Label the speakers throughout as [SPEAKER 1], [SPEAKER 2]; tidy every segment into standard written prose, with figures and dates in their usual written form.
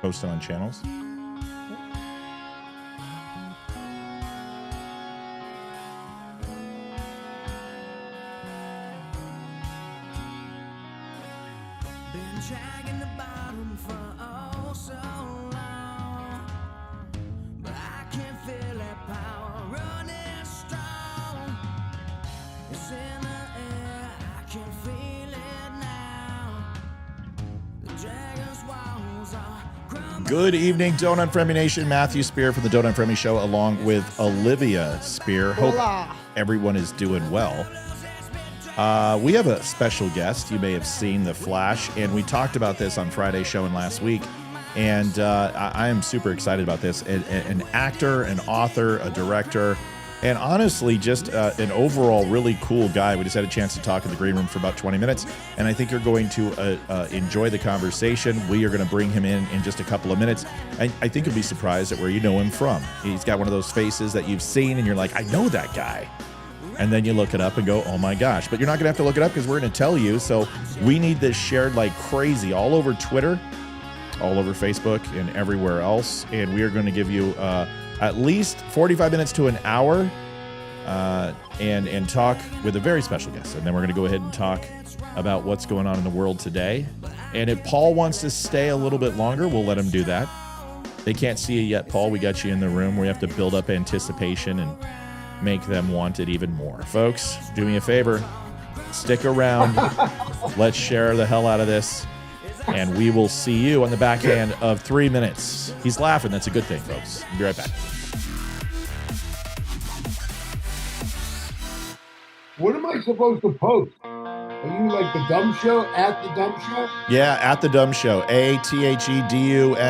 [SPEAKER 1] posted on channels.
[SPEAKER 2] Been dragging the bottom for oh so long, but I can feel that power running strong. It's in the air, I can feel it now. The dragon's walls are crumbling.
[SPEAKER 1] Good evening, Don't Unfriend Me Nation. Matthew Spear from the Don't Unfriend Me Show, along with Olivia Spear. Hope everyone is doing well. We have a special guest. You may have seen The Flash, and we talked about this on Friday's show and last week. And I am super excited about this. An actor, an author, a director, and honestly, just an overall really cool guy. We just had a chance to talk in the green room for about 20 minutes, and I think you're going to enjoy the conversation. We are going to bring him in just a couple of minutes. I think you'll be surprised at where you know him from. He's got one of those faces that you've seen, and you're like, I know that guy. And then you look it up and go, oh my gosh. But you're not going to have to look it up because we're going to tell you. So we need this shared like crazy all over Twitter, all over Facebook, and everywhere else. And we are going to give you at least 45 minutes to an hour and talk with a very special guest. And then we're going to go ahead and talk about what's going on in the world today. And if Paul wants to stay a little bit longer, we'll let him do that. They can't see you yet, Paul. We got you in the room. We have to build up anticipation and make them want it even more. Folks, do me a favor. Stick around. Let's share the hell out of this. And we will see you on the backhand of 3 minutes. He's laughing. That's a good thing, folks. I'll be right back.
[SPEAKER 3] What am I supposed to post? Are you like the dumb show at the dumb show?
[SPEAKER 1] Yeah, at the Dumb Show. ATHEDUMSHOW.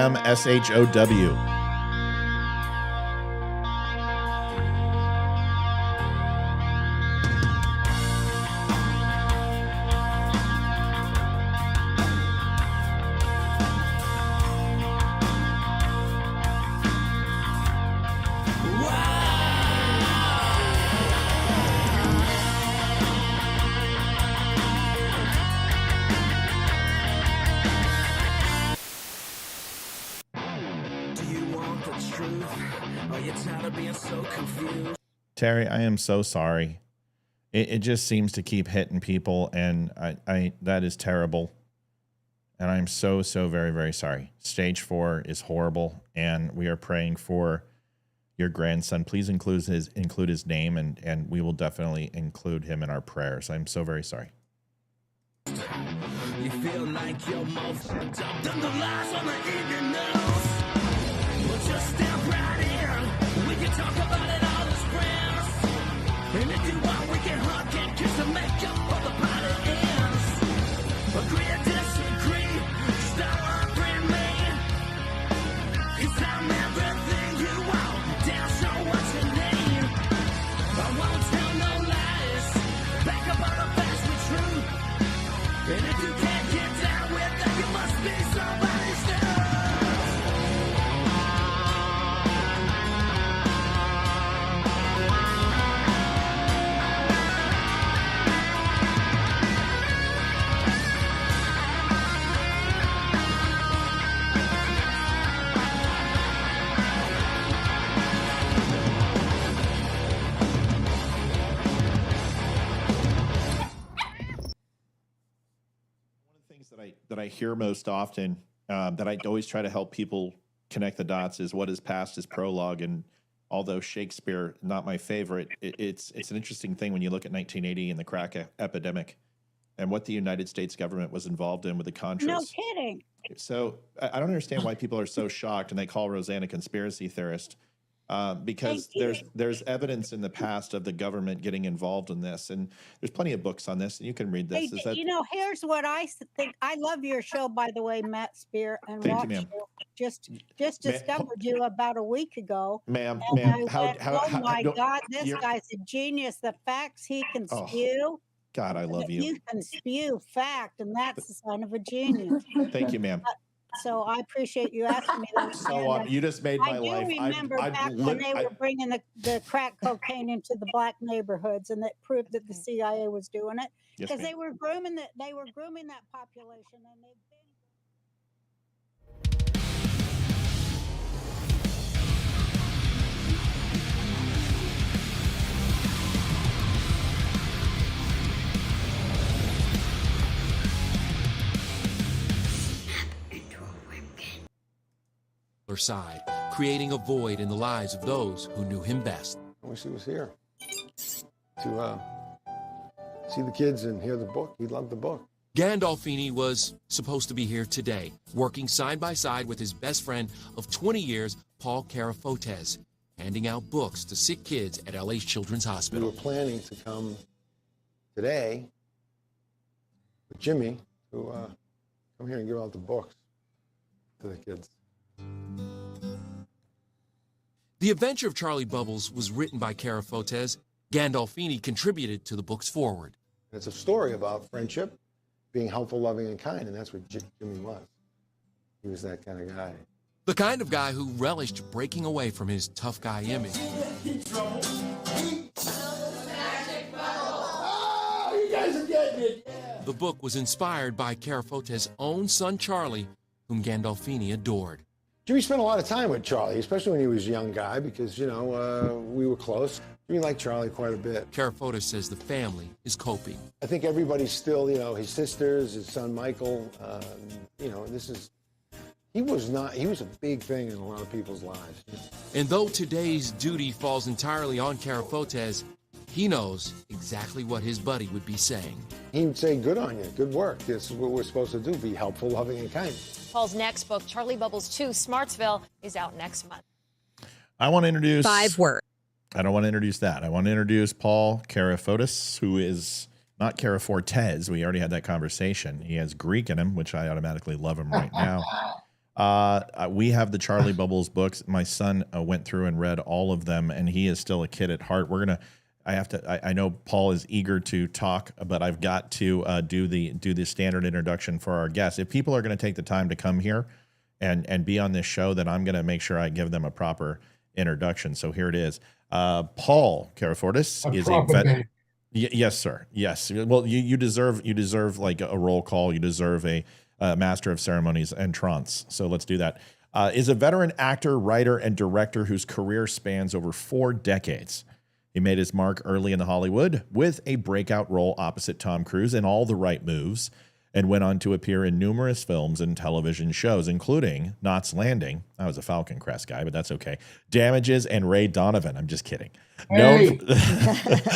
[SPEAKER 1] Terry, I am so sorry. It just seems to keep hitting people, and I that is terrible. And I'm so very, very sorry. Stage 4 is horrible, and we are praying for your grandson. Please include his name, and we will definitely include him in our prayers. I'm so very sorry.
[SPEAKER 2] You feel like you're more fucked up than the lies on the evening news. Well, just step right in. We can talk about it all as friends. And if you want, we can hug and kiss and make up for the party ends. Agree or disagree, stop offering me. 'Cause I'm everything you want, damn sure what you need. I won't tell no lies, back up all the facts with truth. And if you can't get down with that, you must be somebody's dad.
[SPEAKER 1] That I hear most often, that I always try to help people connect the dots, is what is past is prologue. And although Shakespeare, not my favorite, it's an interesting thing when you look at 1980 and the crack epidemic and what the United States government was involved in with the Contras.
[SPEAKER 4] No kidding.
[SPEAKER 1] So I don't understand why people are so shocked and they call Roseanne a conspiracy theorist. Because there's evidence in the past of the government getting involved in this, and there's plenty of books on this, and you can read this.
[SPEAKER 4] Here's what I think. I love your show, by the way, Matt Spear, and
[SPEAKER 1] Thank
[SPEAKER 4] watched
[SPEAKER 1] you, ma'am.
[SPEAKER 4] Just discovered you about a week ago,
[SPEAKER 1] Ma'am,
[SPEAKER 4] and
[SPEAKER 1] how,
[SPEAKER 4] oh my
[SPEAKER 1] no,
[SPEAKER 4] God, this guy's a genius. The facts he can spew.
[SPEAKER 1] God, I love you.
[SPEAKER 4] You can spew fact, and that's the sign of a genius.
[SPEAKER 1] Thank you, ma'am.
[SPEAKER 4] So I appreciate you asking me that.
[SPEAKER 1] So you just made my life.
[SPEAKER 4] I do remember back when they were bringing the crack cocaine into the black neighborhoods, and that proved that the CIA was doing it because they were grooming that population, and they've been.
[SPEAKER 5] other side, creating a void in the lives of those who knew him best.
[SPEAKER 6] I wish he was here to see the kids and hear the book. He loved the book.
[SPEAKER 5] Gandolfini was supposed to be here today, working side by side with his best friend of 20 years, Paul Carafotes, handing out books to sick kids at LA's Children's
[SPEAKER 6] We
[SPEAKER 5] Hospital.
[SPEAKER 6] were planning to come today with Jimmy to come here and give out the books to the kids.
[SPEAKER 5] The Adventure of Charlie Bubbles was written by Carafotes. Gandolfini contributed to the book's foreword.
[SPEAKER 6] It's a story about friendship, being helpful, loving, and kind, and that's what Jimmy was. He was that kind of guy.
[SPEAKER 5] The kind of guy who relished breaking away from his tough guy image.
[SPEAKER 3] Oh, you guys are getting it. Yeah.
[SPEAKER 5] The book was inspired by Carafotes' own son, Charlie, whom Gandolfini adored.
[SPEAKER 6] Jimmy spent a lot of time with Charlie, especially when he was a young guy, because, you know, we were close. Jimmy liked Charlie quite a bit.
[SPEAKER 5] Carafotes says the family is coping.
[SPEAKER 6] I think everybody's still, you know, his sisters, his son Michael, you know, he was a big thing in a lot of people's lives.
[SPEAKER 5] And though today's duty falls entirely on Carafotes, he knows exactly what his buddy would be saying.
[SPEAKER 6] He'd say, good on you, good work. This is what we're supposed to do, be helpful, loving, and kind.
[SPEAKER 7] Paul's next book, Charlie Bubbles 2, Smartsville, is out next month.
[SPEAKER 1] I want to introduce
[SPEAKER 8] 5 words.
[SPEAKER 1] I don't want to introduce that. I want to introduce Paul Carafotes, who is not Carafotes. We already had that conversation. He has Greek in him, which I automatically love him right now. We have the Charlie Bubbles books. My son went through and read all of them, and he is still a kid at heart. I know Paul is eager to talk, but I've got to do the standard introduction for our guests. If people are going to take the time to come here and be on this show, then I'm going to make sure I give them a proper introduction. So here it is. Paul Carafotes is a vet. Yes, sir. Yes. Well, you deserve like a roll call. You deserve a master of ceremonies entrance. So let's do that. Is a veteran actor, writer, and director whose career spans over 4 decades. He made his mark early in Hollywood with a breakout role opposite Tom Cruise in All the Right Moves, and went on to appear in numerous films and television shows, including Knots Landing. I was a Falcon Crest guy, but that's okay. Damages and Ray Donovan. I'm just kidding.
[SPEAKER 3] Hey.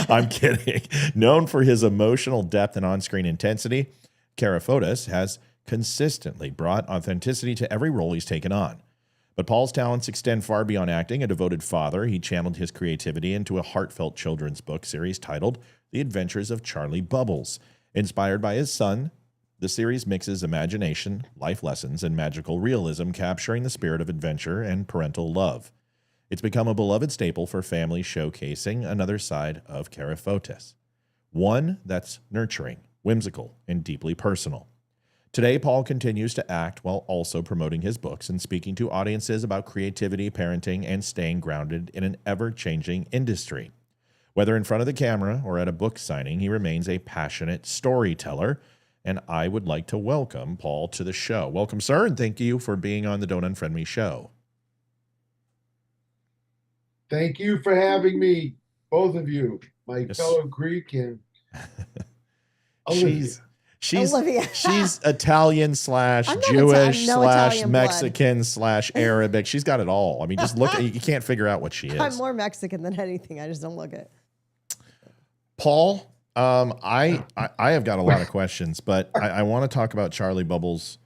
[SPEAKER 1] I'm kidding. Known for his emotional depth and on-screen intensity, Carafotes has consistently brought authenticity to every role he's taken on. But Paul's talents extend far beyond acting. A devoted father, he channeled his creativity into a heartfelt children's book series titled The Adventures of Charlie Bubbles. Inspired by his son, the series mixes imagination, life lessons, and magical realism, capturing the spirit of adventure and parental love. It's become a beloved staple for families, showcasing another side of Carafotes, one that's nurturing, whimsical, and deeply personal. Today, Paul continues to act while also promoting his books and speaking to audiences about creativity, parenting, and staying grounded in an ever-changing industry. Whether in front of the camera or at a book signing, he remains a passionate storyteller, and I would like to welcome Paul to the show. Welcome, sir, and thank you for being on the Don't Unfriend Me show.
[SPEAKER 3] Thank you for having me, both of you, my
[SPEAKER 1] Yes.
[SPEAKER 3] fellow Greek and Olivia.
[SPEAKER 1] She's
[SPEAKER 8] Olivia.
[SPEAKER 1] she's Italian slash
[SPEAKER 8] I'm not
[SPEAKER 1] Jewish
[SPEAKER 8] Italian, no
[SPEAKER 1] slash
[SPEAKER 8] Italian blood.
[SPEAKER 1] Mexican slash Arabic. She's got it all. I mean, just look. You can't figure out what she is.
[SPEAKER 8] I'm more Mexican than anything. I just don't look it.
[SPEAKER 1] Paul, I have got a lot of questions, but I want to talk about Charlie Bubbles.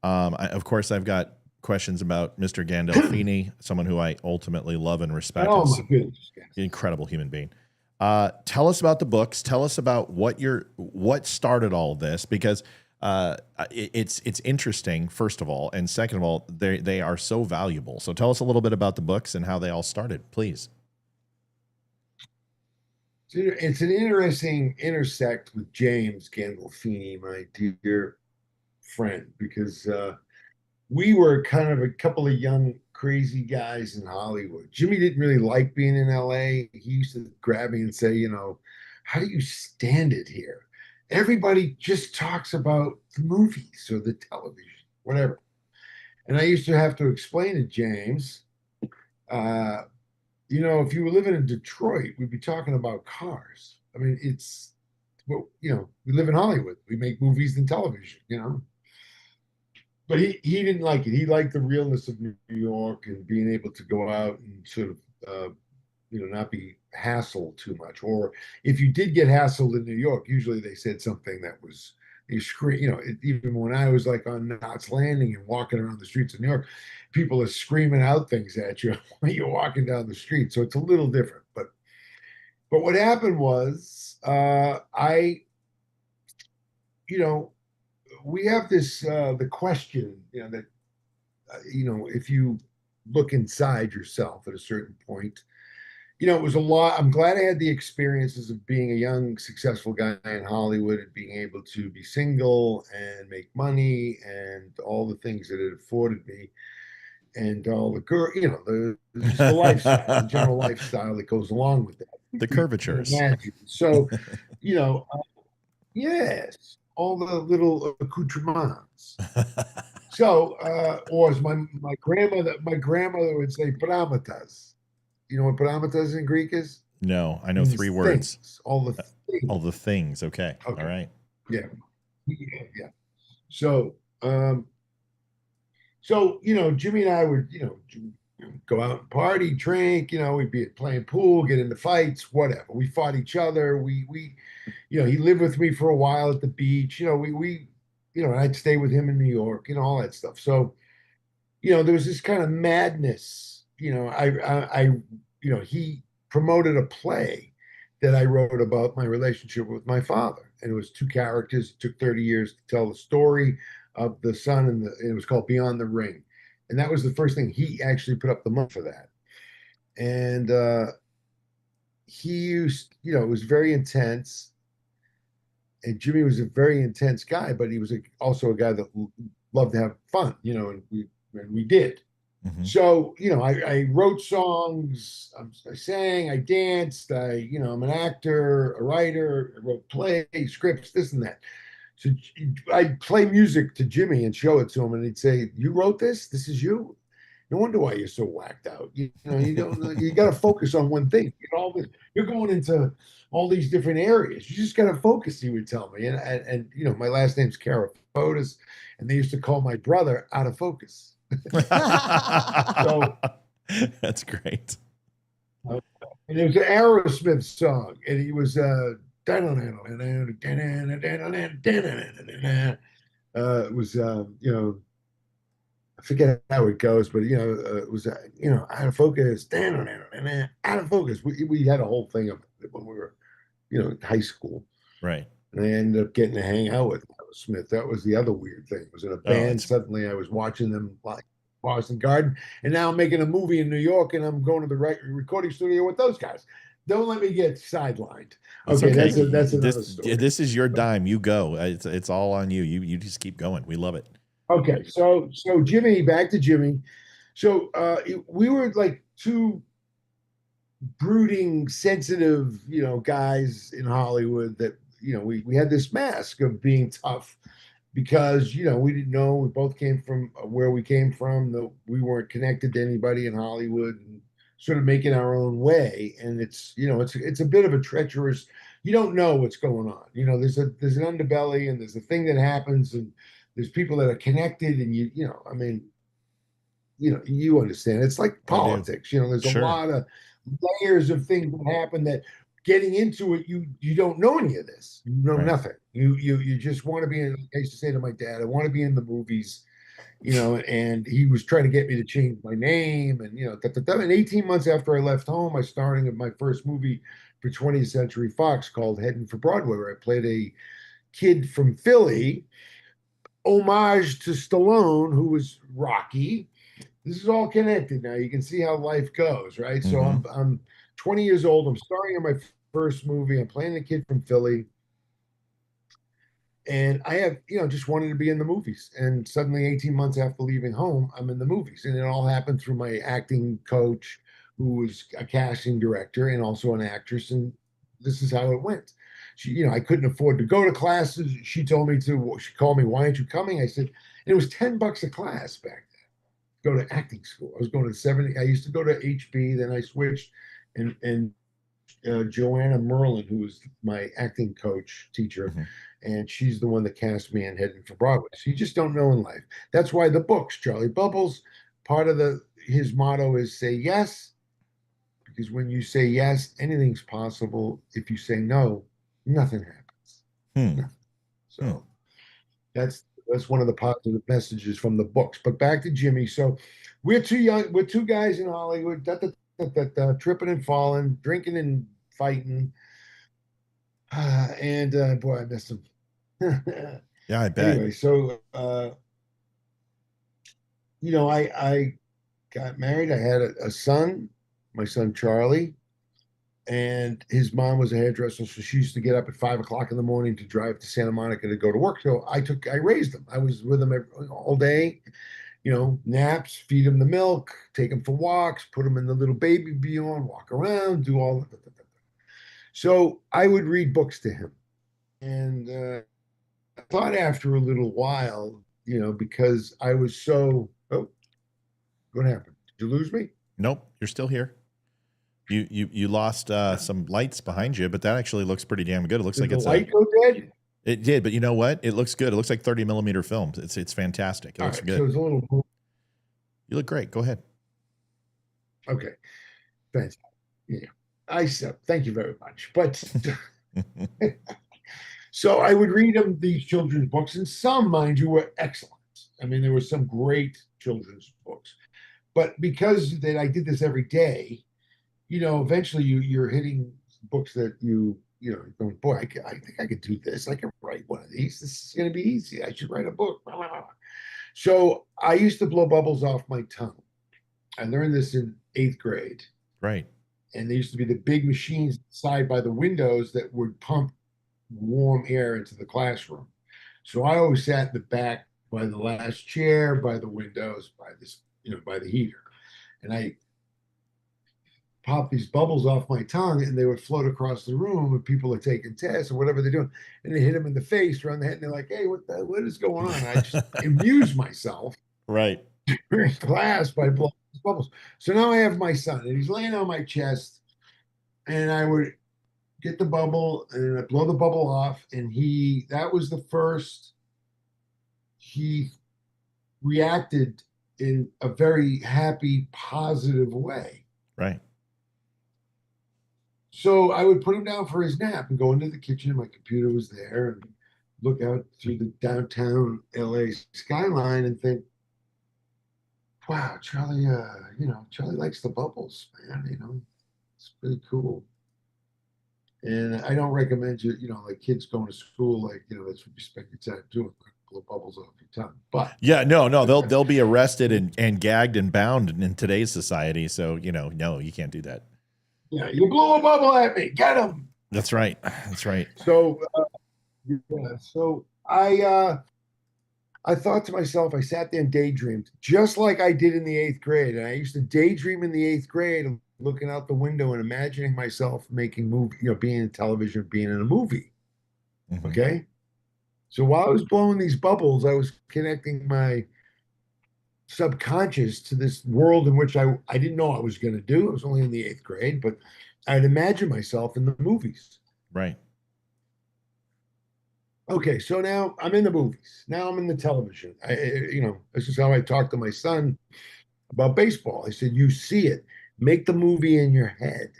[SPEAKER 1] Of course, I've got questions about Mr. Gandolfini, someone who I ultimately love and respect.
[SPEAKER 3] Oh
[SPEAKER 1] as
[SPEAKER 3] my goodness, guys.
[SPEAKER 1] an incredible human being. Tell us about the books. Tell us about what started all of this, because it's interesting, first of all, and second of all, they are so valuable. So tell us a little bit about the books and how they all started, please.
[SPEAKER 3] It's an interesting intersect with James Gandolfini, my dear friend, because we were kind of a couple of young crazy guys in Hollywood. Jimmy didn't really like being in LA. He used to grab me and say, you know, how do you stand it here? Everybody just talks about the movies or the television, whatever. And I used to have to explain to James, you know, if you were living in Detroit, we'd be talking about cars. I mean, well, you know, we live in Hollywood. We make movies and television, you know. but he didn't like it. He liked the realness of New York and being able to go out and sort of not be hassled too much. Or if you did get hassled in New York, usually they said something that was you scream. Even when I was like on Knots Landing and walking around the streets of New York, people are screaming out things at you when you're walking down the street. So it's a little different. But what happened was we have this the question that if you look inside yourself at a certain point, it was a lot. I'm glad I had the experiences of being a young successful guy in Hollywood and being able to be single and make money and all the things that it afforded me and all the just the lifestyle, the general lifestyle that goes along with that.
[SPEAKER 1] The curvatures.
[SPEAKER 3] Imagine. So yes, all the little accoutrements. So, or as my grandmother would say, paramatas. You know what paramatas in Greek is?
[SPEAKER 1] No, I know 3 words.
[SPEAKER 3] Things, all the things.
[SPEAKER 1] All the things. Okay. All right.
[SPEAKER 3] Yeah. So, Jimmy and I would, go out and party, drink, we'd be playing pool, get into fights, whatever. We fought each other. He lived with me for a while at the beach. And I'd stay with him in New York, all that stuff. So, there was this kind of madness. He promoted a play that I wrote about my relationship with my father. And it was 2 characters. It took 30 years to tell the story of the son, and it was called Beyond the Ring. And that was the first thing. He actually put up the money for that. And he used, it was very intense. And Jimmy was a very intense guy, but he was also a guy that loved to have fun, and we did.
[SPEAKER 1] Mm-hmm.
[SPEAKER 3] So, I wrote songs, I sang, I danced, I'm an actor, a writer, I wrote plays, scripts, this and that. So I'd play music to Jimmy and show it to him, and he'd say, "You wrote this? This is you? No wonder why you're so whacked out. You got to focus on one thing. You're going into all these different areas. You just got to focus." He would tell me, and my last name's Carafotes, and they used to call my brother Out of Focus. So
[SPEAKER 1] that's great.
[SPEAKER 3] And it was an Aerosmith song, and he was it was I forget how it goes, but it was Out of Focus, Out of Focus. We had a whole thing of it when we were in high school,
[SPEAKER 1] right?
[SPEAKER 3] And I ended up getting to hang out with Smith. That was the other weird thing. It was in a band. Suddenly I was watching them like Boston Garden, and now I'm making a movie in New York, and I'm going to the recording studio with those guys. Don't let me get sidelined. Okay. That's another story.
[SPEAKER 1] This is your dime. You go. It's all on you. You just keep going. We love it.
[SPEAKER 3] Okay. So Jimmy, back to Jimmy. So we were like 2 brooding, sensitive, guys in Hollywood that, we had this mask of being tough because, we didn't know. We both came from where we came from. We weren't connected to anybody in Hollywood, and sort of making our own way. And it's a bit of a treacherous, you don't know what's going on. There's an underbelly, and there's a thing that happens, and there's people that are connected, and you understand. It's like politics. There's a lot of layers of things that happen that getting into it, you don't know any of this. You know nothing. You just want to be in. I used to say to my dad, I want to be in the movies. And he was trying to get me to change my name, and and 18 months after I left home, I started in my first movie for 20th Century Fox called Heading for Broadway, where I played a kid from Philly, homage to Stallone, who was Rocky. This is all connected now. You can see how life goes, right? Mm-hmm. So I'm 20 years old. I'm starring in my first movie. I'm playing a kid from Philly. And I have, just wanted to be in the movies. And suddenly 18 months after leaving home, I'm in the movies. And it all happened through my acting coach, who was a casting director and also an actress. And this is how it went. She, I couldn't afford to go to classes. She told me to, she called me, "Why aren't you coming?" I said, and it was $10 a class back then. Go to acting school. I was going to 70. I used to go to HB, then I switched and Joanna Merlin, who was my acting coach teacher,
[SPEAKER 1] Mhm.
[SPEAKER 3] and she's the one that cast me in Heading for Broadway. So you just don't know in life. That's why the books, Charlie Bubbles, part of his motto is say yes, because when you say yes, anything's possible. If you say no, nothing happens.
[SPEAKER 1] Hmm.
[SPEAKER 3] So that's one of the positive messages from the books. But back to Jimmy. So we're two guys in Hollywood, tripping and falling, drinking and fighting. And boy, I miss him.
[SPEAKER 1] Yeah, I bet.
[SPEAKER 3] Anyway, so I got married. I had a son, my son Charlie, and his mom was a hairdresser, so she used to get up at 5 o'clock in the morning to drive to Santa Monica to go to work. So I raised him. I was with him all day, naps, feed him the milk, take him for walks, put him in the little baby Bjorn, walk around, do all that. So I would read books to him. And I thought after a little while, because I was so, what happened? Did you lose me?
[SPEAKER 1] Nope, you're still here. You lost some lights behind you, but that actually looks pretty damn good. It looks like
[SPEAKER 3] Did
[SPEAKER 1] it's
[SPEAKER 3] the light go dead?
[SPEAKER 1] It did, but you know what? It looks good. It looks like 30mm film. It's fantastic. It looks good.
[SPEAKER 3] So it's a little.
[SPEAKER 1] You look great. Go ahead.
[SPEAKER 3] Okay, fantastic. Yeah, thank you very much. But so I would read them these children's books, and some, mind you, were excellent. I mean, there were some great children's books, but because I did this every day, eventually you're hitting books that going, boy, I think I could do this. I can write one of these. This is going to be easy. I should write a book. So I used to blow bubbles off my tongue. I learned this in 8th grade.
[SPEAKER 1] Right.
[SPEAKER 3] And there used to be the big machines inside by the windows that would pump warm air into the classroom. So I always sat in the back by the last chair, by the windows, by the heater. And I pop these bubbles off my tongue, and they would float across the room, and people are taking tests or whatever they're doing, and they hit them in the face or on the head, and they're like, "Hey, what is going on?" And I just amuse myself
[SPEAKER 1] right
[SPEAKER 3] during class by blowing these bubbles. So now I have my son, and he's laying on my chest, and I would get the bubble, and I blow the bubble off, and that was the first he reacted in a very happy, positive way.
[SPEAKER 1] Right.
[SPEAKER 3] So I would put him down for his nap and go into the kitchen. My computer was there, and look out through the downtown LA skyline and think, wow, Charlie, Charlie likes the bubbles, man. It's pretty cool. And I don't recommend like kids going to school, that's what you spend your time doing, blow bubbles off your tongue. But
[SPEAKER 1] yeah, no, they'll be arrested and gagged and bound in today's society. So, no, you can't do that.
[SPEAKER 3] Yeah, you blow a bubble at me, get him.
[SPEAKER 1] That's right. That's right.
[SPEAKER 3] So, so I thought to myself, I sat there and daydreamed, just like I did in the 8th grade. And I used to daydream in the 8th grade, looking out the window and imagining myself making movie, being in television, being in a movie.
[SPEAKER 1] Mm-hmm.
[SPEAKER 3] Okay. So while I was blowing these bubbles, I was connecting my subconscious to this world in which I didn't know I was going to do. I was only in the 8th grade, but I'd imagine myself in the movies.
[SPEAKER 1] Right.
[SPEAKER 3] Okay, so now I'm in the movies. Now I'm in the television. This is how I talk to my son about baseball. I said, you see it. Make the movie in your head.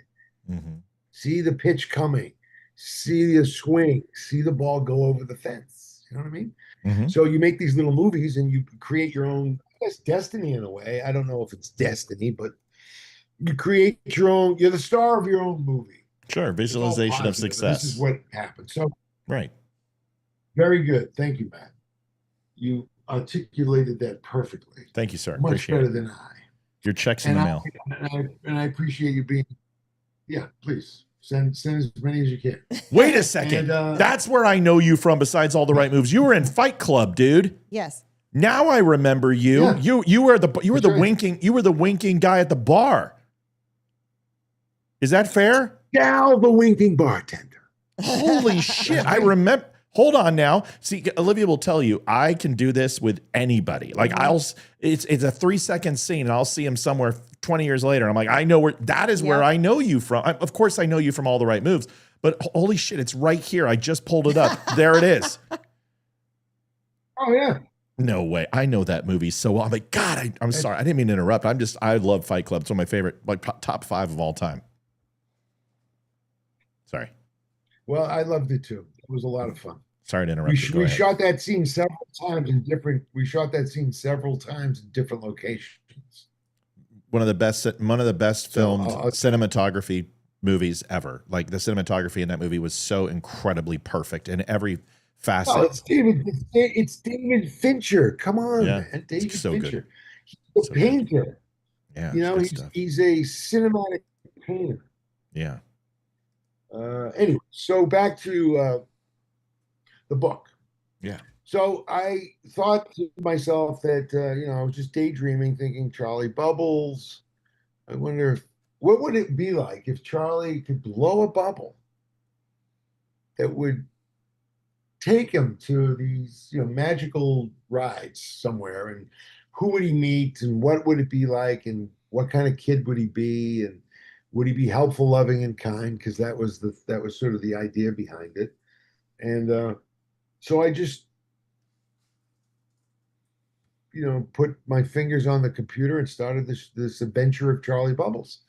[SPEAKER 1] Mm-hmm.
[SPEAKER 3] See the pitch coming. See the swing. See the ball go over the fence. You know what I mean?
[SPEAKER 1] Mm-hmm.
[SPEAKER 3] So you make these little movies and you create your own, I guess, destiny in a way. I don't know if it's destiny, but you create your own, you're the star of your own movie.
[SPEAKER 1] Sure. Visualization of success.
[SPEAKER 3] This is what happens. So,
[SPEAKER 1] right.
[SPEAKER 3] Very good. Thank you, Matt. You articulated that perfectly.
[SPEAKER 1] Thank you, sir.
[SPEAKER 3] Much
[SPEAKER 1] appreciate
[SPEAKER 3] better
[SPEAKER 1] it.
[SPEAKER 3] than I.
[SPEAKER 1] Your check's in the mail.
[SPEAKER 3] And I appreciate you being, please. Send as many as you can.
[SPEAKER 1] Wait a second. That's where I know you from besides all the right moves. You were in Fight Club, dude.
[SPEAKER 8] Yes.
[SPEAKER 1] Now I remember you. Yeah. You were the winking guy at the bar. Is that fair?
[SPEAKER 3] Gal the winking bartender.
[SPEAKER 1] Holy shit. I remember. Hold on now. See, Olivia will tell you I can do this with anybody. Like it's a 3-second scene, and I'll see him somewhere 20 years later. I'm like, I know that is where I know you from. Of course, I know you from All the Right Moves, but holy shit, it's right here. I just pulled it up. There it is.
[SPEAKER 3] Oh yeah.
[SPEAKER 1] No way. I know that movie so well. I'm like, God, I'm sorry. I didn't mean to interrupt. I love Fight Club. It's one of my favorite, like top 5 of all time. Sorry.
[SPEAKER 3] Well, I loved it too. It was a lot of fun.
[SPEAKER 1] Sorry to interrupt.
[SPEAKER 3] We shot that scene several times in different. We shot that scene several times in different locations.
[SPEAKER 1] One of the best filmed cinematography movies ever. Like the cinematography in that movie was so incredibly perfect in every facet.
[SPEAKER 3] Oh, it's David Fincher. Come on, man. David
[SPEAKER 1] so
[SPEAKER 3] Fincher.
[SPEAKER 1] Good.
[SPEAKER 3] He's a painter.
[SPEAKER 1] Good. Yeah.
[SPEAKER 3] You know, he's a cinematic painter.
[SPEAKER 1] Yeah.
[SPEAKER 3] Anyway, so back to the book.
[SPEAKER 1] Yeah.
[SPEAKER 3] So I thought to myself that I was just daydreaming, thinking Charlie Bubbles. I wonder what would it be like if Charlie could blow a bubble that would take him to these magical rides somewhere, and who would he meet, and what would it be like, and what kind of kid would he be, and would he be helpful, loving, and kind? Because that was sort of the idea behind it. And so I just put my fingers on the computer and started this adventure of Charlie Bubbles.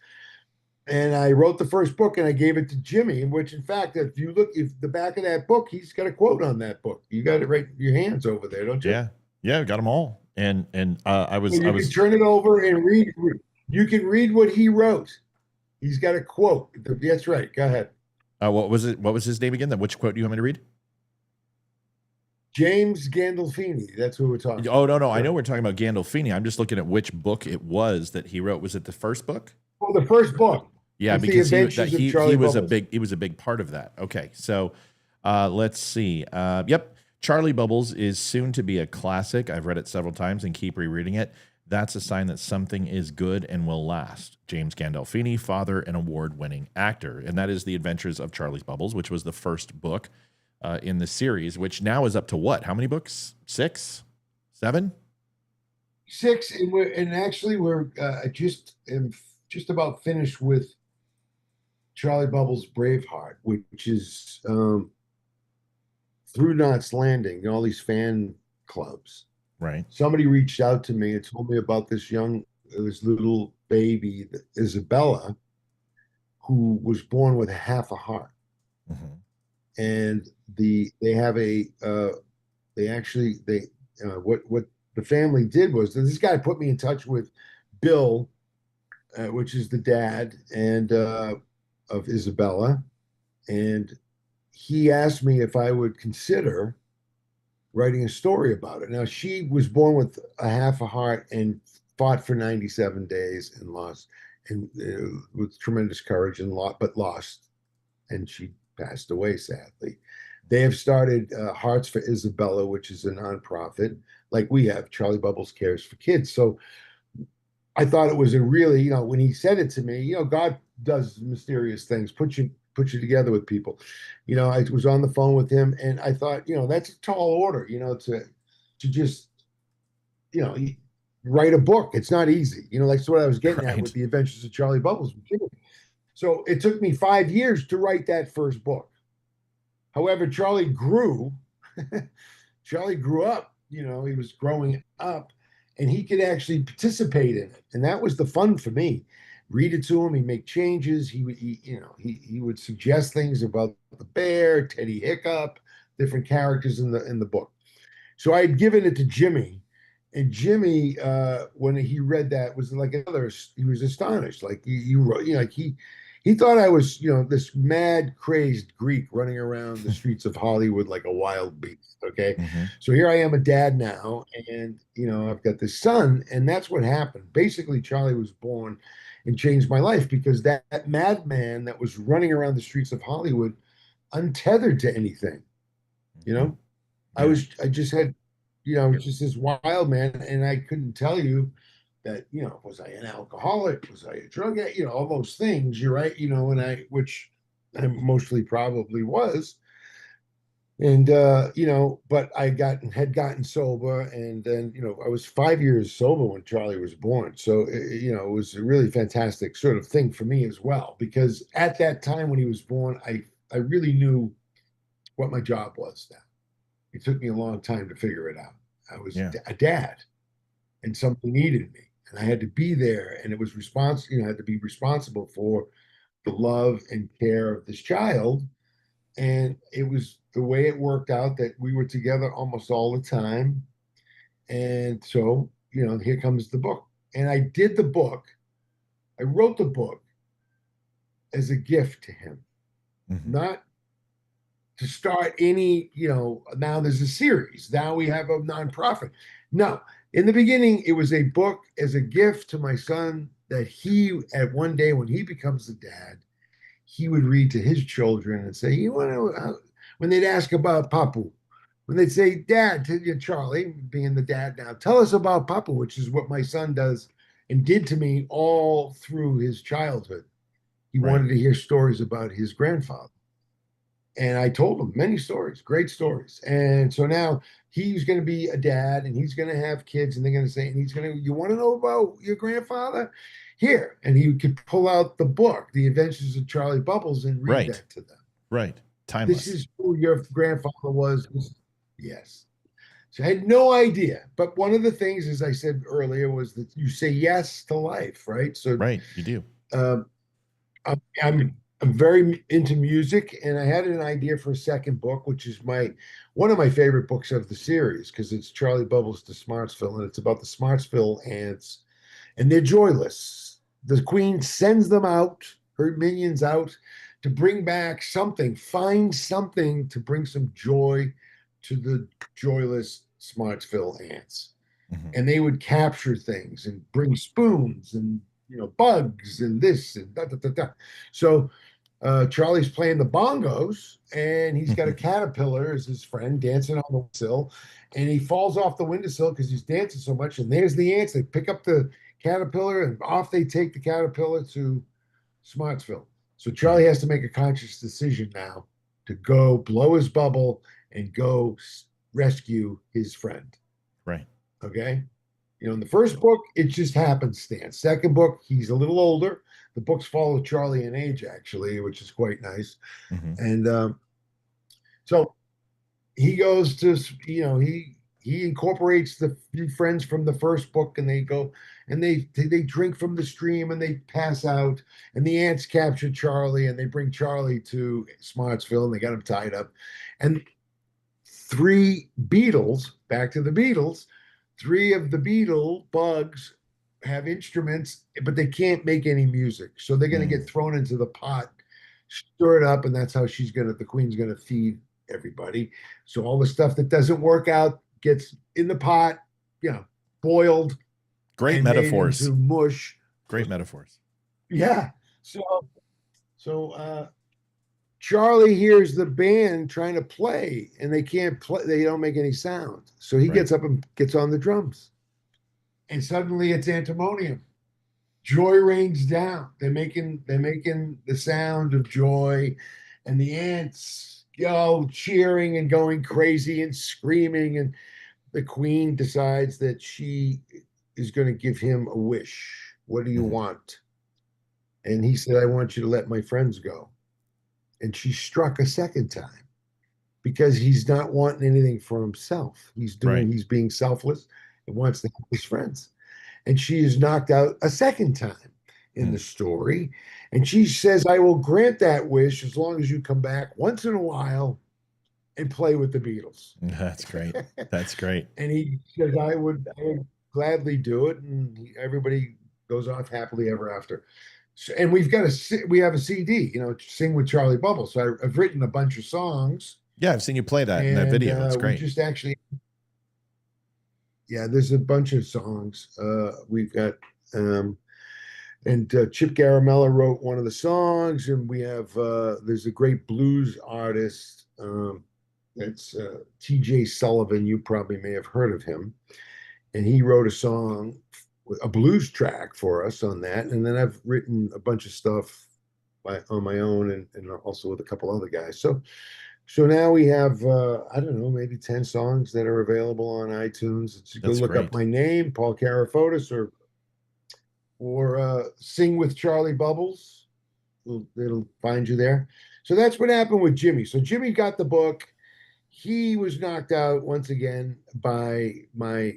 [SPEAKER 3] And I wrote the first book and I gave it to Jimmy, which in fact, if the back of that book, he's got a quote on that book. You got it right in your hands over there, don't you?
[SPEAKER 1] Yeah. Yeah, got them all. And I was
[SPEAKER 3] can turn it over and read. You can read what he wrote. He's got a quote. That's right. Go ahead.
[SPEAKER 1] What was it? What was his name again? Which quote do you want me to read?
[SPEAKER 3] James Gandolfini. That's who we're talking about.
[SPEAKER 1] Oh, no. I know we're talking about Gandolfini. I'm just looking at which book it was that he wrote. Was it the first book?
[SPEAKER 3] Oh, the first book.
[SPEAKER 1] Yeah, because he was a big part of that. Okay, so let's see. Yep, Charlie Bubbles is soon to be a classic. I've read it several times and keep rereading it. That's a sign that something is good and will last. James Gandolfini, father and award-winning actor. And that is The Adventures of Charlie Bubbles, which was the first book in the series, which now is up to what? How many books? 6? 7?
[SPEAKER 3] 6, and we're just about finished with Charlie Bubbles Braveheart, which is through Knots Landing, all these fan clubs.
[SPEAKER 1] Right.
[SPEAKER 3] Somebody reached out to me and told me about this little baby, Isabella, who was born with half a heart.
[SPEAKER 1] Mm-hmm.
[SPEAKER 3] And what the family did was this guy put me in touch with Bill, which is the dad and of Isabella, and he asked me if I would consider writing a story about it. Now, she was born with a half a heart and fought for 97 days and lost, and with tremendous courage but lost, and she passed away sadly. They have started Hearts for Isabella, which is a nonprofit like we have. Charlie Bubbles Cares for Kids. So I thought it was a really, when he said it to me, God does mysterious things, put you together with people. I was on the phone with him and I thought, that's a tall order, to just, write a book. It's not easy. That's what I was getting at with The Adventures of Charlie Bubbles. So it took me 5 years to write that first book. However, Charlie grew up, he was growing up and he could actually participate in it. And that was the fun for me. Read it to him, he'd make changes. He would suggest things about the bear, Teddy Hiccup, different characters in the book. So I had given it to Jimmy, and Jimmy, when he read that, was like he was astonished. Like you wrote, he thought I was, this mad, crazed Greek running around the streets of Hollywood like a wild beast. Okay.
[SPEAKER 1] Mm-hmm.
[SPEAKER 3] So here I am, a dad now, and, I've got this son, and that's what happened. Basically, Charlie was born and changed my life because that madman that was running around the streets of Hollywood, untethered to anything,
[SPEAKER 1] Yeah.
[SPEAKER 3] I just had, just this wild man, and I couldn't tell you that, was I an alcoholic? Was I a drug addict? All those things, you're right, which I mostly probably was. And but I had gotten sober, and then I was 5 years sober when Charlie was born. So it was a really fantastic sort of thing for me as well, because at that time when he was born, I really knew what my job was now. It took me a long time to figure it out. I was
[SPEAKER 1] Yeah.
[SPEAKER 3] a dad, and somebody needed me, and I had to be there, and it was I had to be responsible for the love and care of this child. And it was the way it worked out that we were together almost all the time. And so, here comes the book. And I did the book, I wrote the book as a gift to him, not to start any, now there's a series. Now we have a nonprofit. No, in the beginning, it was a book as a gift to my son that he, at one day when he becomes a dad, he would read to his children and say, "You want to?" When they'd ask about Papu, when they'd say, "Dad," to you, Charlie, being the dad now, tell us about Papu, which is what my son does and did to me all through his childhood. He
[SPEAKER 1] Right.
[SPEAKER 3] wanted to hear stories about his grandfather. And I told him many stories, great stories. And so now he's going to be a dad and he's going to have kids, and they're going to say, and he's going to, "You want to know about your grandfather? Here." And he could pull out the book, The Adventures of Charlie Bubbles, and read
[SPEAKER 1] Right.
[SPEAKER 3] that to them.
[SPEAKER 1] Right. Timeless.
[SPEAKER 3] This is who your grandfather was. Yes. So I had no idea. But one of the things, as I said earlier, was that you say yes to life, right? So
[SPEAKER 1] Right. You do.
[SPEAKER 3] I'm very into music, and I had an idea for a second book, which is one of my favorite books of the series, because it's Charlie Bubbles to Smartsville, and it's about the Smartsville ants, and they're joyless. The queen sends them out, her minions out, to bring back something, find something to bring some joy to the joyless Smartsville ants. And they would capture things and bring spoons and bugs and this and da da da da. So Charlie's playing the bongos, and he's got a caterpillar as his friend dancing on the windowsill, and he falls off the windowsill because he's dancing so much. And there's the ants. They pick up the caterpillar, and off they take the caterpillar to Smartsville. So Charlie has to make a conscious decision now to go blow his bubble and go rescue his friend.
[SPEAKER 1] Right.
[SPEAKER 3] Okay. In the first book, it's just happenstance. Second book, he's a little older. The books follow Charlie in age, actually, which is quite nice. And so he goes to, he incorporates the few friends from the first book, and they go and they drink from the stream and they pass out. And the ants capture Charlie, and they bring Charlie to Smartsville, and they got him tied up. And three beetles, back to the Beatles, three of the beetle bugs have instruments, but they can't make any music. So they're going to get thrown into the pot, stir it up, and that's how the queen's going to feed everybody. So all the stuff that doesn't work out gets in the pot, boiled.
[SPEAKER 1] Great metaphors.
[SPEAKER 3] Made into mush.
[SPEAKER 1] Great metaphors.
[SPEAKER 3] Yeah. So Charlie hears the band trying to play, and they can't play. They don't make any sound. So he gets up and gets on the drums. And suddenly it's antimonium. Joy rains down. They're making the sound of joy, and the ants cheering and going crazy and screaming. And the queen decides that she is going to give him a wish. What do you want? And he said, "I want you to let my friends go." And she struck a second time, because he's not wanting anything for himself. He's being selfless and wants to help his friends. And she is knocked out a second time in the story. And she says, "I will grant that wish as long as you come back once in a while and play with the Beatles."
[SPEAKER 1] That's great. That's great.
[SPEAKER 3] And he says, I would gladly do it. And everybody goes off happily ever after. So, and we have a CD, Sing with Charlie Bubbles. So I've written a bunch of songs.
[SPEAKER 1] Yeah, I've seen you play that in that video. It's great.
[SPEAKER 3] There's a bunch of songs. We've got, and Chip Garamella wrote one of the songs, and we have, there's a great blues artist. That's T.J. Sullivan. You probably may have heard of him. And he wrote a song, a blues track for us on that. And then I've written a bunch of stuff on my own, and also with a couple other guys. So So now we have, I don't know, maybe 10 songs that are available on iTunes. It's, go
[SPEAKER 1] That's
[SPEAKER 3] look
[SPEAKER 1] great.
[SPEAKER 3] up my name, Paul Carafotes, or Sing with Charlie Bubbles. It'll find you there. So that's what happened with Jimmy. So Jimmy got the book. He was knocked out once again by my,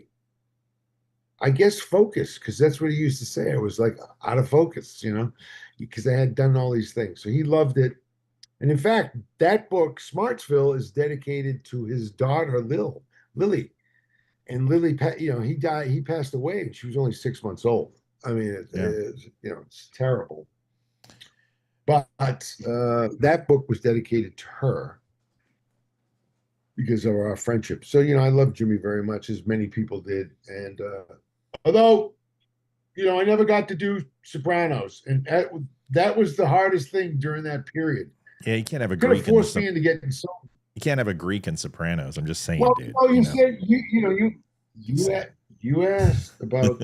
[SPEAKER 3] I guess, focus, because that's what he used to say. I was like out of focus, because I had done all these things. So he loved it. And in fact, that book, Smartsville, is dedicated to his daughter, Lily. And Lily, he died, he passed away, and she was only 6 months old. I mean, it's terrible. But that book was dedicated to her because of our friendship. So, I love Jimmy very much, as many people did. And although, I never got to do Sopranos, and that was the hardest thing during that period.
[SPEAKER 1] Yeah, you can't have a
[SPEAKER 3] Could have
[SPEAKER 1] Greek.
[SPEAKER 3] forced me into getting some.
[SPEAKER 1] You can't have a Greek in Sopranos. I'm just saying,
[SPEAKER 3] Well,
[SPEAKER 1] dude.
[SPEAKER 3] you said you asked about.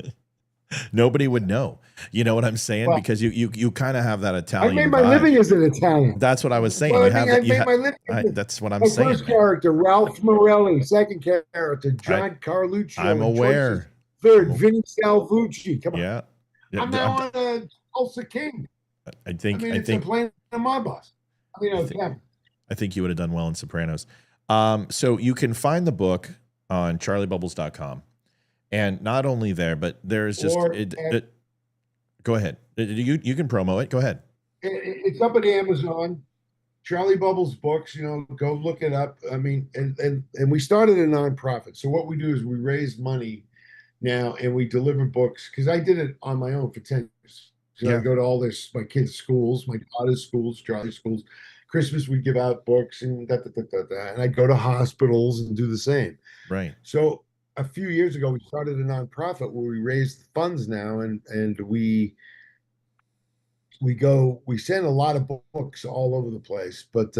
[SPEAKER 1] Nobody would know. You know what I'm saying?
[SPEAKER 3] Well,
[SPEAKER 1] because you kind of have that
[SPEAKER 3] I
[SPEAKER 1] Italian.
[SPEAKER 3] made my
[SPEAKER 1] vibe.
[SPEAKER 3] living as an Italian.
[SPEAKER 1] That's what I was saying.
[SPEAKER 3] Well,
[SPEAKER 1] You have
[SPEAKER 3] I made my living.
[SPEAKER 1] that's what I'm
[SPEAKER 3] My
[SPEAKER 1] saying.
[SPEAKER 3] first character, Ralph Morelli. Second character, John Carlucci.
[SPEAKER 1] I'm aware.
[SPEAKER 3] Third, Vinny Salvucci. Come on.
[SPEAKER 1] Yeah.
[SPEAKER 3] I'm now on Tulsa King.
[SPEAKER 1] I think
[SPEAKER 3] I'm playing my boss.
[SPEAKER 1] I think you would have done well in Sopranos. So you can find the book on charliebubbles.com. And not only there, but there's just go ahead. You can promo it. Go ahead.
[SPEAKER 3] It's up at Amazon. Charlie Bubbles books, go look it up. I mean, and we started a nonprofit. So what we do is we raise money now and we deliver books, because I did it on my own for 10 years. So I go to all my kids' schools, my daughter's schools, Charlie's schools. Christmas, we give out books and and I go to hospitals and do the same.
[SPEAKER 1] Right.
[SPEAKER 3] So a few years ago, we started a nonprofit where we raise funds now, and we send a lot of books all over the place. But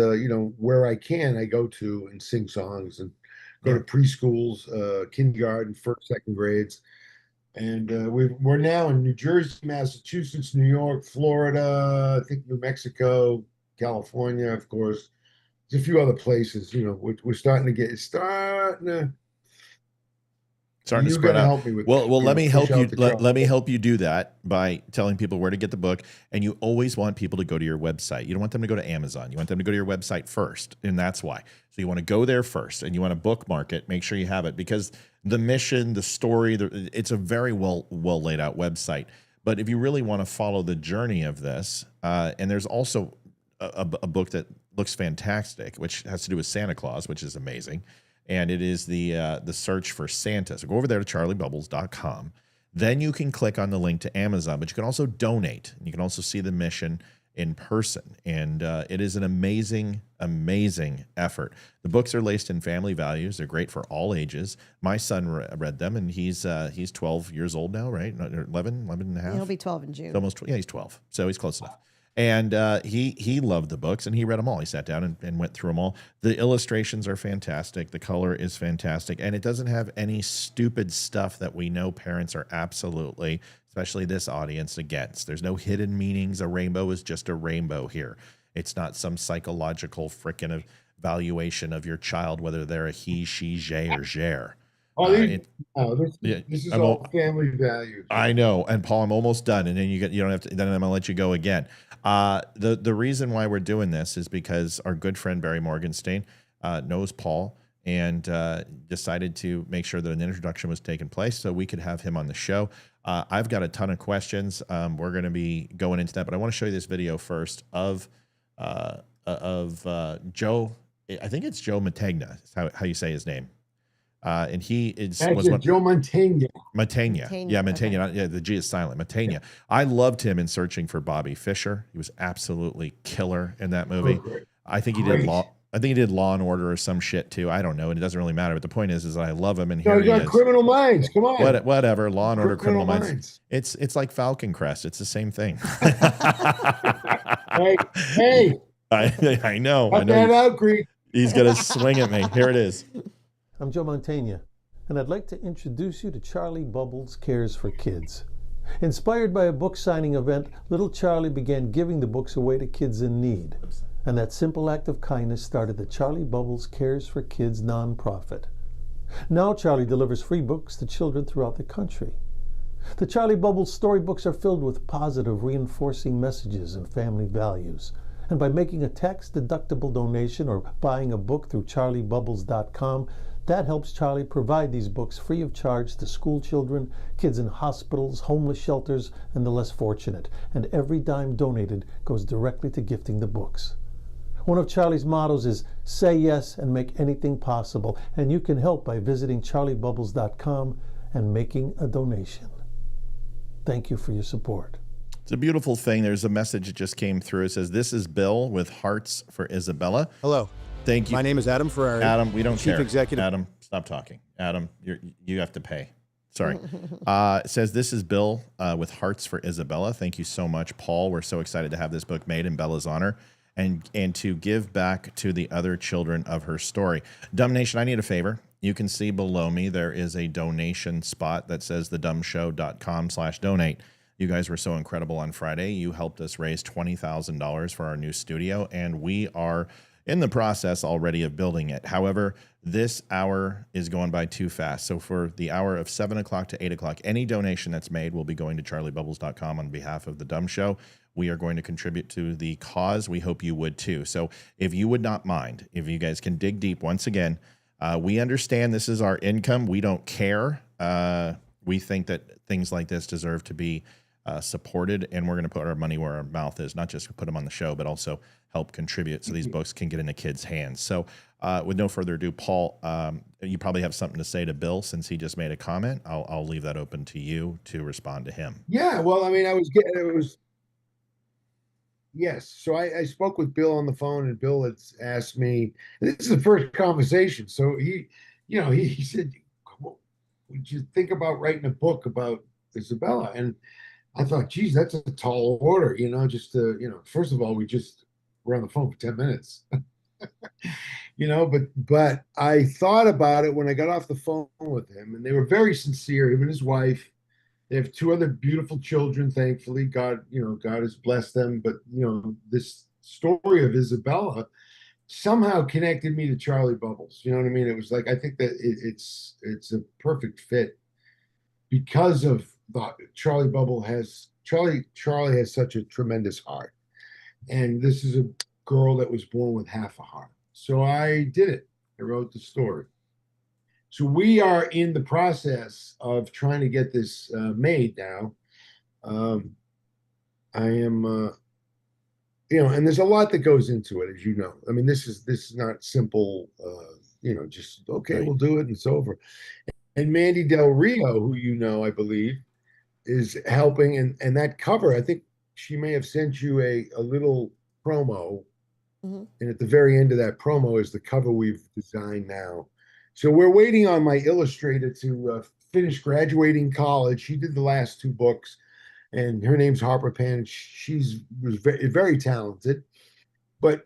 [SPEAKER 3] where I can, I go to and sing songs and go to preschools, kindergarten, first, second grades. And we're now in New Jersey, Massachusetts, New York, Florida, I think New Mexico, California, of course. There's a few other places. We're starting to
[SPEAKER 1] spread out.
[SPEAKER 3] Help me with
[SPEAKER 1] well, let me help you. Let me help you do that by telling people where to get the book. And you always want people to go to your website. You don't want them to go to Amazon. You want them to go to your website first, and that's why. So you want to go there first, and you want to bookmark it. Make sure you have it, because the mission, the story, it's a very well laid out website. But if you really want to follow the journey of this, and there's also a book that looks fantastic, which has to do with Santa Claus, which is amazing. And it is the search for Santa. So go over there to charliebubbles.com. Then you can click on the link to Amazon, but you can also donate. You can also see the mission in person. And it is an amazing, amazing effort. The books are laced in family values. They're great for all ages. My son read them, and he's 12 years old now, right? 11 and a half?
[SPEAKER 8] He'll be 12 in June.
[SPEAKER 1] He's 12. So he's close enough. And he loved the books, and he read them all. He sat down and went through them all. The illustrations are fantastic. The color is fantastic. And it doesn't have any stupid stuff that we know parents are absolutely, especially this audience, against. There's no hidden meanings. A rainbow is just a rainbow here. It's not some psychological frickin' evaluation of your child, whether they're a he, she, they, or ger.
[SPEAKER 3] This is all family values.
[SPEAKER 1] I know. And Paul, I'm almost done. And then you don't have to, then I'm going to let you go again. The reason why we're doing this is because our good friend Barry Morgenstein knows Paul and decided to make sure that an introduction was taking place so we could have him on the show. I've got a ton of questions. We're going to be going into that, but I want to show you this video first of Joe. I think it's Joe Mantegna, is how you say his name. And he was
[SPEAKER 3] Joe Mantegna.
[SPEAKER 1] Mantegna. Yeah, Mantegna. Okay. Yeah, the G is silent. Mantegna. Yeah. I loved him in Searching for Bobby Fischer. He was absolutely killer in that movie. Oh, I think he did Law and Order or some shit too. I don't know, and it doesn't really matter. But the point is that I love him, and here he is.
[SPEAKER 3] Criminal Minds. Come on.
[SPEAKER 1] Whatever. Law and Order, Criminal Minds. It's like Falcon Crest. It's the same thing.
[SPEAKER 3] Hey.
[SPEAKER 1] I know.
[SPEAKER 3] Cut that out, Greek.
[SPEAKER 1] He's gonna swing at me. Here it is.
[SPEAKER 9] I'm Joe Mantegna, and I'd like to introduce you to Charlie Bubbles Cares for Kids. Inspired by a book signing event, little Charlie began giving the books away to kids in need. And that simple act of kindness started the Charlie Bubbles Cares for Kids nonprofit. Now Charlie delivers free books to children throughout the country. The Charlie Bubbles storybooks are filled with positive, reinforcing messages and family values. And by making a tax-deductible donation or buying a book through charliebubbles.com, that helps Charlie provide these books free of charge to school children, kids in hospitals, homeless shelters, and the less fortunate. And every dime donated goes directly to gifting the books. One of Charlie's mottos is, say yes and make anything possible. And you can help by visiting charliebubbles.com and making a donation. Thank you for your support.
[SPEAKER 1] It's a beautiful thing. There's a message that just came through. It says, this is Bill with Hearts for Isabella.
[SPEAKER 10] Hello.
[SPEAKER 1] Thank you.
[SPEAKER 10] My name is Adam Ferrari.
[SPEAKER 1] Adam, we don't
[SPEAKER 10] Chief
[SPEAKER 1] care.
[SPEAKER 10] Executive.
[SPEAKER 1] Adam, stop talking. Adam, you have to pay. Sorry. It says, this is Bill with Hearts for Isabella. Thank you so much, Paul. We're so excited to have this book made in Bella's honor and to give back to the other children of her story. Dumb Nation, I need a favor. You can see below me there is a donation spot that says thedumbshow.com/donate. You guys were so incredible on Friday. You helped us raise $20,000 for our new studio, and we are in the process already of building it. However, this hour is going by too fast. So for the hour of 7 o'clock to 8 o'clock, any donation that's made will be going to charliebubbles.com on behalf of The Dumb Show. We are going to contribute to the cause. We hope you would too. So if you would not mind, if you guys can dig deep once again, we understand this is our income. We don't care. We think that things like this deserve to be supported, and we're going to put our money where our mouth is, not just put them on the show, but also help contribute so these books can get into kids' hands. So with no further ado, Paul, you probably have something to say to Bill since he just made a comment. I'll leave that open to you to respond to him.
[SPEAKER 3] Yeah, well, I mean, yes. So I spoke with Bill on the phone, and Bill had asked me, and this is the first conversation. So he said, would you think about writing a book about Isabella? And I thought, geez, that's a tall order, just to, first of all, we're on the phone for 10 minutes, but I thought about it when I got off the phone with him, and they were very sincere, him and his wife. They have 2 other beautiful children, thankfully. God has blessed them. But, this story of Isabella somehow connected me to Charlie Bubbles. You know what I mean? It was like, I think that it's a perfect fit because of Charlie has such a tremendous heart. And this is a girl that was born with half a heart. So I did it. I wrote the story. So we are in the process of trying to get this made now. I am, and there's a lot that goes into it, as you know. I mean, this is not simple. Just okay, we'll do it and it's over. And Mandy Del Rio, who I believe, is helping. And that cover, I think she may have sent you a little promo. Mm-hmm. And at the very end of that promo is the cover we've designed now. So we're waiting on my illustrator to finish graduating college. She did the last 2 books, and her name's Harper Pan. She was very, very talented, but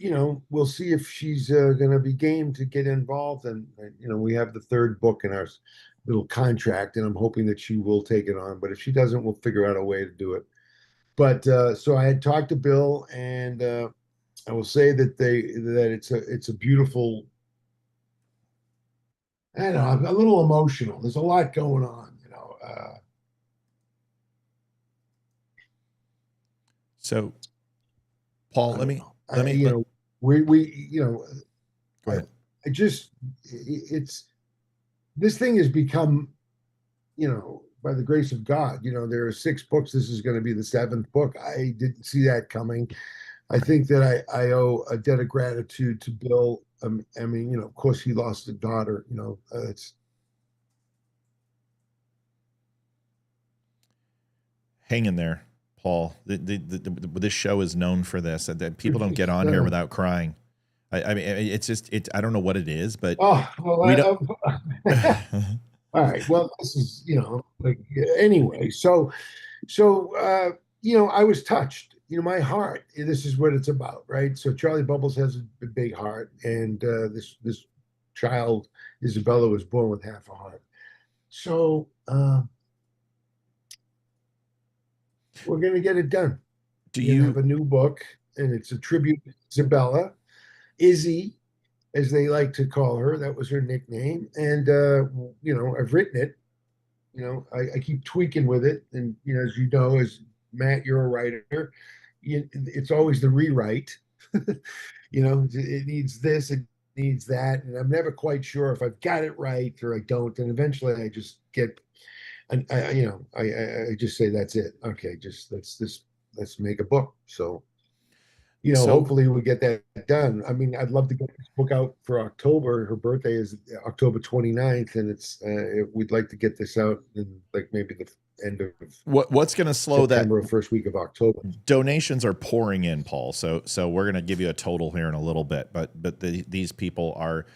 [SPEAKER 3] we'll see if she's going to be game to get involved. And we have the 3rd book in our little contract, and I'm hoping that she will take it on. But if she doesn't, we'll figure out a way to do it. But so I had talked to Bill, and I will say that it's a beautiful. I don't know, I'm a little emotional. There's a lot going on,
[SPEAKER 1] So, Paul, let me.
[SPEAKER 3] Go ahead. This thing has become, by the grace of God, there are 6 books. This is going to be the 7th book. I didn't see that coming. I think that I owe a debt of gratitude to Bill. I mean, of course, he lost a daughter. It's
[SPEAKER 1] hang in there, Paul. This show is known for this. That people don't get on here without crying. I mean, it's just I don't know what it is, but we don't.
[SPEAKER 3] All right. Well, this is anyway. So I was touched. My heart, this is what it's about, right? So Charlie Bubbles has a big heart, and this child, Isabella, was born with half a heart. So we're going to get it done.
[SPEAKER 1] Do you
[SPEAKER 3] have a new book? and it's a tribute to Isabella, Izzy, as they like to call her. That was her nickname. And, I've written it. I keep tweaking with it. And, as you know, as Matt, you're a writer, it's always the rewrite. It needs this, it needs that. And I'm never quite sure if I've got it right or I don't. And eventually I just get, and I just say, that's it. Okay, let's make a book. So, hopefully we get that done. I mean, I'd love to get this book out for October. Her birthday is October 29th, and we'd like to get this out in like maybe the end of
[SPEAKER 1] what's going to slow
[SPEAKER 3] September
[SPEAKER 1] that?
[SPEAKER 3] Or first week of October.
[SPEAKER 1] Donations are pouring in, Paul. So we're going to give you a total here in a little bit, but these people are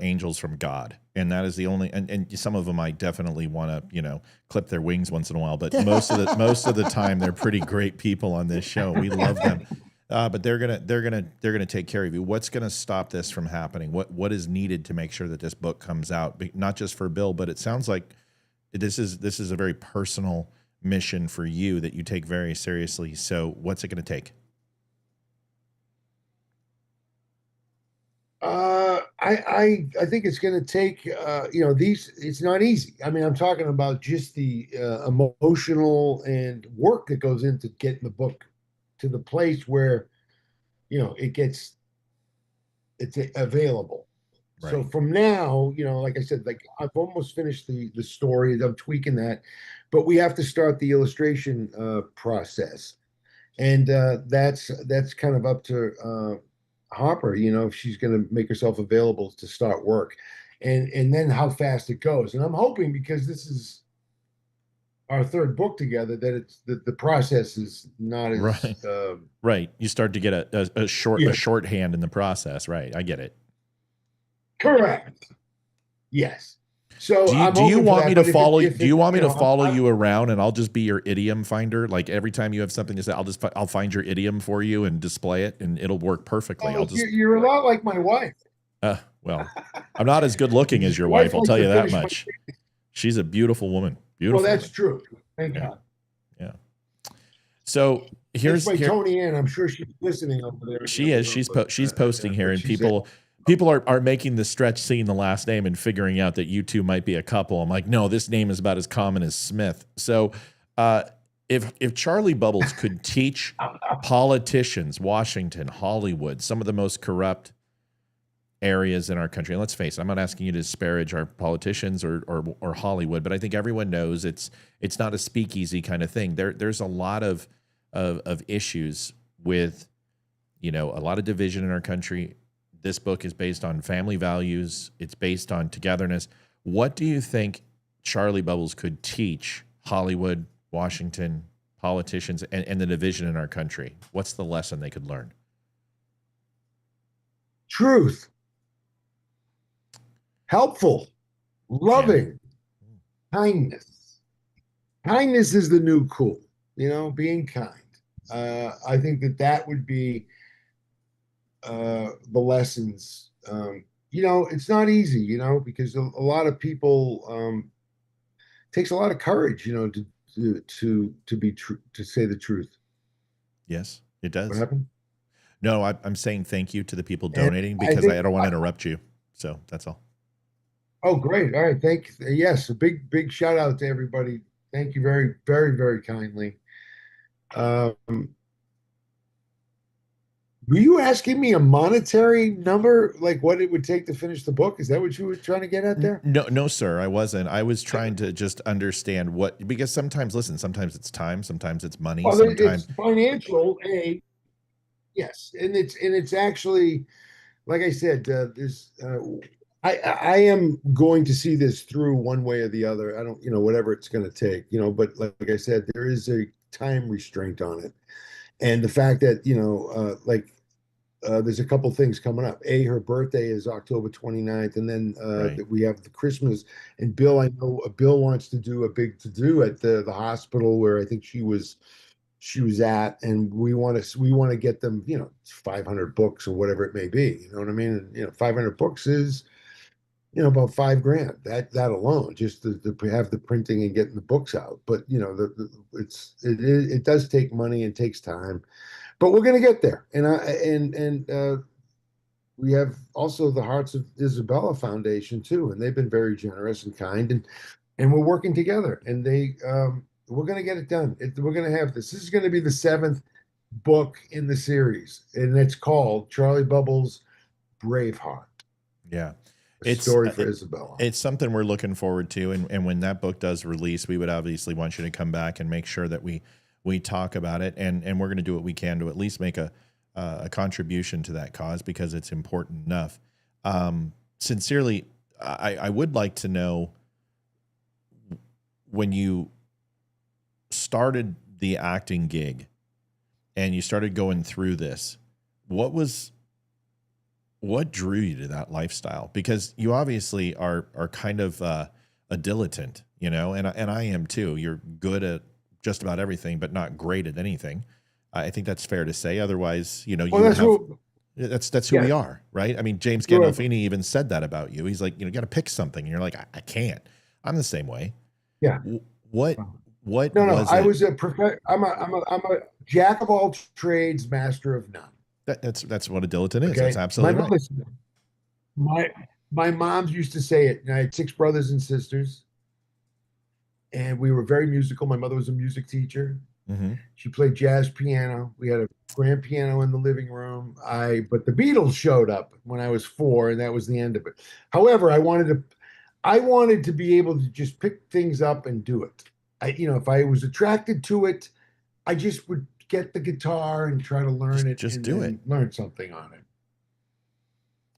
[SPEAKER 1] angels from God, and that is the only. And some of them I definitely want to clip their wings once in a while, but most of the time they're pretty great people on this show. We love them. But they're gonna take care of you. What's gonna stop this from happening? What is needed to make sure that this book comes out? Not just for Bill, but it sounds like this is a very personal mission for you that you take very seriously. So what's it gonna take?
[SPEAKER 3] I think it's going to take, it's not easy. I mean, I'm talking about just the emotional and work that goes into getting the book to the place where, it's available. Right. So from now, like I said, like I've almost finished the story. I'm tweaking that, but we have to start the illustration process. And that's kind of up to Hopper, if she's going to make herself available to start work, and then how fast it goes. And I'm hoping, because this is our third book together, that the process is not as
[SPEAKER 1] right. Right. You start to get a shorthand in the process. Right. I get it.
[SPEAKER 3] Correct. Yes. So
[SPEAKER 1] do you want me to follow? Do you want me to follow you around, and I'll just be your idiom finder? Like every time you have something to say, I'll find your idiom for you and display it, and it'll work perfectly.
[SPEAKER 3] You're a lot like my wife.
[SPEAKER 1] Well, I'm not as good looking as your wife. I'll tell you that much. She's a beautiful woman. Beautiful.
[SPEAKER 3] Well, that's true. Thank God.
[SPEAKER 1] Yeah. So here's
[SPEAKER 3] Tony Ann. I'm sure she's listening over there.
[SPEAKER 1] She is. She's posting here, and people are making the stretch seeing the last name and figuring out that you two might be a couple. I'm like, no, this name is about as common as Smith. So if Charlie Bubbles could teach politicians, Washington, Hollywood, some of the most corrupt areas in our country, and let's face it, I'm not asking you to disparage our politicians or Hollywood, but I think everyone knows it's not a speakeasy kind of thing. There's a lot of issues with, a lot of division in our country. This book is based on family values. It's based on togetherness. What do you think Charlie Bubbles could teach Hollywood, Washington, politicians, and the division in our country? What's the lesson they could learn?
[SPEAKER 3] Truth. Helpful. Loving. Yeah. Kindness. Kindness is the new cool, being kind. I think that would be the lessons. It's not easy, because a lot of people takes a lot of courage, to be true, to say the truth.
[SPEAKER 1] Yes, it does.
[SPEAKER 3] What happened?
[SPEAKER 1] No, I'm saying thank you to the people donating, because I don't want to interrupt you. So that's all.
[SPEAKER 3] Oh, great. All right. Yes. A big shout out to everybody. Thank you very, very, very kindly. Were you asking me a monetary number, like what it would take to finish the book? Is that what you were trying to get at there?
[SPEAKER 1] No, sir, I wasn't. I was trying to just understand because sometimes it's time, sometimes it's money,
[SPEAKER 3] well,
[SPEAKER 1] sometimes
[SPEAKER 3] it's financial. Yes, and it's actually, like I said, I am going to see this through one way or the other. I don't, whatever it's going to take, but like I said, there is a time restraint on it. And the fact that, there's a couple things coming up. Her birthday is October 29th. And then
[SPEAKER 1] right.
[SPEAKER 3] We have the Christmas. And Bill, I know Bill wants to do a big to-do at the hospital where I think she was at. And we want to get them, 500 books or whatever it may be. You know what I mean? And, 500 books is, about $5,000. That alone, just to have the printing and getting the books out. But it does take money and takes time. but we're going to get there. And we have also the Hearts of Isabella Foundation too, and they've been very generous and kind, and we're working together. And we're going to get it done. We're going to have this. This is going to be the 7th book in the series, and it's called Charlie Bubbles' Braveheart.
[SPEAKER 1] Yeah.
[SPEAKER 3] It's story for Isabella.
[SPEAKER 1] It's something we're looking forward to. And when that book does release, we would obviously want you to come back and make sure that we talk about it. And we're going to do what we can to at least make a contribution to that cause, because it's important enough. Sincerely, I would like to know, when you started the acting gig and you started going through this, what drew you to that lifestyle? Because you obviously are kind of a dilettante, you know, and I am too. You're good at just about everything, but not great at anything. I think that's fair to say. Otherwise, you know, that's who we are, right? I mean, James Gandolfini even said that about you. He's like, you know, you got to pick something, and you're like, I can't. I'm the same way.
[SPEAKER 3] Yeah.
[SPEAKER 1] What?
[SPEAKER 3] No. I was I'm a jack of all trades, master of none.
[SPEAKER 1] That's what a dilettante is.
[SPEAKER 3] Okay?
[SPEAKER 1] That's absolutely right.
[SPEAKER 3] My moms used to say it. I had 6 brothers and sisters, and we were very musical. My mother was a music teacher.
[SPEAKER 1] Mm-hmm.
[SPEAKER 3] She played jazz piano. We had a grand piano in the living room. But the Beatles showed up when I was 4, and that was the end of it. However, I wanted to be able to just pick things up and do it. If I was attracted to it, I just would get the guitar and try to learn it.
[SPEAKER 1] Just do it.
[SPEAKER 3] Learn something on it.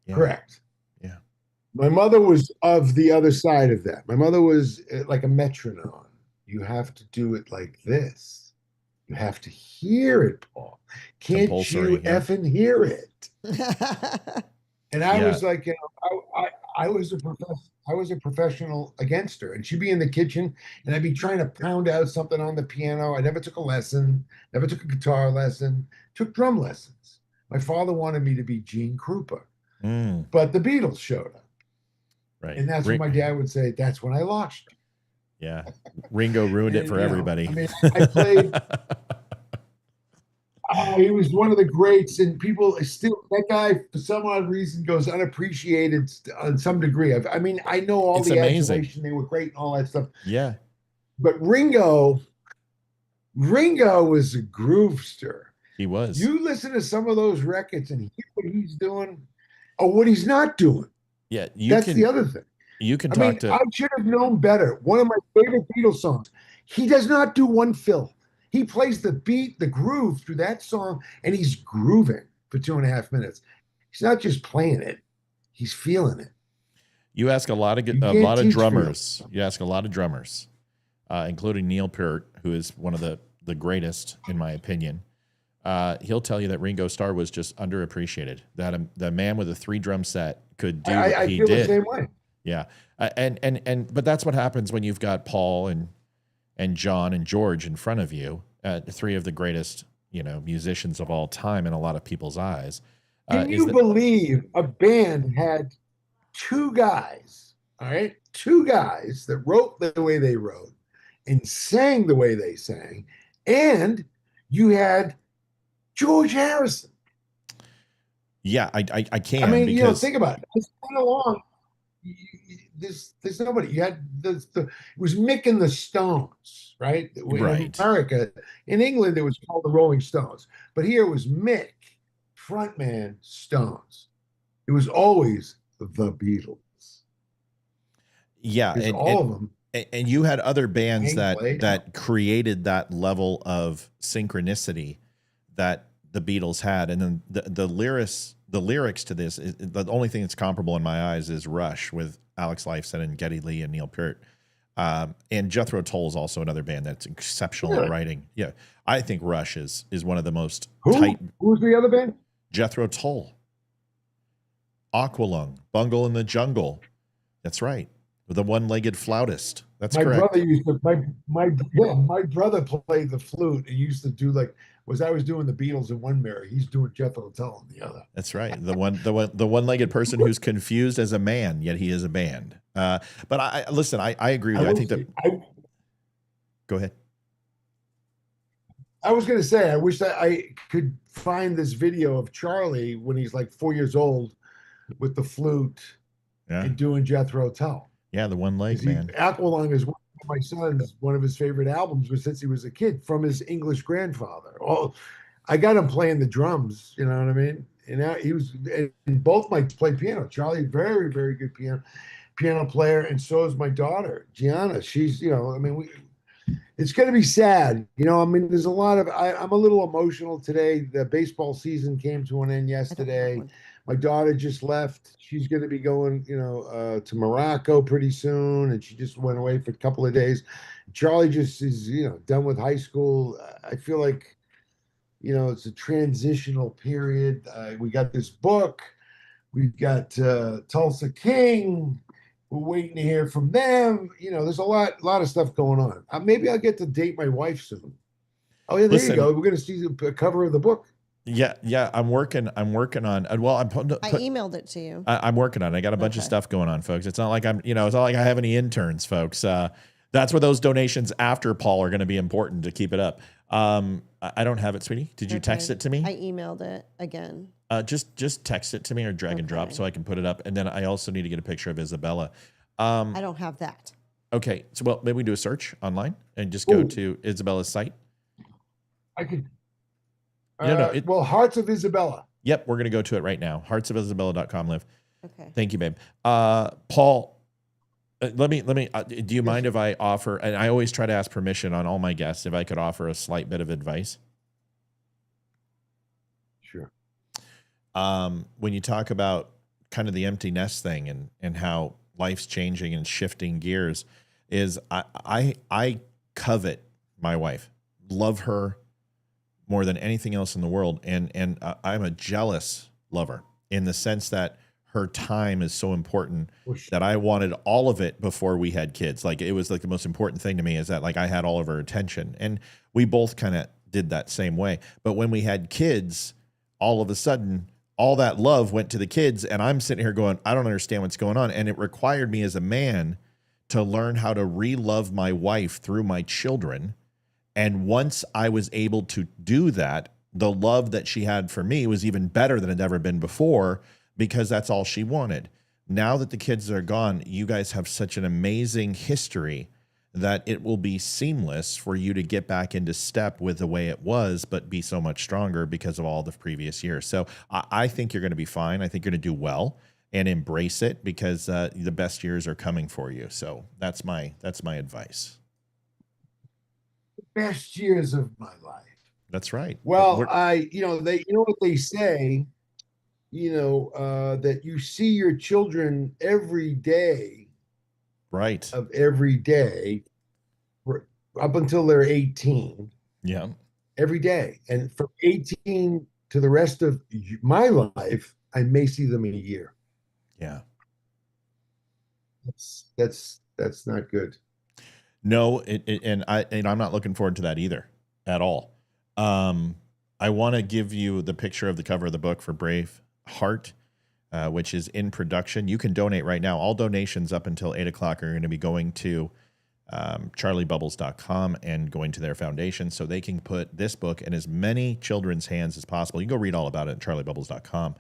[SPEAKER 1] Yeah.
[SPEAKER 3] Correct.
[SPEAKER 1] Yeah.
[SPEAKER 3] My mother was of the other side of that. My mother was like a metronome. You have to do it like this. You have to hear it, Paul. Can't you effing hear it? And I was like, I was a professional against her, and she'd be in the kitchen, and I'd be trying to pound out something on the piano. I never took a lesson, never took a guitar lesson, took drum lessons. My father wanted me to be Gene Krupa, but the Beatles showed up,
[SPEAKER 1] right?
[SPEAKER 3] And that's when my dad would say, "That's when I lost you."
[SPEAKER 1] Yeah, Ringo ruined it for everybody.
[SPEAKER 3] I mean, I played. He was one of the greats, and people still, that guy for some odd reason goes unappreciated on some degree. I know all
[SPEAKER 1] It's
[SPEAKER 3] the
[SPEAKER 1] amazing.
[SPEAKER 3] adulation, they were great and all that stuff.
[SPEAKER 1] Yeah.
[SPEAKER 3] But Ringo was a groovester.
[SPEAKER 1] He was.
[SPEAKER 3] You listen to some of those records and hear what he's doing or what he's not doing.
[SPEAKER 1] Yeah.
[SPEAKER 3] That's the other thing.
[SPEAKER 1] You can
[SPEAKER 3] I should have known better. One of my favorite Beatles songs. He does not do one fill. He plays the beat, the groove through that song, and he's grooving for 2.5 minutes. He's not just playing it; he's feeling it.
[SPEAKER 1] You ask a lot of drummers. You ask a lot of drummers, including Neil Peart, who is one of the greatest in my opinion. He'll tell you that Ringo Starr was just underappreciated. That the man with a 3-drum set could do what he did. I feel the
[SPEAKER 3] same way.
[SPEAKER 1] Yeah, but that's what happens when you've got Paul and John and George in front of you, 3 of the greatest, musicians of all time in a lot of people's eyes.
[SPEAKER 3] Can you believe a band had 2 guys, all right? 2 guys that wrote the way they wrote and sang the way they sang, and you had George Harrison.
[SPEAKER 1] Yeah, I can.
[SPEAKER 3] I mean,
[SPEAKER 1] because
[SPEAKER 3] think about it. It's kind of long. There's nobody. You had it was Mick and the Stones, right?
[SPEAKER 1] Right.
[SPEAKER 3] In America, in England, it was called the Rolling Stones, but here it was Mick, frontman, Stones. It was always the Beatles.
[SPEAKER 1] Yeah, and
[SPEAKER 3] all of them.
[SPEAKER 1] And you had other bands that created that level of synchronicity that the Beatles had, and then the lyrics to this, the only thing that's comparable in my eyes is Rush with Alex Lifeson and Geddy Lee and Neil Peart. And Jethro Tull is also another band that's exceptional at writing. Yeah, I think Rush is one of the most tight.
[SPEAKER 3] Who's the other band?
[SPEAKER 1] Jethro Tull. Aqualung, Bungle in the Jungle. That's right. The one-legged flautist. That's correct.
[SPEAKER 3] Brother used to my brother played the flute and used to do I was doing the Beatles in one mirror, he's doing Jethro Tull in the other.
[SPEAKER 1] That's right. The one-legged person who's confused as a man, yet he is a band. But I agree with you. I think that. Go ahead.
[SPEAKER 3] I was gonna say, I wish that I could find this video of Charlie when he's like 4 years old with the flute
[SPEAKER 1] Yeah.
[SPEAKER 3] and doing Jethro Tull.
[SPEAKER 1] Yeah, the one leg man.
[SPEAKER 3] Aqualung is one of my son's one of his favorite albums, but since he was a kid, from his English grandfather. Oh, I got him playing the drums. You know what I mean? And now he was, and both my play piano. Charlie, very very good piano player, and so is my daughter Gianna. She's, you know, I mean, it's going to be sad. You know, I mean, there's a lot of, I'm a little emotional today. The baseball season came to an end yesterday. My daughter just left. She's going to be going, you know, to Morocco pretty soon. And she just went away for a couple of days. Charlie just is, you know, done with high school. I feel like, you know, it's a transitional period. We got this book. We've got Tulsa King. We're waiting to hear from them. You know, there's a lot of stuff going on. Maybe I'll get to date my wife soon. Oh yeah, there you go. We're going to see the cover of the book.
[SPEAKER 1] Yeah. I'm working on. Well,
[SPEAKER 8] I emailed it to you.
[SPEAKER 1] I'm working on it. I got a bunch of stuff going on, folks. It's not like it's not like I have any interns, folks. That's where those donations after Paul are going to be important to keep it up. I don't have it, sweetie. Did you text it to me?
[SPEAKER 8] I emailed it again.
[SPEAKER 1] Just text it to me or drag and drop so I can put it up. And then I also need to get a picture of Isabella.
[SPEAKER 8] I don't have that.
[SPEAKER 1] Okay. So, well, maybe we do a search online and just go to Isabella's site.
[SPEAKER 3] I could.
[SPEAKER 1] No,
[SPEAKER 3] well, Hearts of Isabella.
[SPEAKER 1] Yep. We're going to go to it right now. Heartsofisabella.com, Liv.
[SPEAKER 8] Okay.
[SPEAKER 1] Thank you, babe. Paul, let me, do you mind if I offer, and I always try to ask permission on all my guests, if I could offer a slight bit of advice?
[SPEAKER 3] Sure.
[SPEAKER 1] When you talk about kind of the empty nest thing and how life's changing and shifting gears, is I covet my wife, love her more than anything else in the world. And I'm a jealous lover in the sense that her time is so important that I wanted all of it before we had kids. Like, it was like the most important thing to me is that, like, I had all of her attention, and we both kind of did that same way. But when we had kids, all of a sudden, all that love went to the kids, and I'm sitting here going, I don't understand what's going on. And it required me as a man to learn how to re-love my wife through my children. And once I was able to do that, the love that she had for me was even better than it had ever been before, because that's all she wanted. Now that the kids are gone, you guys have such an amazing history that it will be seamless for you to get back into step with the way it was, but be so much stronger because of all the previous years. So I think you're going to be fine. I think you're going to do well and embrace it, because the best years are coming for you. So that's my advice.
[SPEAKER 3] Best years of my life.
[SPEAKER 1] That's right.
[SPEAKER 3] Well, you know what they say, that you see your children every day.
[SPEAKER 1] Right.
[SPEAKER 3] Of every day up until they're 18.
[SPEAKER 1] Yeah. Every
[SPEAKER 3] day. And from 18 to the rest of my life, I may see them in a year.
[SPEAKER 1] Yeah.
[SPEAKER 3] That's not good.
[SPEAKER 1] No, and I'm not looking forward to that either at all. I want to give you the picture of the cover of the book for Brave Heart, which is in production. You can donate right now. All donations up until 8 o'clock are going to be going to charliebubbles.com and going to their foundation, so they can put this book in as many children's hands as possible. You can go read all about it at charliebubbles.com.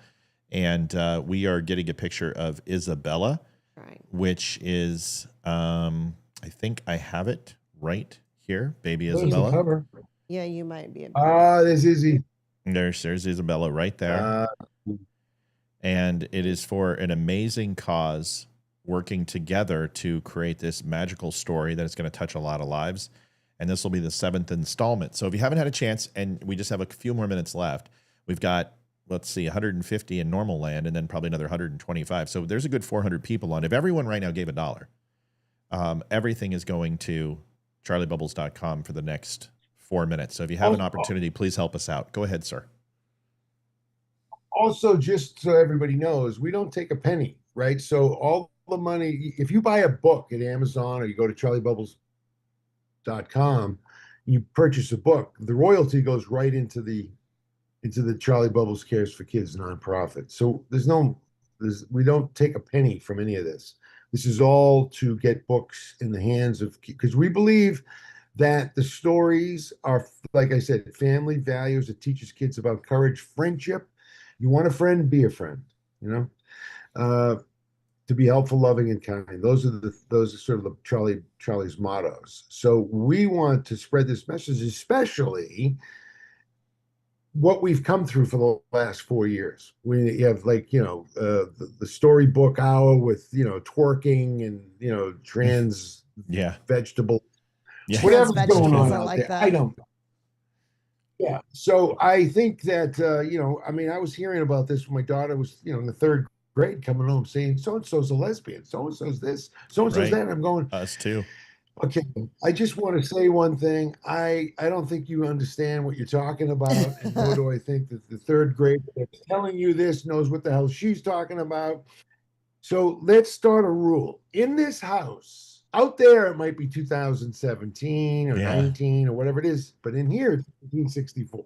[SPEAKER 1] And we are getting a picture of Isabella, right, which is, I think I have it right here. Baby Isabella.
[SPEAKER 3] Cover.
[SPEAKER 8] Yeah, you might be.
[SPEAKER 3] There's Izzy.
[SPEAKER 1] There's Isabella right there. And it is for an amazing cause, working together to create this magical story that is going to touch a lot of lives. And this will be the 7th installment. So if you haven't had a chance, and we just have a few more minutes left, we've got, let's see, 150 in normal land, and then probably another 125. So there's a good 400 people on. If everyone right now gave $1, everything is going to charliebubbles.com for the next 4 minutes. So if you have an opportunity, please help us out. Go ahead, sir.
[SPEAKER 3] Also, just so everybody knows, we don't take a penny, right? So all the money, if you buy a book at Amazon or you go to charliebubbles.com, you purchase a book, the royalty goes right into the Charlie Bubbles Cares for Kids nonprofit. So we don't take a penny from any of this. This is all to get books in the hands of, because we believe that the stories are like I said, family values. It teaches kids about courage, friendship. You want a friend, be a friend. You know, to be helpful, loving, and kind. Those are sort of the Charlie's mottos. So we want to spread this message, especially what we've come through for the last 4 years. We have, like, the storybook hour with, twerking and, trans
[SPEAKER 1] Yeah.
[SPEAKER 3] vegetable,
[SPEAKER 1] Yeah.
[SPEAKER 3] whatever's
[SPEAKER 8] Trans
[SPEAKER 3] going
[SPEAKER 8] vegetables,
[SPEAKER 3] on
[SPEAKER 8] I
[SPEAKER 3] out
[SPEAKER 8] like
[SPEAKER 3] there.
[SPEAKER 8] that.
[SPEAKER 3] I don't know. Yeah. So I think that, I mean, I was hearing about this when my daughter was, in the third grade, coming home saying, so-and-so's a lesbian, so-and-so's this, so-and-so's
[SPEAKER 1] Right.
[SPEAKER 3] that. And I'm going,
[SPEAKER 1] Us too.
[SPEAKER 3] okay, I just want to say one thing. I don't think you understand what you're talking about, and nor do I think that the third grader that's telling you this knows what the hell she's talking about. So let's start a rule. In this house, out there it might be 2017 or
[SPEAKER 1] Yeah.
[SPEAKER 3] 19 or whatever it is, but in here it's 1964.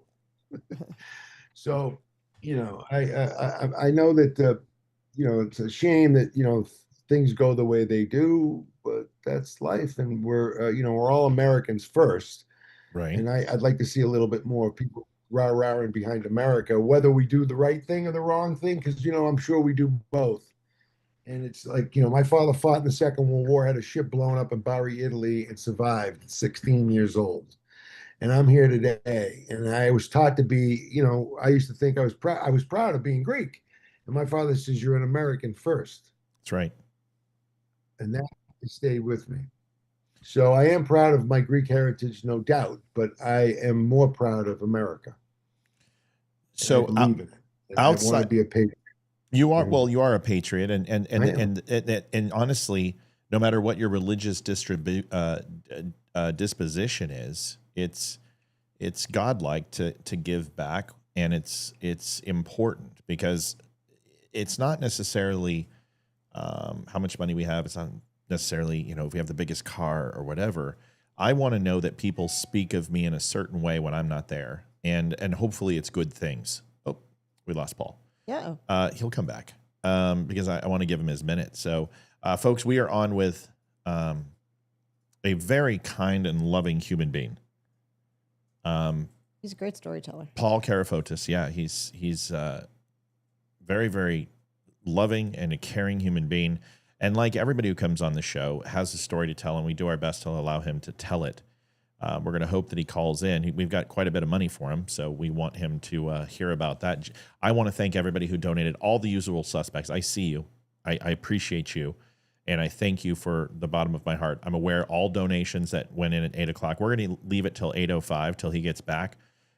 [SPEAKER 3] So, I know that it's a shame that things go the way they do, but that's life, and we're all Americans first.
[SPEAKER 1] Right.
[SPEAKER 3] And I'd like to see a little bit more people rah-rahing behind America, whether we do the right thing or the wrong thing, because I'm sure we do both. And it's like, my father fought in the Second World War, had a ship blown up in Bari, Italy, and survived at 16 years old. And I'm here today. And I was taught to be, I used to think I was proud of being Greek. And my father says, you're an American first.
[SPEAKER 1] That's right.
[SPEAKER 3] And that stayed with me. So I am proud of my Greek heritage, no doubt, but I am more proud of America.
[SPEAKER 1] So
[SPEAKER 3] I believe in it. And I want to be a patriot.
[SPEAKER 1] You are a patriot, and honestly, no matter what your religious disposition is, it's godlike to give back, and it's important because it's not necessarily how much money we have. It's not necessarily if we have the biggest car or whatever. I want to know that people speak of me in a certain way when I'm not there, and hopefully it's good things. Oh, we lost Paul.
[SPEAKER 8] Yeah.
[SPEAKER 1] He'll come back because I want to give him his minute. So, folks, we are on with a very kind and loving human being.
[SPEAKER 8] He's a great storyteller.
[SPEAKER 1] Paul Carafotes. Yeah, he's very, very loving and a caring human being. And like everybody who comes on the show has a story to tell, and we do our best to allow him to tell it. We're going to hope that he calls in. We've got quite a bit of money for him, so we want him to hear about that. I want to thank everybody who donated, all the usual suspects. I see you. I appreciate you, and I thank you for the bottom of my heart. I'm aware all donations that went in at 8 o'clock. We're going to leave it till 8:05 till he gets back.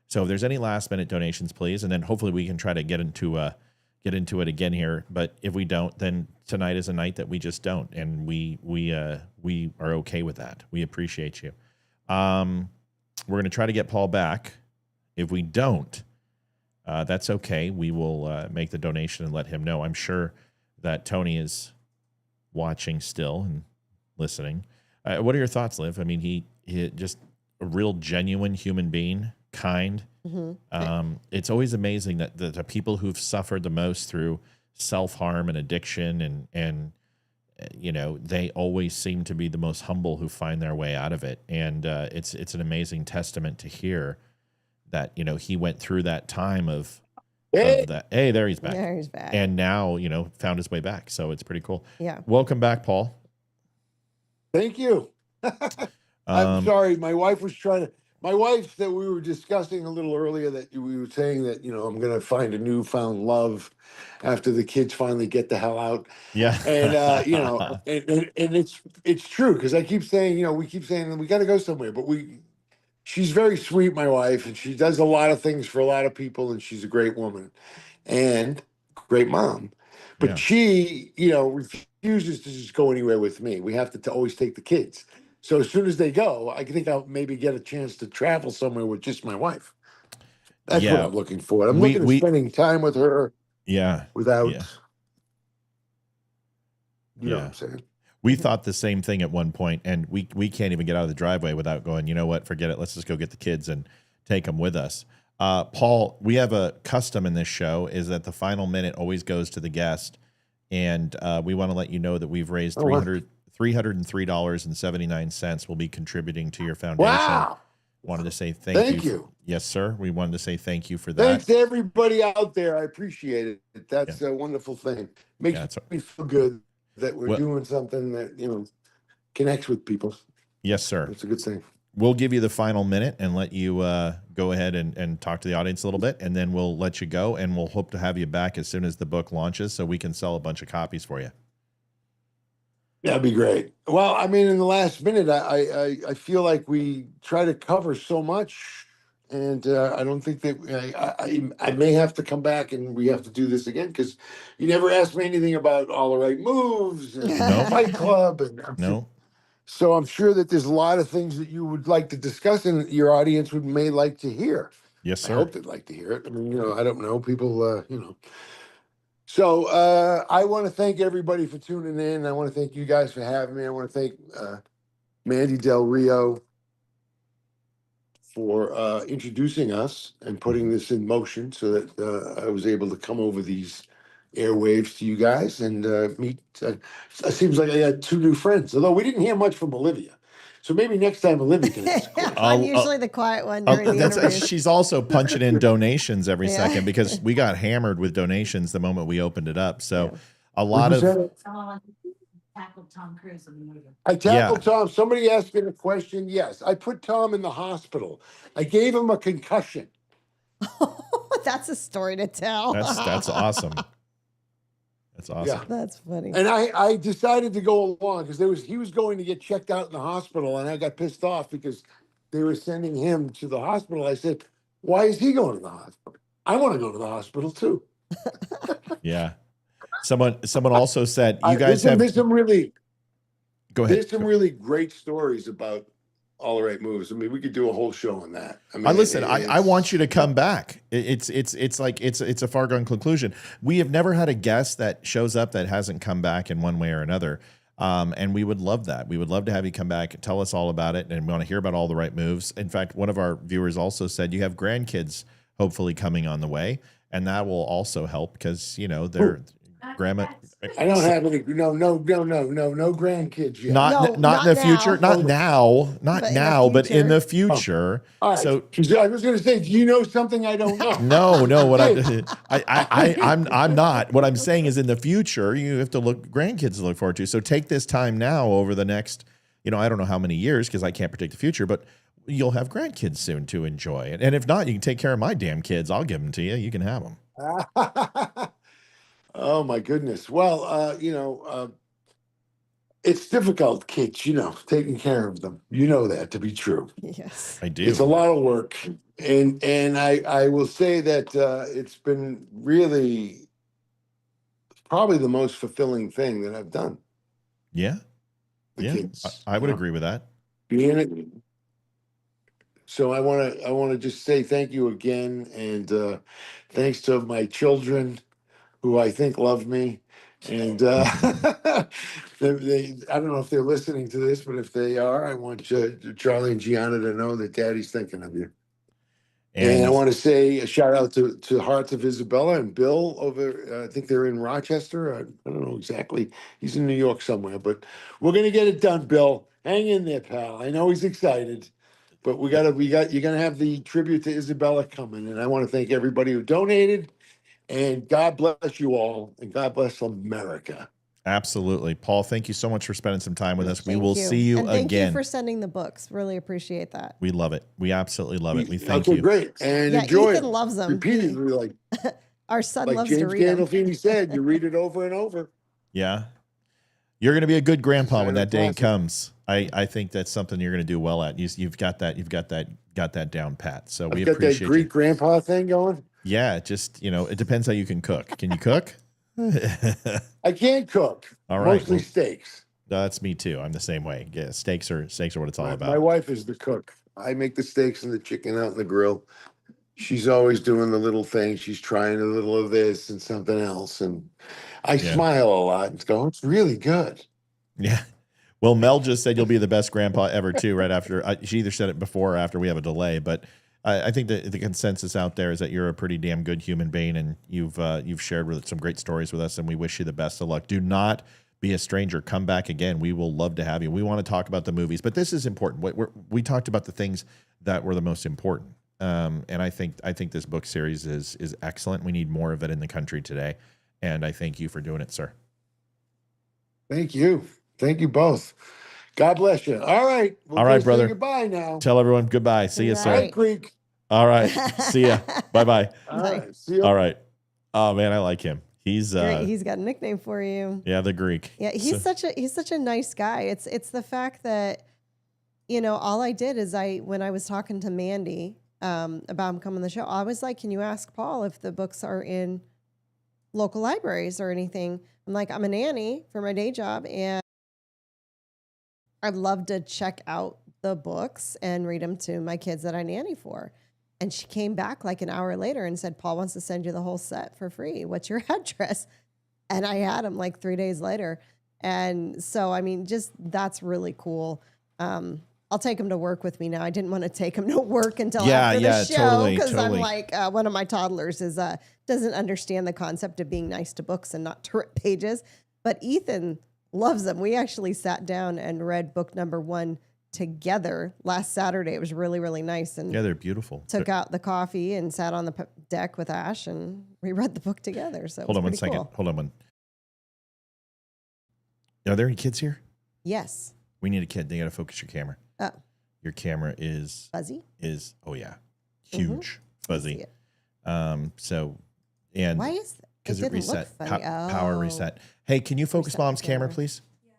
[SPEAKER 1] So if there's any last-minute donations, please, and then hopefully we can try to get into it again here. But if we don't, then tonight is a night that we just don't, and we are okay with that. We appreciate you. We're going to try to get Paul back. If we don't, that's okay. We will make the donation and let him know. I'm sure that Tony is watching still and listening. What are your thoughts, Liv? I mean, he just a real genuine human being, kind. Mm-hmm. It's always amazing that the people who've suffered the most through self-harm and addiction and they always seem to be the most humble who find their way out of it. And it's an amazing testament to hear that, he went through that time of that. Hey, there he's back.
[SPEAKER 8] There he's back.
[SPEAKER 1] And now, found his way back. So it's pretty cool.
[SPEAKER 8] Yeah.
[SPEAKER 1] Welcome back, Paul.
[SPEAKER 3] Thank you. I'm sorry. My wife that we were discussing a little earlier, that we were saying that, I'm going to find a newfound love after the kids finally get the hell out.
[SPEAKER 1] Yeah.
[SPEAKER 3] And, and it's true. Cause I keep saying, we keep saying we got to go somewhere, but she's very sweet, my wife, and she does a lot of things for a lot of people. And she's a great woman and great mom, but she, refuses to just go anywhere with me. We have to always take the kids. So as soon as they go, I think I'll maybe get a chance to travel somewhere with just my wife. That's what I'm looking for. I'm looking at spending time with her.
[SPEAKER 1] Yeah.
[SPEAKER 3] Without, you know what I'm saying?
[SPEAKER 1] We thought the same thing at one point, and we can't even get out of the driveway without going, you know what, forget it. Let's just go get the kids and take them with us. Paul, we have a custom in this show is that the final minute always goes to the guest. And we want to let you know that we've raised $303.79. We'll be contributing to your foundation.
[SPEAKER 3] Wow.
[SPEAKER 1] Wanted to say thank you.
[SPEAKER 3] you.
[SPEAKER 1] Yes, sir. We wanted to say thank you for that.
[SPEAKER 3] Thanks to everybody out there. I appreciate it. That's
[SPEAKER 1] Yeah.
[SPEAKER 3] a wonderful thing. Makes
[SPEAKER 1] Yeah, it's-
[SPEAKER 3] me feel good that we're
[SPEAKER 1] Well-
[SPEAKER 3] doing something that, you know, connects with people.
[SPEAKER 1] Yes, sir.
[SPEAKER 3] It's a good thing.
[SPEAKER 1] We'll give you the final minute and let you go ahead and talk to the audience a little bit, and then we'll let you go, and we'll hope to have you back as soon as the book launches so we can sell a bunch of copies for you.
[SPEAKER 3] That'd be great. Well, I mean, in the last minute, I feel like we try to cover so much, and I don't think that I may have to come back and we have to do this again because you never asked me anything about All the Right Moves and
[SPEAKER 1] No.
[SPEAKER 3] Fight Club, and
[SPEAKER 1] No?
[SPEAKER 3] so I'm sure that there's a lot of things that you would like to discuss and your audience may like to hear.
[SPEAKER 1] Yes,
[SPEAKER 3] I
[SPEAKER 1] sir.
[SPEAKER 3] hope they'd like to hear it. I mean, you know, I don't know. People, you know. So I want to thank everybody for tuning in. I want to thank you guys for having me. I want to thank Mandy Del Rio for introducing us and putting this in motion so that I was able to come over these airwaves to you guys and meet. It seems like I got 2 new friends, although we didn't hear much from Olivia. So maybe next time Olivia can ask.
[SPEAKER 8] I'm usually the quiet one during the interview.
[SPEAKER 1] She's also punching in donations every
[SPEAKER 8] Yeah.
[SPEAKER 1] second because we got hammered with donations the moment we opened it up. So a lot of
[SPEAKER 10] Tackled Tom Cruise in the movie.
[SPEAKER 3] I tackled Tom. Somebody asked me a question. Yes, I put Tom in the hospital. I gave him a concussion.
[SPEAKER 8] That's a story to tell.
[SPEAKER 1] that's awesome. That's awesome.
[SPEAKER 3] Yeah.
[SPEAKER 8] That's funny.
[SPEAKER 3] And I decided to go along because he was going to get checked out in the hospital, and I got pissed off because they were sending him to the hospital. I said, "Why is he going to the hospital? I want to go to the hospital too."
[SPEAKER 1] Yeah. Someone also said you guys have.
[SPEAKER 3] There's some really
[SPEAKER 1] Go ahead.
[SPEAKER 3] There's some really great stories about All the Right Moves. I mean, we could do a whole show on that. I mean,
[SPEAKER 1] Listen, I want you to come back. It's like it's a foregone conclusion. We have never had a guest that shows up that hasn't come back in one way or another. And we would love that. We would love to have you come back and tell us all about it. And we want to hear about All the Right Moves. In fact, one of our viewers also said you have grandkids hopefully coming on the way. And that will also help because, you know, they're grandma.
[SPEAKER 3] I don't have any. No grandkids yet.
[SPEAKER 1] Not in the future. Not now, but in the future.
[SPEAKER 3] All right.
[SPEAKER 1] So
[SPEAKER 3] I was going to say, do you know something I don't know?
[SPEAKER 1] No. What I'm not. What I'm saying is, in the future, you have to grandkids to look forward to. So take this time now over the next, you know, I don't know how many years because I can't predict the future, but you'll have grandkids soon to enjoy. And if not, you can take care of my damn kids. I'll give them to you. You can have them.
[SPEAKER 3] Oh my goodness. Well, you know, it's difficult, kids, you know, taking care of them. You know that to be true.
[SPEAKER 8] Yes.
[SPEAKER 1] I do.
[SPEAKER 3] It's a lot of work. And I will say that it's been really probably the most fulfilling thing that I've done.
[SPEAKER 1] Yeah.
[SPEAKER 3] The
[SPEAKER 1] Yeah.
[SPEAKER 3] kids.
[SPEAKER 1] I would agree with that.
[SPEAKER 3] Being it. So I want to just say thank you again, and thanks to my children, who I think love me, and I don't know if they're listening to this, but if they are, I want Charlie and Gianna to know that Daddy's thinking of you. And I want to say a shout out to Hearts of Isabella and Bill over. I think they're in Rochester. I don't know exactly. He's in New York somewhere, but we're gonna get it done, Bill. Hang in there, pal. I know he's excited. But you're gonna have the tribute to Isabella coming, and I want to thank everybody who donated, and God bless you all, and God bless America.
[SPEAKER 1] Absolutely, Paul. Thank you so much for spending some time with us. We
[SPEAKER 8] Thank
[SPEAKER 1] will see you
[SPEAKER 8] and
[SPEAKER 1] again.
[SPEAKER 8] Thank you for sending the books. Really appreciate that.
[SPEAKER 1] We love it. We absolutely love it. We thank
[SPEAKER 3] Okay,
[SPEAKER 1] you.
[SPEAKER 3] great, and
[SPEAKER 8] Yeah,
[SPEAKER 3] enjoy
[SPEAKER 8] Ethan
[SPEAKER 3] it
[SPEAKER 8] loves them.
[SPEAKER 3] repeatedly, like
[SPEAKER 8] Our son
[SPEAKER 3] like
[SPEAKER 8] loves
[SPEAKER 3] James
[SPEAKER 8] to read them.
[SPEAKER 3] Gandolfini said. You read it over and over.
[SPEAKER 1] Yeah, you're going to be a good grandpa
[SPEAKER 3] Sign
[SPEAKER 1] when
[SPEAKER 3] of
[SPEAKER 1] that day
[SPEAKER 3] classic.
[SPEAKER 1] comes. I think that's something you're going to do well at. You've got that down pat. So we
[SPEAKER 3] I've got that
[SPEAKER 1] appreciate
[SPEAKER 3] Greek
[SPEAKER 1] you.
[SPEAKER 3] grandpa thing going.
[SPEAKER 1] Yeah, just it depends how you can cook. Can you cook?
[SPEAKER 3] I can't cook.
[SPEAKER 1] All right,
[SPEAKER 3] Mostly
[SPEAKER 1] well,
[SPEAKER 3] steaks.
[SPEAKER 1] that's me too. I'm the same way. Yeah, steaks are what it's all
[SPEAKER 3] My
[SPEAKER 1] about.
[SPEAKER 3] wife is the cook. I make the steaks and the chicken out in the grill. She's always doing the little things. She's trying a little of this and something else. And I
[SPEAKER 1] Yeah.
[SPEAKER 3] smile a lot and go, it's really good.
[SPEAKER 1] Yeah. Well, Mel just said you'll be the best grandpa ever too. Right after she either said it before or after. We have a delay, but I think that the consensus out there is that you're a pretty damn good human being, and you've shared some great stories with us, and we wish you the best of luck. Do not be a stranger. Come back again. We will love to have you. We want to talk about the movies, but this is important. We talked about the things that were the most important. And I think this book series is excellent. We need more of it in the country today. And I thank you for doing it, sir.
[SPEAKER 3] Thank you. Thank you both. God bless you. All right.
[SPEAKER 1] All right, brother.
[SPEAKER 3] Goodbye now.
[SPEAKER 1] Tell everyone goodbye. See you, sir.
[SPEAKER 3] Red Creek.
[SPEAKER 1] All right. See ya. Bye-bye.
[SPEAKER 3] All right. See you.
[SPEAKER 1] All right. Oh man, I like him. He's
[SPEAKER 8] Great. He's got a nickname for you.
[SPEAKER 1] yeah, the Greek.
[SPEAKER 8] Yeah, he's such a nice guy. It's the fact that, you know, all I did is when I was talking to Mandy about him coming on the show, I was like, can you ask Paul if the books are in local libraries or anything? I'm like, I'm a nanny for my day job, and I'd love to check out the books and read them to my kids that I nanny for. And she came back like an hour later and said, Paul wants to send you the whole set for free. What's your address? And I had him like 3 days later. And so, I mean, just that's really cool. I'll take him to work with me now. I didn't want to take him to work until after the show because I'm like, one of my toddlers doesn't understand the concept of being nice to books and not to rip pages. But Ethan loves them. We actually sat down and read book number 1 together last Saturday. It was really, really nice. And
[SPEAKER 1] yeah, they're beautiful.
[SPEAKER 8] Took out the coffee and sat on the deck with Ash, and we read the book together. So
[SPEAKER 1] hold on one second.
[SPEAKER 8] Cool.
[SPEAKER 1] Hold on one. Are there any kids here?
[SPEAKER 8] Yes.
[SPEAKER 1] We need a kid. They got to focus your camera.
[SPEAKER 8] Oh.
[SPEAKER 1] Your camera is
[SPEAKER 8] fuzzy.
[SPEAKER 1] Oh yeah, huge, fuzzy. So, and
[SPEAKER 8] why is that?
[SPEAKER 1] Because it reset. Power reset. Hey, can you focus Mom's camera, please? Yeah.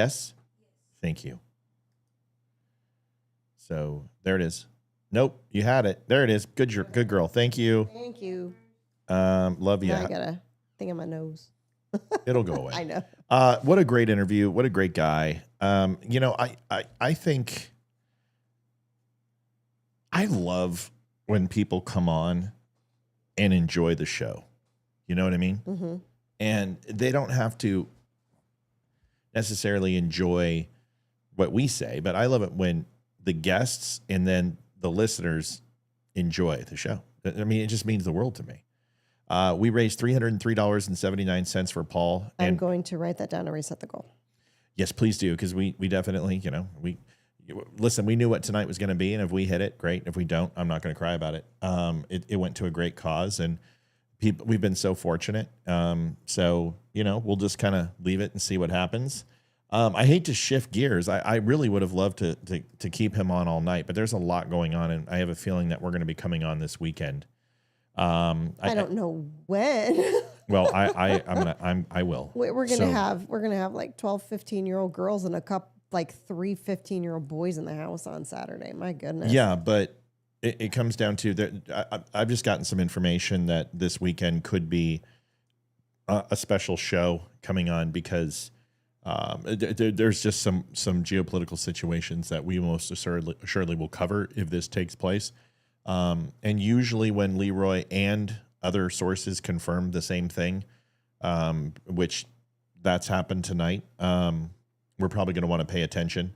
[SPEAKER 1] Yes. Thank you. So there it is. Nope, you had it. There it is. Good girl. Thank you.
[SPEAKER 8] Thank you.
[SPEAKER 1] Love you.
[SPEAKER 8] Now I got a thing on my nose.
[SPEAKER 1] It'll go away.
[SPEAKER 8] I know.
[SPEAKER 1] What a great interview. What a great guy. You know, I think I love when people come on and enjoy the show. You know what I mean?
[SPEAKER 8] Mm-hmm.
[SPEAKER 1] And they don't have to necessarily enjoy what we say, but I love it when the guests and then the listeners enjoy the show. I mean, it just means the world to me. We raised $303.79 for Paul.
[SPEAKER 8] I'm going to write that down and reset the goal.
[SPEAKER 1] Yes, please do, because we definitely, you know, listen, we knew what tonight was going to be, and if we hit it, great. If we don't, I'm not going to cry about it. It went to a great cause, and we've been so fortunate. So, you know, we'll just kind of leave it and see what happens. I hate to shift gears. I really would have loved to keep him on all night, but there's a lot going on, and I have a feeling that we're going to be coming on this weekend. I
[SPEAKER 8] don't know when.
[SPEAKER 1] Well, I will.
[SPEAKER 8] We're gonna have like 12, 15-year-old girls and like 3 15-year-old boys in the house on Saturday. My goodness.
[SPEAKER 1] Yeah, but it comes down to that. I've just gotten some information that this weekend could be a special show coming on because there's just some geopolitical situations that we most assuredly will cover if this takes place. And usually when Leroy and other sources confirm the same thing, which that's happened tonight, we're probably going to want to pay attention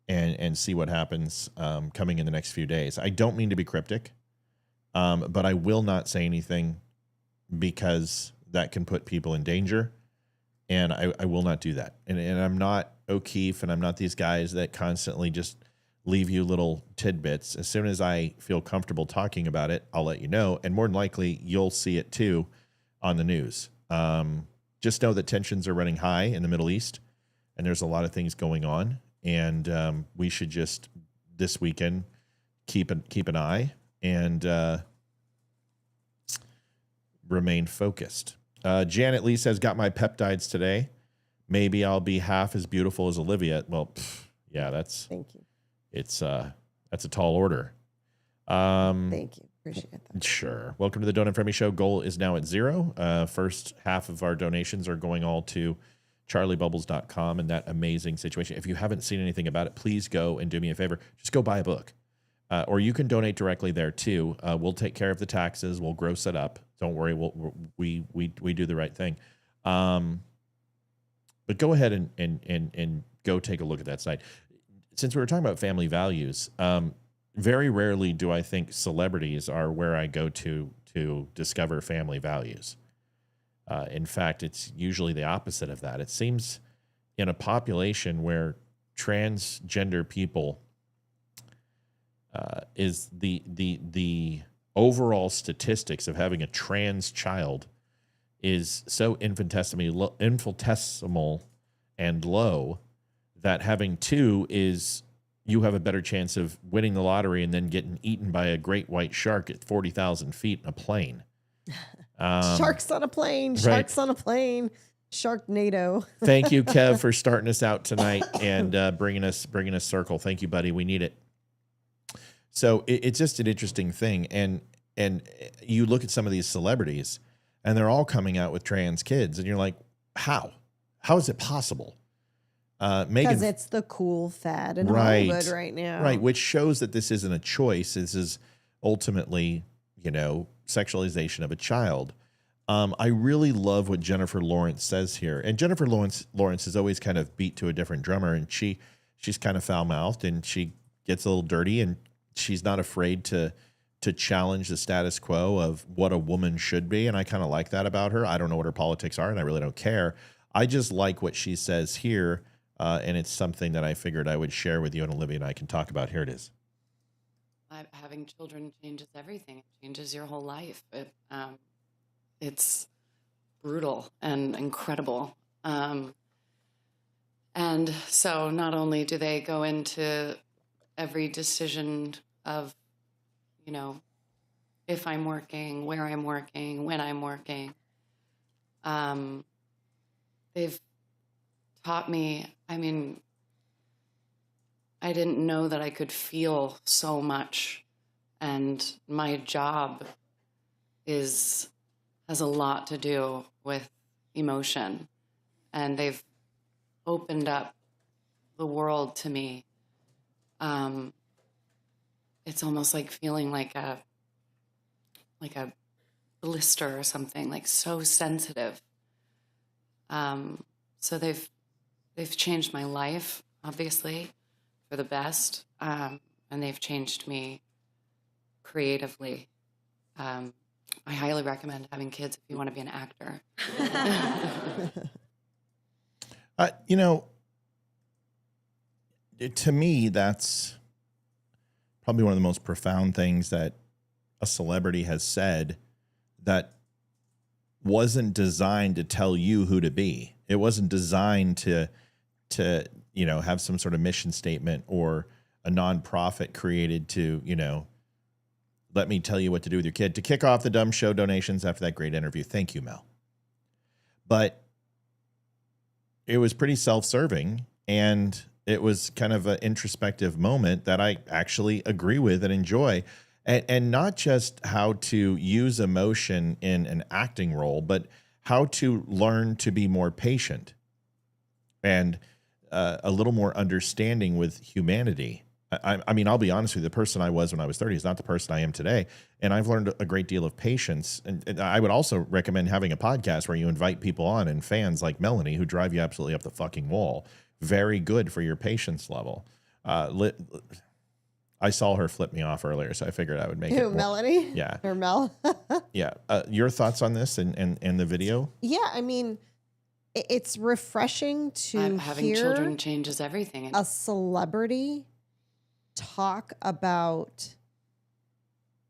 [SPEAKER 1] and see what happens coming in the next few days. I don't mean to be cryptic, but I will not say anything because that can put people in danger. And I will not do that. And I'm not O'Keefe, and I'm not these guys that constantly just leave you little tidbits. As soon as I feel comfortable talking about it, I'll let you know. And more than likely, you'll see it too on the news. Just know that tensions are running high in the Middle East, and there's a lot of things going on. And we should just this weekend keep an eye and remain focused. Janet Lee says, got my peptides today. Maybe I'll be half as beautiful as Olivia. Well, yeah,
[SPEAKER 8] thank you.
[SPEAKER 1] That's a tall order.
[SPEAKER 8] Thank you. Appreciate that.
[SPEAKER 1] Sure. Welcome to the Don't Unfriend Me Show. Goal is now at 0. First half of our donations are going all to charliebubbles.com and that amazing situation. If you haven't seen anything about it, please go and do me a favor. Just go buy a book. Or you can donate directly there too. We'll take care of the taxes. We'll gross it up. Don't worry. We do the right thing. But go ahead and go take a look at that site. Since we were talking about family values, very rarely do I think celebrities are where I go to discover family values. In fact, it's usually the opposite of that. It seems in a population where transgender people is the overall statistics of having a trans child is so infinitesimal and low that having two is you have a better chance of winning the lottery and then getting eaten by a great white shark at 40,000 feet in a plane.
[SPEAKER 8] Sharks on a plane. Sharks on a plane. Sharknado.
[SPEAKER 1] Thank you, Kev, for starting us out tonight and bringing us circle. Thank you, buddy. We need it. So it's just an interesting thing, and you look at some of these celebrities, and they're all coming out with trans kids, and you're like, how is it possible?
[SPEAKER 8] Because it's the cool fad in Hollywood right now,
[SPEAKER 1] right? Which shows that this isn't a choice. This is ultimately, sexualization of a child. I really love what Jennifer Lawrence says here, and Jennifer Lawrence is always kind of beat to a different drummer, and she's kind of foul mouthed, and she gets a little dirty, and she's not afraid to challenge the status quo of what a woman should be. And I kind of like that about her. I don't know what her politics are, and I really don't care. I just like what she says here. And it's something that I figured I would share with you, and Olivia and I can talk about. Here it is.
[SPEAKER 11] Having children changes everything. It changes your whole life. It's brutal and incredible. And so not only do they go into every decision of, if I'm working, where I'm working, when I'm working, they've taught me, I didn't know that I could feel so much, and my job has a lot to do with emotion, and they've opened up the world to me. It's almost like feeling like a blister or something, like so sensitive. So they've changed my life, obviously, for the best, and they've changed me creatively. I highly recommend having kids if you want to be an actor.
[SPEAKER 1] To me, that's probably one of the most profound things that a celebrity has said that wasn't designed to tell you who to be. It wasn't designed to have some sort of mission statement or a nonprofit created to, let me tell you what to do with your kid. To kick off the Dumb Show donations after that great interview. Thank you, Mel. But it was pretty self-serving, and it was kind of an introspective moment that I actually agree with and enjoy. And not just how to use emotion in an acting role, but how to learn to be more patient and a little more understanding with humanity. I'll be honest with you, the person I was when I was 30 is not the person I am today. And I've learned a great deal of patience. And I would also recommend having a podcast where you invite people on and fans like Melanie who drive you absolutely up the fucking wall. Very good for your patience level. I saw her flip me off earlier, so I figured I would make it.
[SPEAKER 8] Melanie?
[SPEAKER 1] Yeah.
[SPEAKER 8] Or Mel?
[SPEAKER 1] Yeah. Your thoughts on this and the video?
[SPEAKER 8] Yeah, it's refreshing to
[SPEAKER 11] having
[SPEAKER 8] hear
[SPEAKER 11] children changes everything.
[SPEAKER 8] A celebrity talk about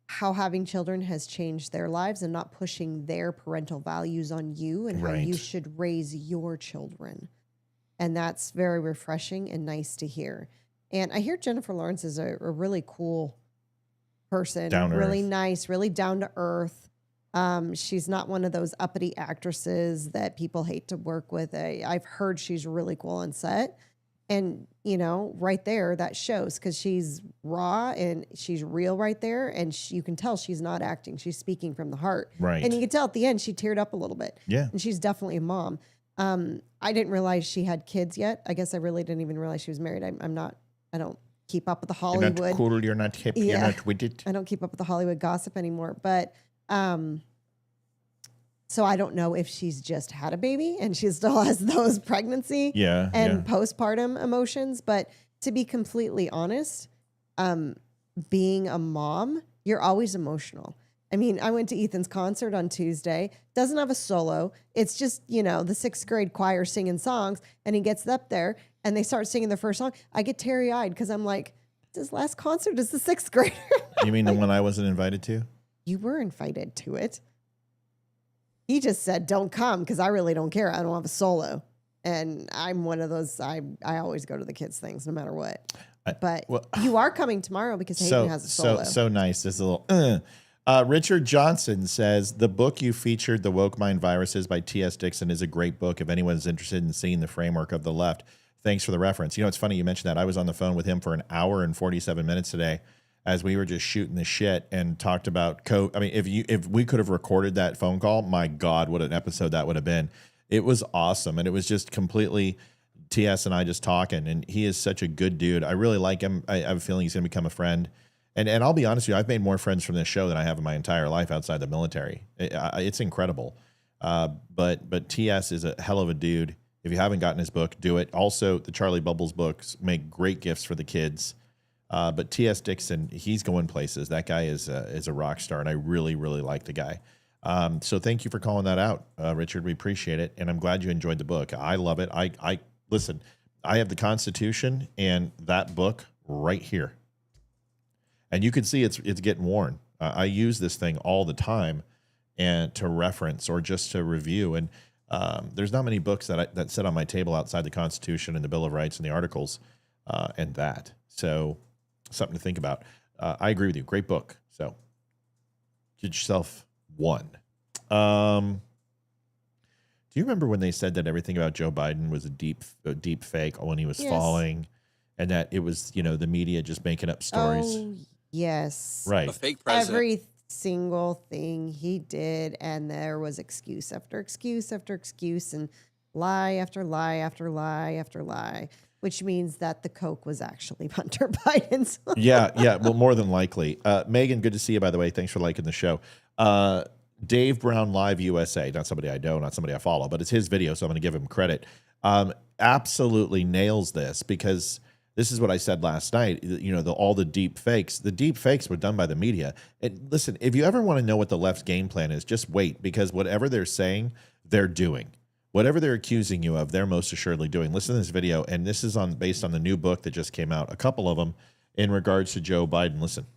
[SPEAKER 8] how having children has changed their lives and not pushing their parental values on you and how you should raise your children. And that's very refreshing and nice to hear. And I hear Jennifer Lawrence is a really cool person, really nice, really down to earth. She's not one of those uppity actresses that people hate to work with. I've heard she's really cool on set. And, right there, that shows because she's raw and she's real right there. And you can tell she's not acting. She's speaking from the heart.
[SPEAKER 1] Right.
[SPEAKER 8] And you can tell at the end she teared up a little bit.
[SPEAKER 1] Yeah.
[SPEAKER 8] And she's definitely a mom. I didn't realize she had kids yet. I guess I really didn't even realize she was married. I don't keep up with the Hollywood.
[SPEAKER 1] You're not cool, you're not hip, you're not with it.
[SPEAKER 8] I don't keep up with the Hollywood gossip anymore. But so I don't know if she's just had a baby and she still has those pregnancy and postpartum emotions. But to be completely honest, being a mom, you're always emotional. I went to Ethan's concert on Tuesday. Doesn't have a solo. It's just, the sixth grade choir singing songs. And he gets up there and they start singing the first song. I get teary-eyed because I'm like, His last concert is the 6th grader.
[SPEAKER 1] You mean the one I wasn't invited to?
[SPEAKER 8] You were invited to it. He just said, don't come because I really don't care. I don't have a solo. And I'm one of those, I always go to the kids' things no matter what. But you are coming tomorrow because Hayden has a solo.
[SPEAKER 1] So nice. This little. Richard Johnson says, the book you featured, The Woke Mind Viruses by T.S. Dixon, is a great book if anyone is interested in seeing the framework of the left. Thanks for the reference. You know, it's funny you mentioned that. I was on the phone with him for an hour and 47 minutes today as we were just shooting the shit and talked about I mean, if we could have recorded that phone call, my God, what an episode that would have been. It was awesome. And it was just completely TS and I just talking. And he is such a good dude. I really like him. I have a feeling he's going to become a friend. And I'll be honest with you, I've made more friends from this show than I have in my entire life outside the military. It's incredible. But TS is a hell of a dude. If you haven't gotten his book, do it. Also, the Charlie Bubbles books make great gifts for the kids. But T.S. Dixon, he's going places. That guy is a rock star, and I really, really like the guy. So thank you for calling that out, Richard. We appreciate it, and I'm glad you enjoyed the book. I love it. I listen, I have the Constitution and that book right here. And you can see it's getting worn. I use this thing all the time and to reference or just to review. And there's not many books that sit on my table outside the Constitution and the Bill of Rights and the Articles and that. So something to think about. I agree with you. Great book. So get yourself one. Do you remember when they said that everything about Joe Biden was a deep fake when he was falling, and that it was, the media just making up stories?
[SPEAKER 8] Oh, yes.
[SPEAKER 1] Right.
[SPEAKER 12] A fake president.
[SPEAKER 8] Every single thing he did, and there was excuse after excuse after excuse, and lie after lie after lie after lie, which means that the Coke was actually Hunter Biden's.
[SPEAKER 1] Yeah. Well, more than likely. Megan, good to see you, by the way. Thanks for liking the show. Dave Brown Live USA, not somebody I know, not somebody I follow, but it's his video, so I'm going to give him credit. Absolutely nails this, because this is what I said last night. All the deep fakes. The deep fakes were done by the media. And listen, if you ever want to know what the left's game plan is, just wait, because whatever they're saying, they're doing. Whatever they're accusing you of, they're most assuredly doing. Listen to this video, and this is based on the new book that just came out, a couple of them in regards to Joe Biden. Listen.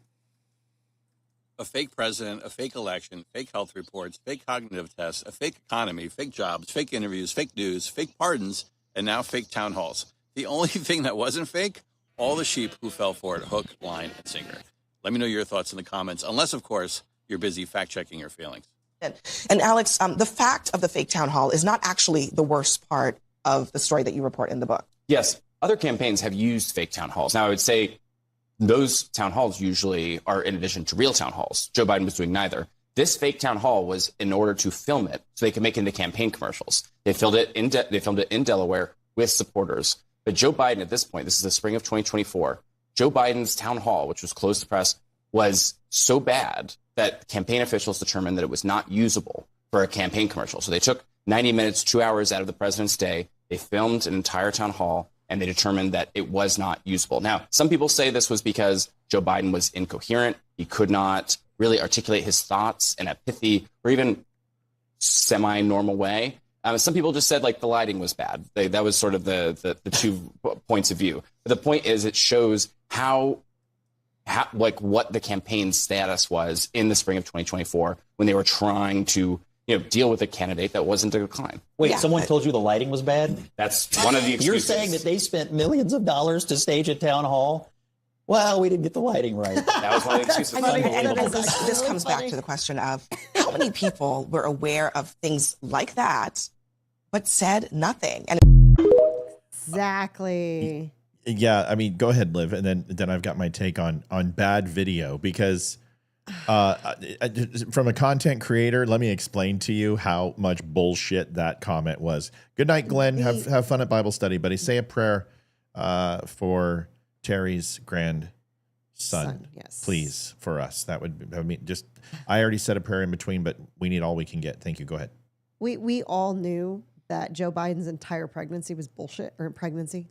[SPEAKER 12] A fake president, a fake election, fake health reports, fake cognitive tests, a fake economy, fake jobs, fake interviews, fake news, fake pardons, and now fake town halls. The only thing that wasn't fake, all the sheep who fell for it, hook, line, and sinker. Let me know your thoughts in the comments, unless, of course, you're busy fact-checking your feelings.
[SPEAKER 13] And Alex, the fact of the fake town hall is not actually the worst part of the story that you report in the book.
[SPEAKER 14] Yes, other campaigns have used fake town halls. Now, I would say those town halls usually are in addition to real town halls. Joe Biden was doing neither. This fake town hall was in order to film it so they could make it into campaign commercials. They filmed it in Delaware with supporters. But Joe Biden, at this point, this is the spring of 2024, Joe Biden's town hall, which was closed to press, was so bad that campaign officials determined that it was not usable for a campaign commercial. So they took 90 minutes, 2 hours out of the president's day. They filmed an entire town hall, and they determined that it was not usable. Now, some people say this was because Joe Biden was incoherent. He could not really articulate his thoughts in a pithy or even semi-normal way. Some people just said, the lighting was bad. That was sort of the 2 points of view. But the point is, it shows how what the campaign status was in the spring of 2024 when they were trying to deal with a candidate that wasn't a decline.
[SPEAKER 15] Wait, someone told you the lighting was bad?
[SPEAKER 14] That's one of the excuses.
[SPEAKER 15] You're saying that they spent millions of dollars to stage a town hall? Well, we didn't get the lighting right.
[SPEAKER 14] That was one of the excuses.
[SPEAKER 13] This comes back to the question of how many people were aware of things like that, but said nothing. And
[SPEAKER 8] Exactly.
[SPEAKER 1] Yeah, I mean, go ahead, Liv, and then I've got my take on bad video, because from a content creator, let me explain to you how much bullshit that comment was. Good night, Glenn. Have fun at Bible study, buddy. Say a prayer for Terry's grandson,
[SPEAKER 8] yes,
[SPEAKER 1] please, for us. That would I already said a prayer in between, but we need all we can get. Thank you. Go ahead.
[SPEAKER 8] We all knew that Joe Biden's entire pregnancy was bullshit, or presidency.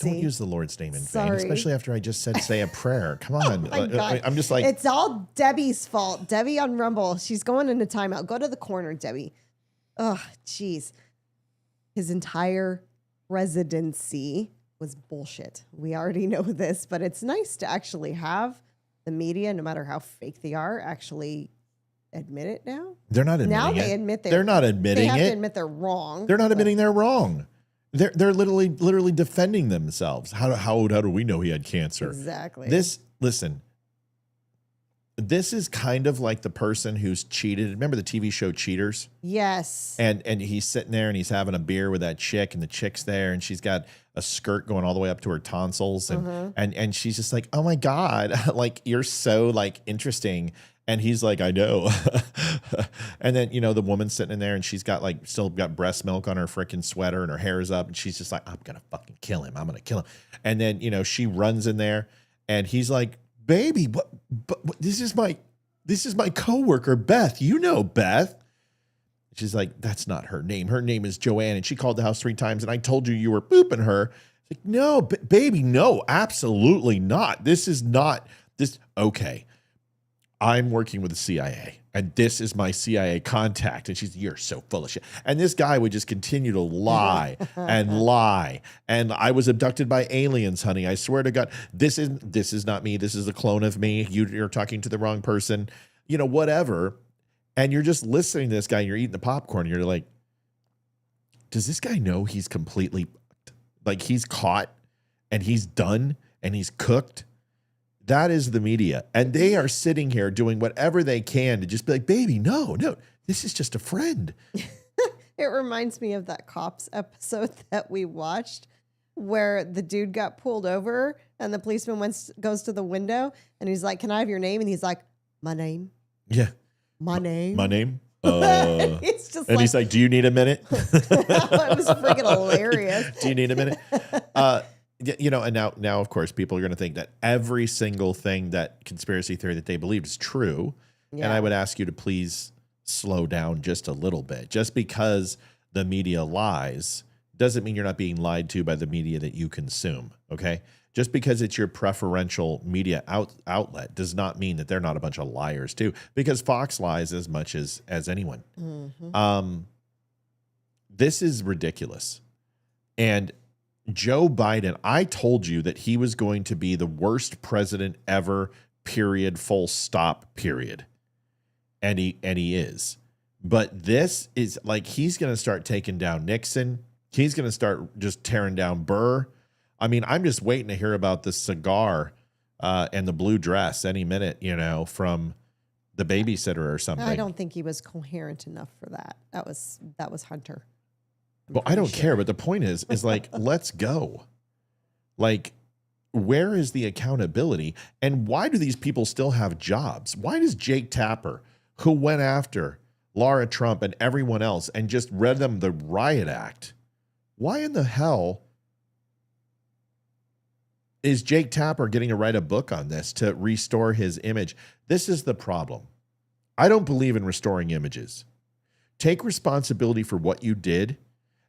[SPEAKER 1] Don't use the Lord's name in vain, especially after I just said say a prayer. Come on. I'm just like,
[SPEAKER 8] it's all Debbie's fault. Debbie on Rumble, she's going into timeout. Go to the corner, Debbie. Oh, jeez. His entire presidency was bullshit. We already know this, but it's nice to actually have the media, no matter how fake they are, actually admit it now.
[SPEAKER 1] They're not admitting
[SPEAKER 8] now
[SPEAKER 1] it.
[SPEAKER 8] They admit
[SPEAKER 1] they're not admitting
[SPEAKER 8] they have
[SPEAKER 1] it.
[SPEAKER 8] to admit they're wrong.
[SPEAKER 1] They're not admitting they're wrong. They're literally defending themselves. How do we know he had cancer?
[SPEAKER 8] Exactly.
[SPEAKER 1] Listen. This is kind of like the person who's cheated. Remember the TV show Cheaters?
[SPEAKER 8] Yes.
[SPEAKER 1] And he's sitting there and he's having a beer with that chick, and the chick's there and she's got a skirt going all the way up to her tonsils, and she's just like, oh my God, like you're so like interesting. And he's like, I know. And then, the woman's sitting in there and she's got like still got breast milk on her freaking sweater and her hair is up and she's just like, I'm gonna fucking kill him. I'm gonna kill him. And then, she runs in there and he's like, baby, but this is my coworker, Beth. You know Beth. She's like, that's not her name. Her name is Joanne, and she called the house 3 times, and I told you were booping her. Like, no, baby, no, absolutely not. This is not this. Okay, I'm working with the CIA, and this is my CIA contact. And you're so full of shit. And this guy would just continue to lie and lie. And I was abducted by aliens, honey. I swear to God, this is not me. This is a clone of me. You're talking to the wrong person, whatever. And you're just listening to this guy and you're eating the popcorn. And you're like, does this guy know he's completely, like he's caught and he's done and he's cooked? That is the media. And they are sitting here doing whatever they can to just be like, baby, no, this is just a friend.
[SPEAKER 8] It reminds me of that Cops episode that we watched where the dude got pulled over and the policeman goes to the window and he's like, can I have your name? And he's like, my name.
[SPEAKER 1] Yeah.
[SPEAKER 8] My name.
[SPEAKER 1] My name.
[SPEAKER 8] It's just
[SPEAKER 1] and he's like, do you need a minute?
[SPEAKER 8] It was freaking hilarious.
[SPEAKER 1] Do you need a minute? And now, of course, people are going to think that every single thing that conspiracy theory that they believed is true. Yeah. And I would ask you to please slow down just a little bit. Just because the media lies doesn't mean you're not being lied to by the media that you consume. Okay. Just because it's your preferential media outlet does not mean that they're not a bunch of liars too, because Fox lies as much as anyone. Mm-hmm. This is ridiculous. And Joe Biden, I told you that he was going to be the worst president ever, period, full stop, period. And he is. But this is like, he's going to start taking down Nixon. He's going to start just tearing down Burr. I mean, I'm just waiting to hear about the cigar and the blue dress any minute, from the babysitter or something.
[SPEAKER 8] I don't think he was coherent enough for that. That was Hunter.
[SPEAKER 1] Well, I don't care, but the point is like, let's go. Like, where is the accountability? And why do these people still have jobs? Why does Jake Tapper, who went after Laura Trump and everyone else and just read them the riot act, why in the hell is Jake Tapper getting to write a book on this to restore his image? This is the problem. I don't believe in restoring images. Take responsibility for what you did.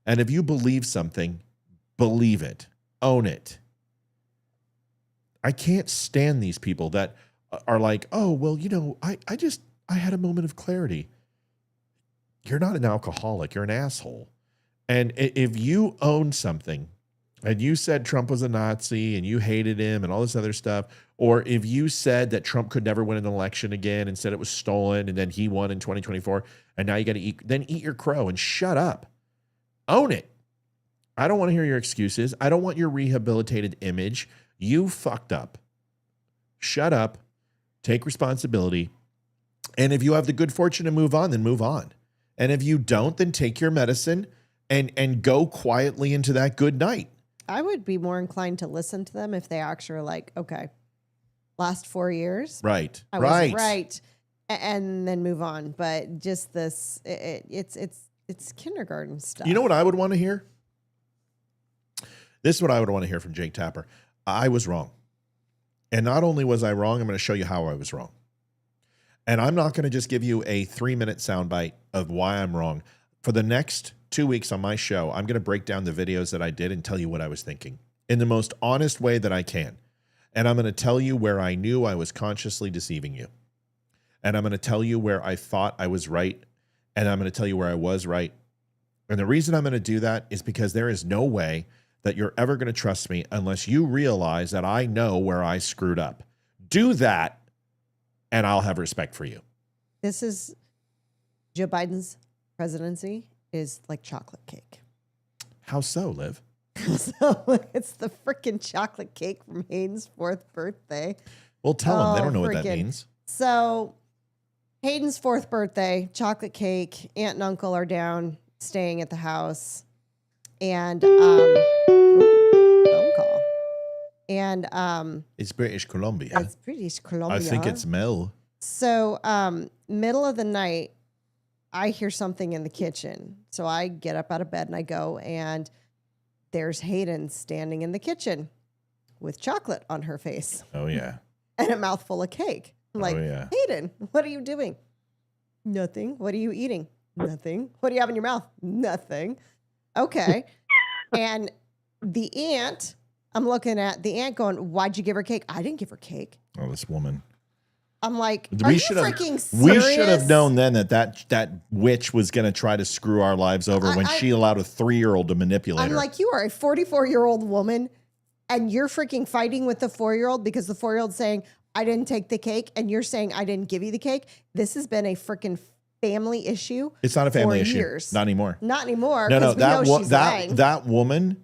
[SPEAKER 1] And if you believe something, believe it, own it. I can't stand these people that are like, oh, well, I had a moment of clarity. You're not an alcoholic. You're an asshole. And if you own something and you said Trump was a Nazi and you hated him and all this other stuff, or if you said that Trump could never win an election again and said it was stolen and then he won in 2024 and now you got to eat your crow and shut up. Own it. I don't want to hear your excuses. I don't want your rehabilitated image. You fucked up. Shut up. Take responsibility. And if you have the good fortune to move on, then move on. And if you don't, then take your medicine and go quietly into that good night.
[SPEAKER 8] I would be more inclined to listen to them if they actually are like, okay, last 4 years.
[SPEAKER 1] Right.
[SPEAKER 8] I was right. And then move on. But just this, it's kindergarten stuff.
[SPEAKER 1] You know what I would want to hear? This is what I would want to hear from Jake Tapper. I was wrong. And not only was I wrong, I'm going to show you how I was wrong. And I'm not going to just give you a 3-minute soundbite of why I'm wrong. For the next 2 weeks on my show, I'm going to break down the videos that I did and tell you what I was thinking in the most honest way that I can. And I'm going to tell you where I knew I was consciously deceiving you. And I'm going to tell you where I thought I was right. And I'm going to tell you where I was right. And the reason I'm going to do that is because there is no way that you're ever going to trust me unless you realize that I know where I screwed up. Do that, and I'll have respect for you.
[SPEAKER 8] This is Joe Biden's presidency is like chocolate cake.
[SPEAKER 1] How so, Liv?
[SPEAKER 8] So it's the freaking chocolate cake from Hayden's 4th birthday.
[SPEAKER 1] Well, tell them. They don't know what that means.
[SPEAKER 8] So Hayden's 4th birthday, chocolate cake. Aunt and uncle are down staying at the house. And phone call. And
[SPEAKER 1] it's British Columbia.
[SPEAKER 8] It's British Columbia.
[SPEAKER 1] I think it's Mel.
[SPEAKER 8] So middle of the night, I hear something in the kitchen. So I get up out of bed and I go, and there's Hayden standing in the kitchen with chocolate on her face.
[SPEAKER 1] Oh, yeah.
[SPEAKER 8] And a mouthful of cake. I'm like,
[SPEAKER 1] Oh, yeah.
[SPEAKER 8] Hayden, what are you doing? Nothing. What are you eating? Nothing. What do you have in your mouth? Nothing. Okay. And the aunt, I'm looking at the aunt going, why'd you give her cake? I didn't give her cake.
[SPEAKER 1] Oh, this woman.
[SPEAKER 8] I'm like, are you freaking serious?
[SPEAKER 1] We should have known then that witch was going to try to screw our lives over when she allowed a 3-year-old to manipulate
[SPEAKER 8] I'm
[SPEAKER 1] her.
[SPEAKER 8] like, you are a 44-year-old woman, and you're freaking fighting with the 4-year-old because the 4-year-old's saying, I didn't take the cake, and you're saying, I didn't give you the cake. This has been a freaking family issue.
[SPEAKER 1] It's not a family issue.
[SPEAKER 8] Years.
[SPEAKER 1] Not anymore.
[SPEAKER 8] Not anymore.
[SPEAKER 1] No,
[SPEAKER 8] That
[SPEAKER 1] that woman,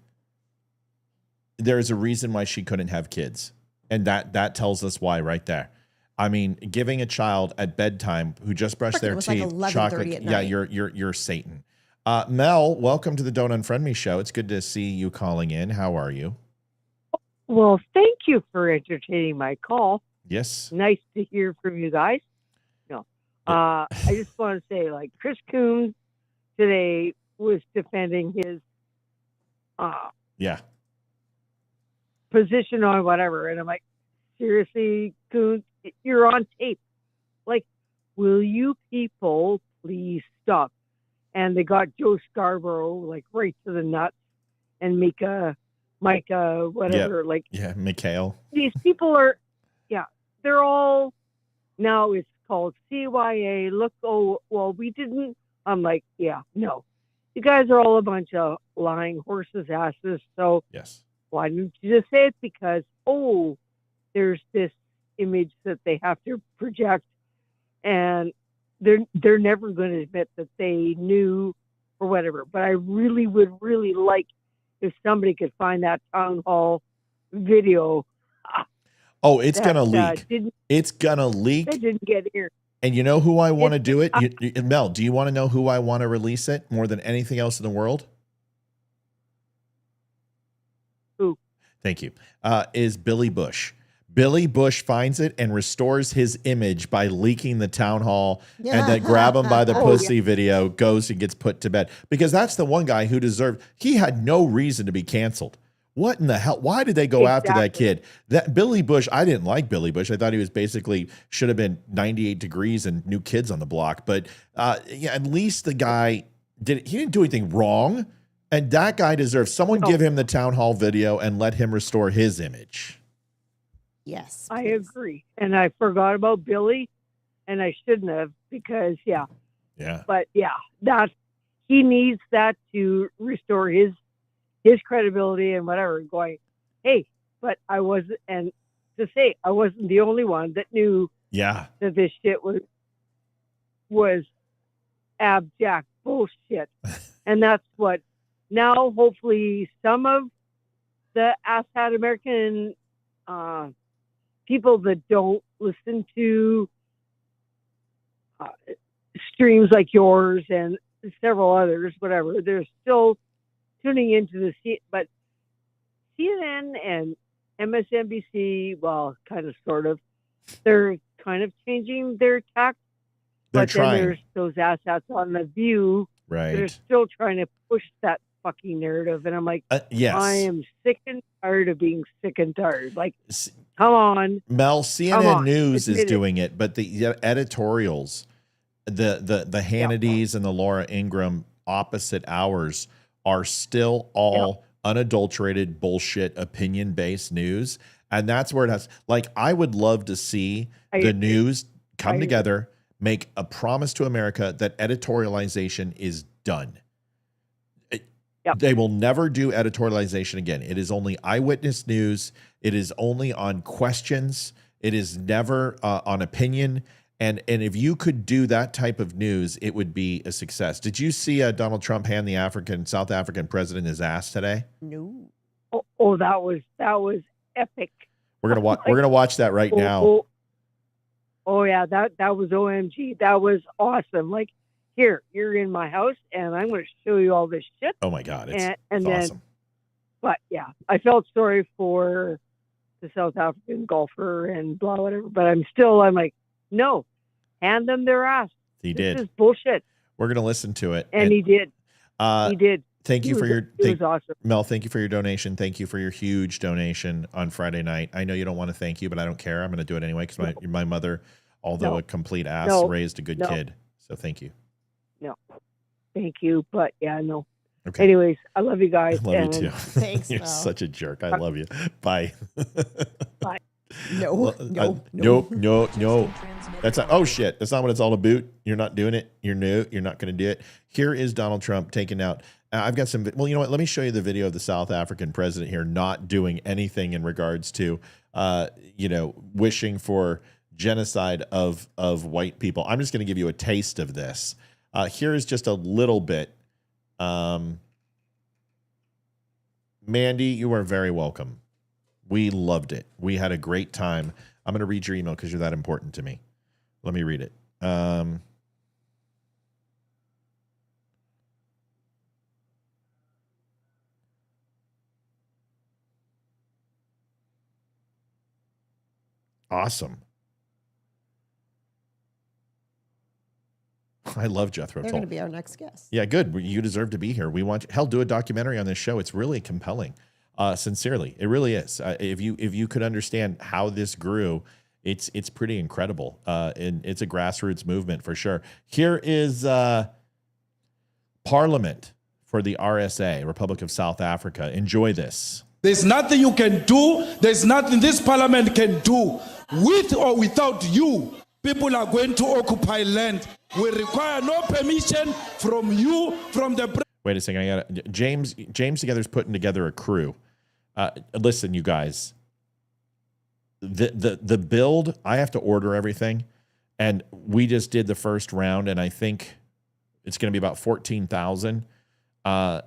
[SPEAKER 1] there's a reason why she couldn't have kids. And that tells us why right there. I mean, giving a child at bedtime who just brushed their teeth chocolate. Yeah, you're Satan. Mel, welcome to the Don't Unfriend Me show. It's good to see you calling in. How are you?
[SPEAKER 16] Well, thank you for entertaining my call.
[SPEAKER 1] Yes.
[SPEAKER 16] Nice to hear from you guys. No, I just want to say, like, Chris Coons today was defending his position on whatever, and I'm like, seriously, Coons, you're on tape. Like, will you people please stop? And they got Joe Scarborough like right to the nuts, and Micah, whatever.
[SPEAKER 1] Mikhail.
[SPEAKER 16] These people are, they're all now. It's called CYA. Look, oh well, we didn't. I'm like, no, you guys are all a bunch of lying horses' asses. So
[SPEAKER 1] yes,
[SPEAKER 16] why didn't you just say it? Because there's this image that they have to project, and they're never going to admit that they knew or whatever. But I really would like if somebody could find that town hall video.
[SPEAKER 1] Oh, it's going to leak. It's going to leak.
[SPEAKER 16] They didn't get here.
[SPEAKER 1] And you know who I want to do it? Mel, do you want to know who I want to release it more than anything else in the world?
[SPEAKER 16] Who?
[SPEAKER 1] Thank you. Is Billy Bush. Billy Bush finds it and restores his image by leaking the town hall, and then grab him by the pussy video goes and gets put to bed. Because that's the one guy who deserved, he had no reason to be canceled. What in the hell? Why did they go after that kid? That Billy Bush, I didn't like Billy Bush. I thought he was basically should have been 98 Degrees and New Kids on the Block. But at least the guy he didn't do anything wrong. And that guy deserves someone give him the town hall video and let him restore his image.
[SPEAKER 8] Yes,
[SPEAKER 16] I agree. And I forgot about Billy, and I shouldn't have because But that he needs that to restore his credibility and whatever. Going, hey, but I wasn't, and to say I wasn't the only one that knew that this shit was abject bullshit, and that's what now hopefully some of the asshat American people that don't listen to streams like yours and several others, whatever, they're still tuning into but CNN and MSNBC, well, kind of, sort of, they're kind of changing their tack.
[SPEAKER 1] They're
[SPEAKER 16] but
[SPEAKER 1] trying.
[SPEAKER 16] Then there's those asshats on The View that are still trying to push that fucking narrative. And I'm like,
[SPEAKER 1] yes.
[SPEAKER 16] I am sick and tired of being sick and tired. Like, come on.
[SPEAKER 1] Mel, CNN News is doing it, but the editorials, the Hannitys and the Laura Ingraham opposite hours are still all unadulterated bullshit opinion-based news. And that's where it has, like, I would love to see the news come together, make a promise to America that editorialization is done.
[SPEAKER 16] Yep.
[SPEAKER 1] They will never do editorialization again. It is only eyewitness news. It is only on questions. It is never on opinion. And if you could do that type of news, it would be a success. Did you see Donald Trump hand the South African president his ass today?
[SPEAKER 8] No.
[SPEAKER 16] Oh, that was epic.
[SPEAKER 1] We're gonna watch. We're gonna watch that right now.
[SPEAKER 16] Oh yeah, that was OMG. That was awesome. Like, here, you're in my house, and I'm going to show you all this shit.
[SPEAKER 1] Oh my God, it's
[SPEAKER 16] then,
[SPEAKER 1] awesome.
[SPEAKER 16] But yeah, I felt sorry for the South African golfer and blah whatever. But I'm like, no, hand them their ass.
[SPEAKER 1] He did.
[SPEAKER 16] This is bullshit.
[SPEAKER 1] We're gonna listen to it,
[SPEAKER 16] and he did. He did.
[SPEAKER 1] Thank you for your.
[SPEAKER 16] It was awesome.
[SPEAKER 1] Mel, thank you for your donation. Thank you for your huge donation on Friday night. I know you don't want to thank you, but I don't care. I'm going to do it anyway because my mother, although a complete ass, raised a good kid. So thank you.
[SPEAKER 16] No, thank you. But yeah, no.
[SPEAKER 1] Okay.
[SPEAKER 16] Anyways, I love you guys.
[SPEAKER 1] I love you too.
[SPEAKER 8] Thanks,
[SPEAKER 1] You're
[SPEAKER 8] Mel.
[SPEAKER 1] such a jerk. I love you. Bye.
[SPEAKER 16] Bye.
[SPEAKER 1] No. That's not, oh shit. That's not what it's all about. You're not doing it. You're new. You're not going to do it. Here is Donald Trump taking out. I've got some. Well, you know what? Let me show you the video of the South African president here not doing anything in regards to, wishing for genocide of white people. I'm just going to give you a taste of this. Here is just a little bit. Mandy, you are very welcome. We loved it. We had a great time. I'm going to read your email because you're that important to me. Let me read it. Awesome. I love Jethro Tull.
[SPEAKER 8] They're going to be our next guest.
[SPEAKER 1] Yeah, good. You deserve to be here. We want do a documentary on this show. It's really compelling. Sincerely, it really is. If you could understand how this grew, it's pretty incredible. And it's a grassroots movement for sure. Here is Parliament for the RSA, Republic of South Africa. Enjoy this.
[SPEAKER 17] There's nothing you can do. There's nothing this parliament can do. With or without you, people are going to occupy land. We require no permission from you, from the...
[SPEAKER 1] Wait a second. I got James Together's putting together a crew. Listen, you guys. The build, I have to order everything. And we just did the first round, and I think it's going to be about 14,000. And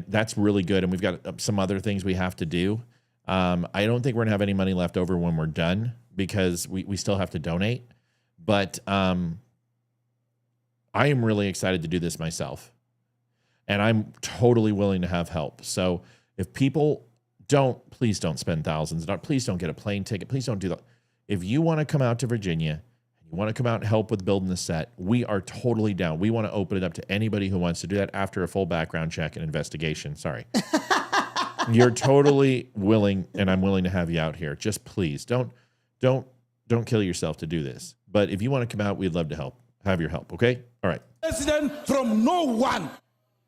[SPEAKER 1] that's really good. And we've got some other things we have to do. I don't think we're gonna have any money left over when we're done because we still have to donate. But I am really excited to do this myself. And I'm totally willing to have help. So if people please don't spend thousands. Please don't get a plane ticket. Please don't do that. If you want to come out to Virginia, you want to come out and help with building the set, we are totally down. We want to open it up to anybody who wants to do that after a full background check and investigation. Sorry. You're totally willing, and I'm willing to have you out here. Just please don't kill yourself to do this. But if you want to come out, we'd love to have your help. Okay? All right.
[SPEAKER 17] President from no one.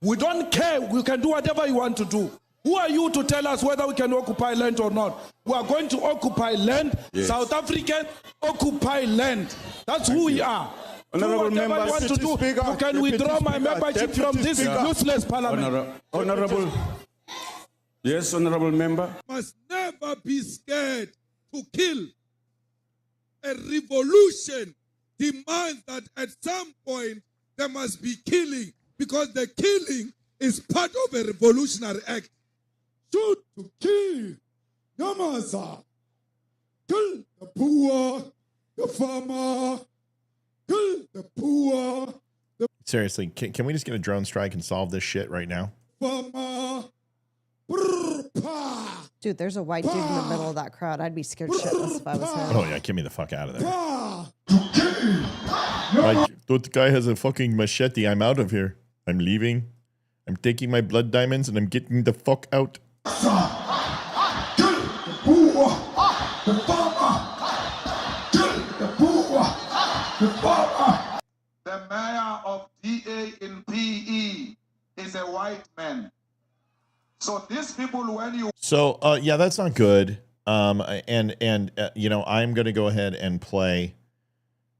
[SPEAKER 17] We don't care. We can do whatever you want to do. Who are you to tell us whether we can occupy land or not? We are going to occupy land. Yes. South African occupy land. That's who we are.
[SPEAKER 18] Honorable member,
[SPEAKER 17] you want to do,
[SPEAKER 18] speaker,
[SPEAKER 17] you can withdraw my membership from this useless parliament.
[SPEAKER 18] Honorable. Yes, honorable member.
[SPEAKER 19] Must never be scared to kill. A revolution demands that at some point there must be killing because the killing is part of a revolutionary act. Shoot to kill. Yamasa. Kill the poor, the farmer, kill the poor.
[SPEAKER 1] Seriously, can we just get a drone strike and solve this shit right now?
[SPEAKER 19] Farmer.
[SPEAKER 8] Dude, there's a white dude in the middle of that crowd. I'd be scared shitless if I was him.
[SPEAKER 1] Oh, yeah, get me the fuck out of there. That guy has a fucking machete. I'm out of here. I'm leaving. I'm taking my blood diamonds and I'm getting the fuck out.
[SPEAKER 20] The mayor of DA in PE is a white man. So these people, when you...
[SPEAKER 1] So, yeah, that's not good. I'm going to go ahead and play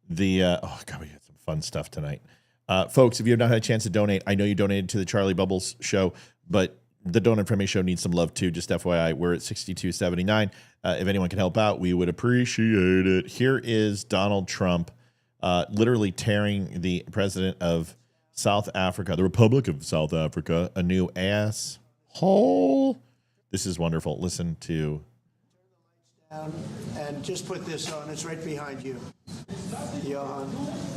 [SPEAKER 1] the... oh, God, we got some fun stuff tonight. Folks, if you have not had a chance to donate, I know you donated to the Charlie Bubbles show, But the Don't Unfriend Me show needs some love too. Just FYI, we're at 6279. If anyone can help out, we would appreciate it. Here is Donald Trump literally tearing the president of South Africa, the Republic of South Africa, a new asshole. This is wonderful. Listen to.
[SPEAKER 21] And just put this on. It's right behind you. Johan.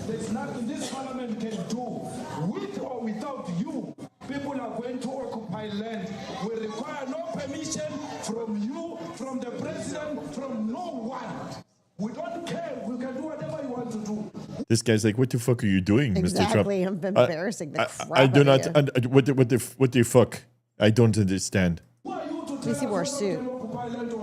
[SPEAKER 17] There's nothing this parliament can do. With or without you, people are going to occupy land. We require no permission from you, from the president, from no one. We don't care. We can do whatever you want to do.
[SPEAKER 1] This guy's like, what the fuck are you doing,
[SPEAKER 8] Exactly.
[SPEAKER 1] Mr. Trump?
[SPEAKER 8] I'm embarrassing the crap
[SPEAKER 1] I do
[SPEAKER 8] out
[SPEAKER 1] not.
[SPEAKER 8] of you.
[SPEAKER 1] What the fuck? I don't understand.
[SPEAKER 8] At least he wore a suit.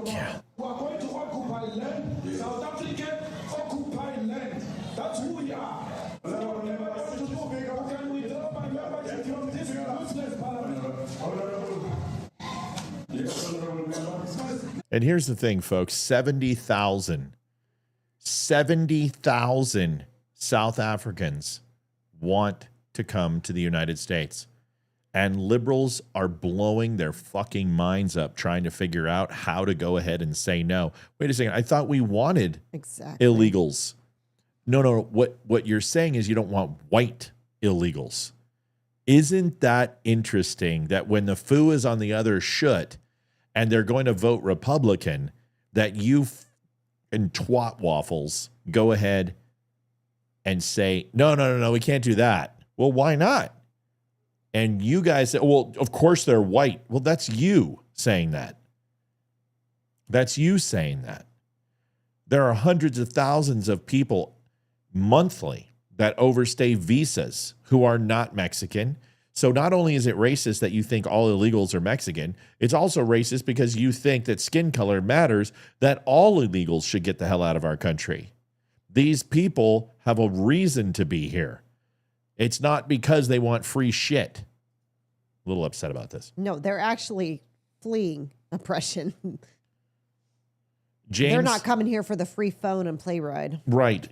[SPEAKER 17] Yeah. We are going to occupy land. South Africa occupy land. That's who we are. Can we drop my membership from this useless parliament?
[SPEAKER 1] And here's the thing, folks. 70,000 South Africans want to come to the United States. And liberals are blowing their fucking minds up trying to figure out how to go ahead and say no. Wait a second. I thought we wanted illegals. No. What you're saying is you don't want white illegals. Isn't that interesting that when the foo is on the other shit and they're going to vote Republican, that you and twat waffles go ahead and say, no, we can't do that. Well, why not? And you guys say, well, of course they're white. Well, that's you saying that. That's you saying that. There are hundreds of thousands of people monthly that overstay visas who are not Mexican. So not only is it racist that you think all illegals are Mexican, it's also racist because you think that skin color matters, that all illegals should get the hell out of our country. These people have a reason to be here. It's not because they want free shit. A little upset about this.
[SPEAKER 8] No, they're actually fleeing oppression.
[SPEAKER 1] James,
[SPEAKER 8] they're not coming here for the free phone and play ride.
[SPEAKER 1] Right.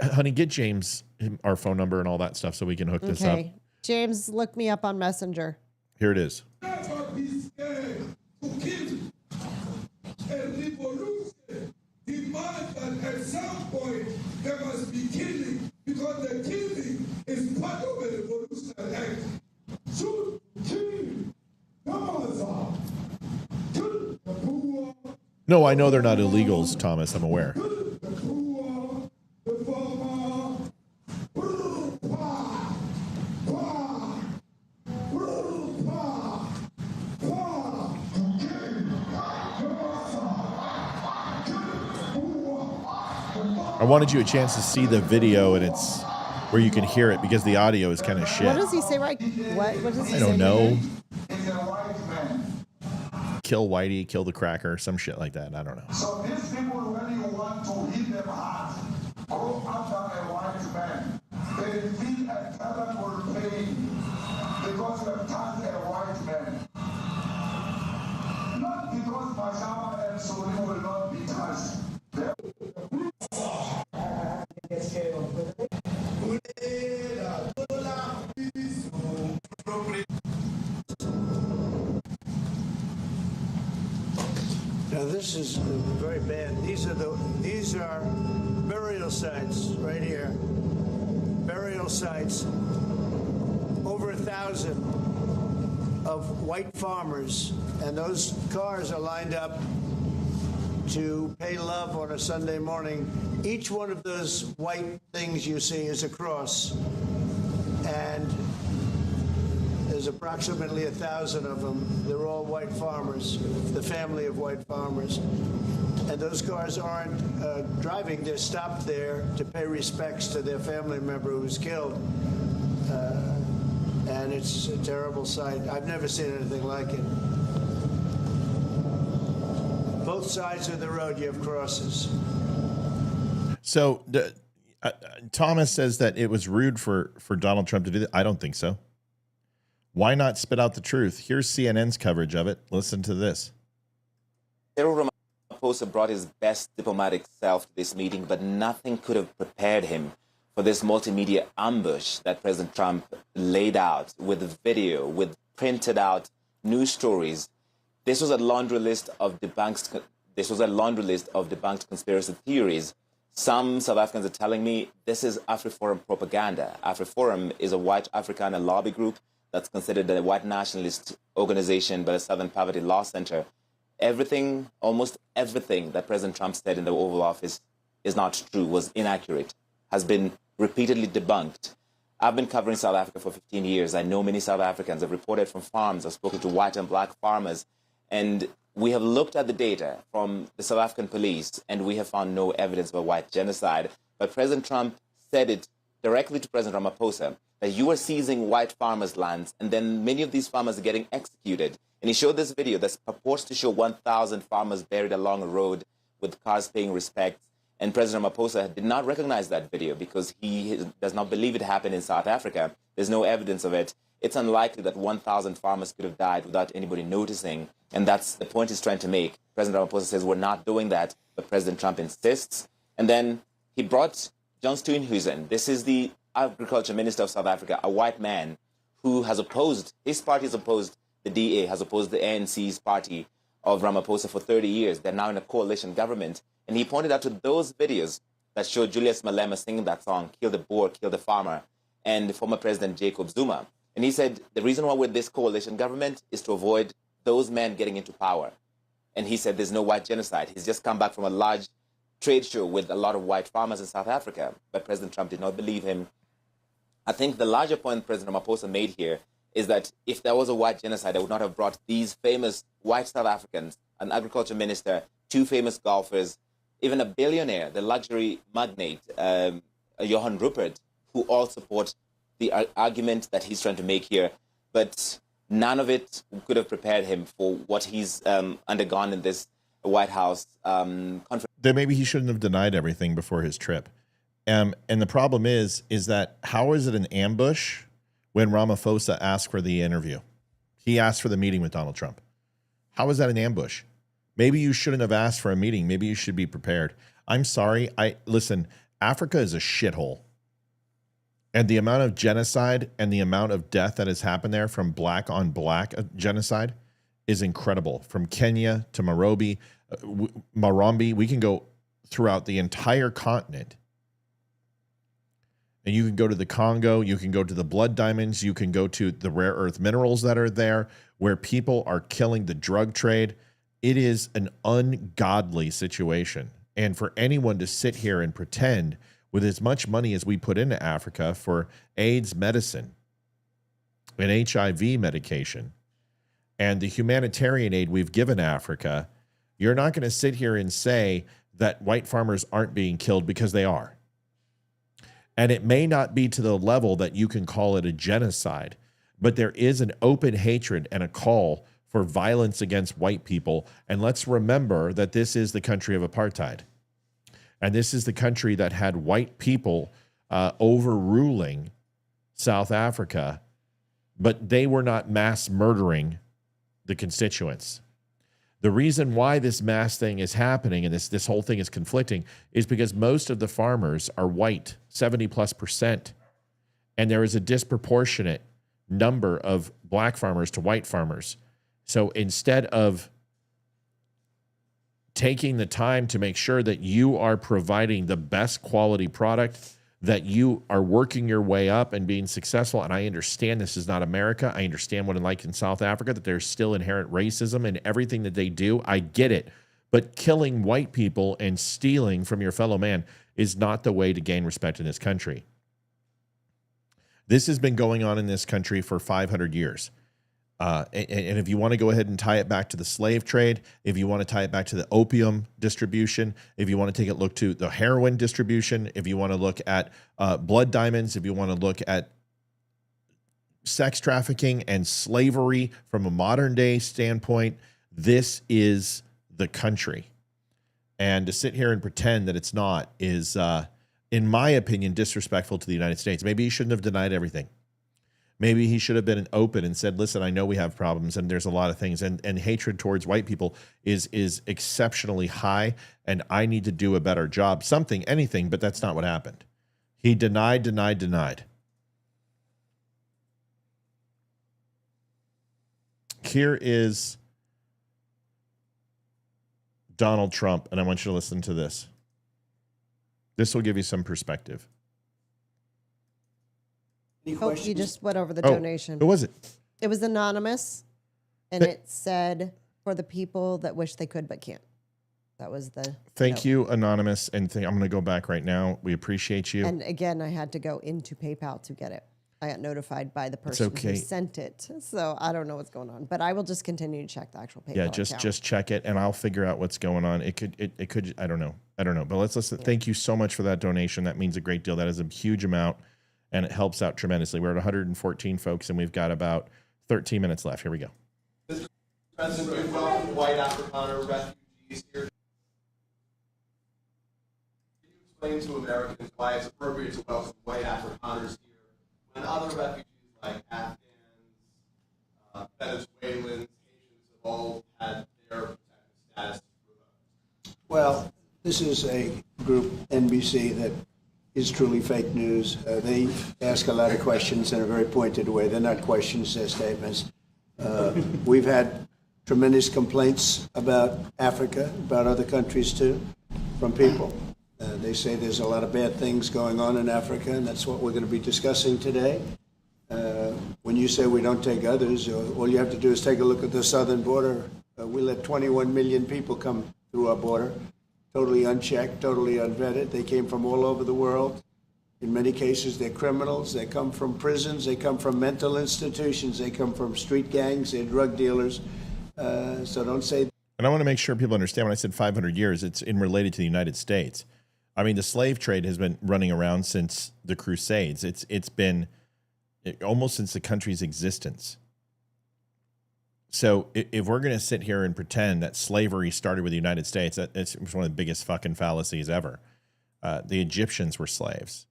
[SPEAKER 1] Honey, get James our phone number and all that stuff so we can hook this up.
[SPEAKER 8] James, look me up on Messenger.
[SPEAKER 1] Here it is.
[SPEAKER 19] Never be scared to kill. A revolution demands that at some point there must be killing because the killing is part of a revolutionary act. Shoot, kill, Gaza, kill the poor.
[SPEAKER 1] No, I know they're not illegals, Thomas. I'm aware. I wanted you a chance to see the video, and it's where you can hear it because the audio is kind of shit.
[SPEAKER 8] What does he say? Right? What does he say?
[SPEAKER 1] I don't know. Kill Whitey, kill the cracker, some shit like that. I don't know.
[SPEAKER 20] So these people, when you want to hit them hard, go after a white man. They feel a terrible pain because you have turned a white man. Not because Mashaba and Suri will not be touched.
[SPEAKER 21] Now this is very bad. These are burial sites right here. Burial sites. Over 1,000 of white farmers, and those cars are lined up to pay love on a Sunday morning. Each one of those white things you see is a cross, and there's approximately 1,000 of them. They're all white farmers, the family of white farmers. And those cars aren't driving, they're stopped there to pay respects to their family member who's killed. And it's a terrible sight. I've never seen anything like it. Both sides of the road, you have crosses.
[SPEAKER 1] So Thomas says that it was rude for Donald Trump to do that. I don't think so. Why not spit out the truth? Here's CNN's coverage of it. Listen to this.
[SPEAKER 22] Cyril Ramaphosa brought his best diplomatic self to this meeting, but nothing could have prepared him for this multimedia ambush that President Trump laid out with video, with printed out news stories. This was a laundry list of debunked. This was a laundry list of debunked conspiracy theories. Some South Africans are telling me this is AfriForum propaganda. AfriForum is a white Afrikaner lobby group that's considered a white nationalist organization by the Southern Poverty Law Center. Everything, almost everything that President Trump said in the Oval Office is not true, was inaccurate, has been repeatedly debunked. I've been covering South Africa for 15 years. I know many South Africans. I've reported from farms. I've spoken to white and black farmers. And we have looked at the data from the South African police, and we have found no evidence of a white genocide. But President Trump said it directly to President Ramaphosa, that you are seizing white farmers' lands, and then many of these farmers are getting executed. And he showed this video that purports to show 1,000 farmers buried along a road with cars paying respect. And President Ramaphosa did not recognize that video because he does not believe it happened in South Africa. There's no evidence of it. It's unlikely that 1,000 farmers could have died without anybody noticing. And that's the point he's trying to make. President Ramaphosa says we're not doing that, but President Trump insists. And then he brought John Steenhuisen. This is the Agriculture Minister of South Africa, a white man who has opposed, his party has opposed the DA, has opposed the ANC's party of Ramaphosa for 30 years. They're now in a coalition government. And he pointed out to those videos that showed Julius Malema singing that song, Kill the Boer, Kill the Farmer, and former President Jacob Zuma. And he said the reason why we're this coalition government is to avoid those men getting into power. And he said there's no white genocide. He's just come back from a large trade show with a lot of white farmers in South Africa. But President Trump did not believe him. I think the larger point President Ramaphosa made here is that if there was a white genocide, I would not have brought these famous white South Africans, an agriculture minister, two famous golfers, even a billionaire, the luxury magnate, Johan Rupert, who all support the argument that he's trying to make here. But none of it could have prepared him for what he's undergone in this White House conference.
[SPEAKER 1] Then maybe he shouldn't have denied everything before his trip. And the problem is that how is it an ambush when Ramaphosa asked for the interview? He asked for the meeting with Donald Trump. How is that an ambush? Maybe you shouldn't have asked for a meeting. Maybe you should be prepared. I'm sorry. Listen, Africa is a shithole. And the amount of genocide and the amount of death that has happened there from black on black genocide is incredible. From Kenya to Marombi, we can go throughout the entire continent. And you can go to the Congo, you can go to the blood diamonds, you can go to the rare earth minerals that are there, where people are killing the drug trade. It is an ungodly situation. And for anyone to sit here and pretend with as much money as we put into Africa for AIDS medicine and HIV medication and the humanitarian aid we've given Africa, you're not going to sit here and say that white farmers aren't being killed, because they are. And it may not be to the level that you can call it a genocide, but there is an open hatred and a call for violence against white people. And let's remember that this is the country of apartheid. And this is the country that had white people overruling South Africa, but they were not mass murdering the constituents. The reason why this mass thing is happening and this whole thing is conflicting is because most of the farmers are white, 70+%. And there is a disproportionate number of black farmers to white farmers. So instead of taking the time to make sure that you are providing the best quality product, that you are working your way up and being successful. And I understand this is not America. I understand what it's like in South Africa, that there's still inherent racism in everything that they do. I get it. But killing white people and stealing from your fellow man is not the way to gain respect in this country. This has been going on in this country for 500 years. And if you want to go ahead and tie it back to the slave trade, if you want to tie it back to the opium distribution, if you want to take a look to the heroin distribution, if you want to look at blood diamonds, if you want to look at sex trafficking and slavery from a modern day standpoint, this is the country. And to sit here and pretend that it's not is, in my opinion, disrespectful to the United States. Maybe he shouldn't have denied everything. Maybe he should have been open and said, listen, I know we have problems and there's a lot of things, and hatred towards white people is exceptionally high, and I need to do a better job. Something, anything, but that's not what happened. He denied. Here is Donald Trump, and I want you to listen to this. This will give you some perspective.
[SPEAKER 8] Oh, you just went over the donation.
[SPEAKER 1] Who was it?
[SPEAKER 8] It was anonymous, and it said, for the people that wish they could but can't. That was the
[SPEAKER 1] Thank you, Anonymous. And I'm going to go back right now. We appreciate you.
[SPEAKER 8] And again, I had to go into PayPal to get it. I got notified by the person who sent it. So I don't know what's going on, but I will just continue to check the actual PayPal account.
[SPEAKER 1] just check it, and I'll figure out what's going on. It could, I don't know. But let's listen. Yeah. Thank you so much for that donation. That means a great deal. That is a huge amount, and it helps out tremendously. We're at 114 folks, and we've got about 13 minutes left. Here we go.
[SPEAKER 2] Mr. President, we welcome white Afrikaner refugees here. Can you explain to Americans why it's appropriate to welcome white Afrikaners here when other refugees like Afghans, Venezuelans, Haitians have all had their protected status revoked?
[SPEAKER 21] Well, this is a group, NBC, that is truly fake news. They ask a lot of questions in a very pointed way. They're not questions, they're statements. We've had tremendous complaints about Africa, about other countries too, from people. They say there's a lot of bad things going on in Africa, and that's what we're going to be discussing today. When you say we don't take others, all you have to do is take a look at the southern border. We let 21 million people come through our border, totally unchecked, totally unvetted. They came from all over the world. In many cases, they're criminals. They come from prisons. They come from mental institutions. They come from street gangs. They're drug dealers. So don't say.
[SPEAKER 1] And I want to make sure people understand when I said 500 years, it's related to the United States. I mean, the slave trade has been running around since the Crusades. It's been almost since the country's existence. So if we're going to sit here and pretend that slavery started with the United States, it's one of the biggest fucking fallacies ever. The Egyptians were slaves.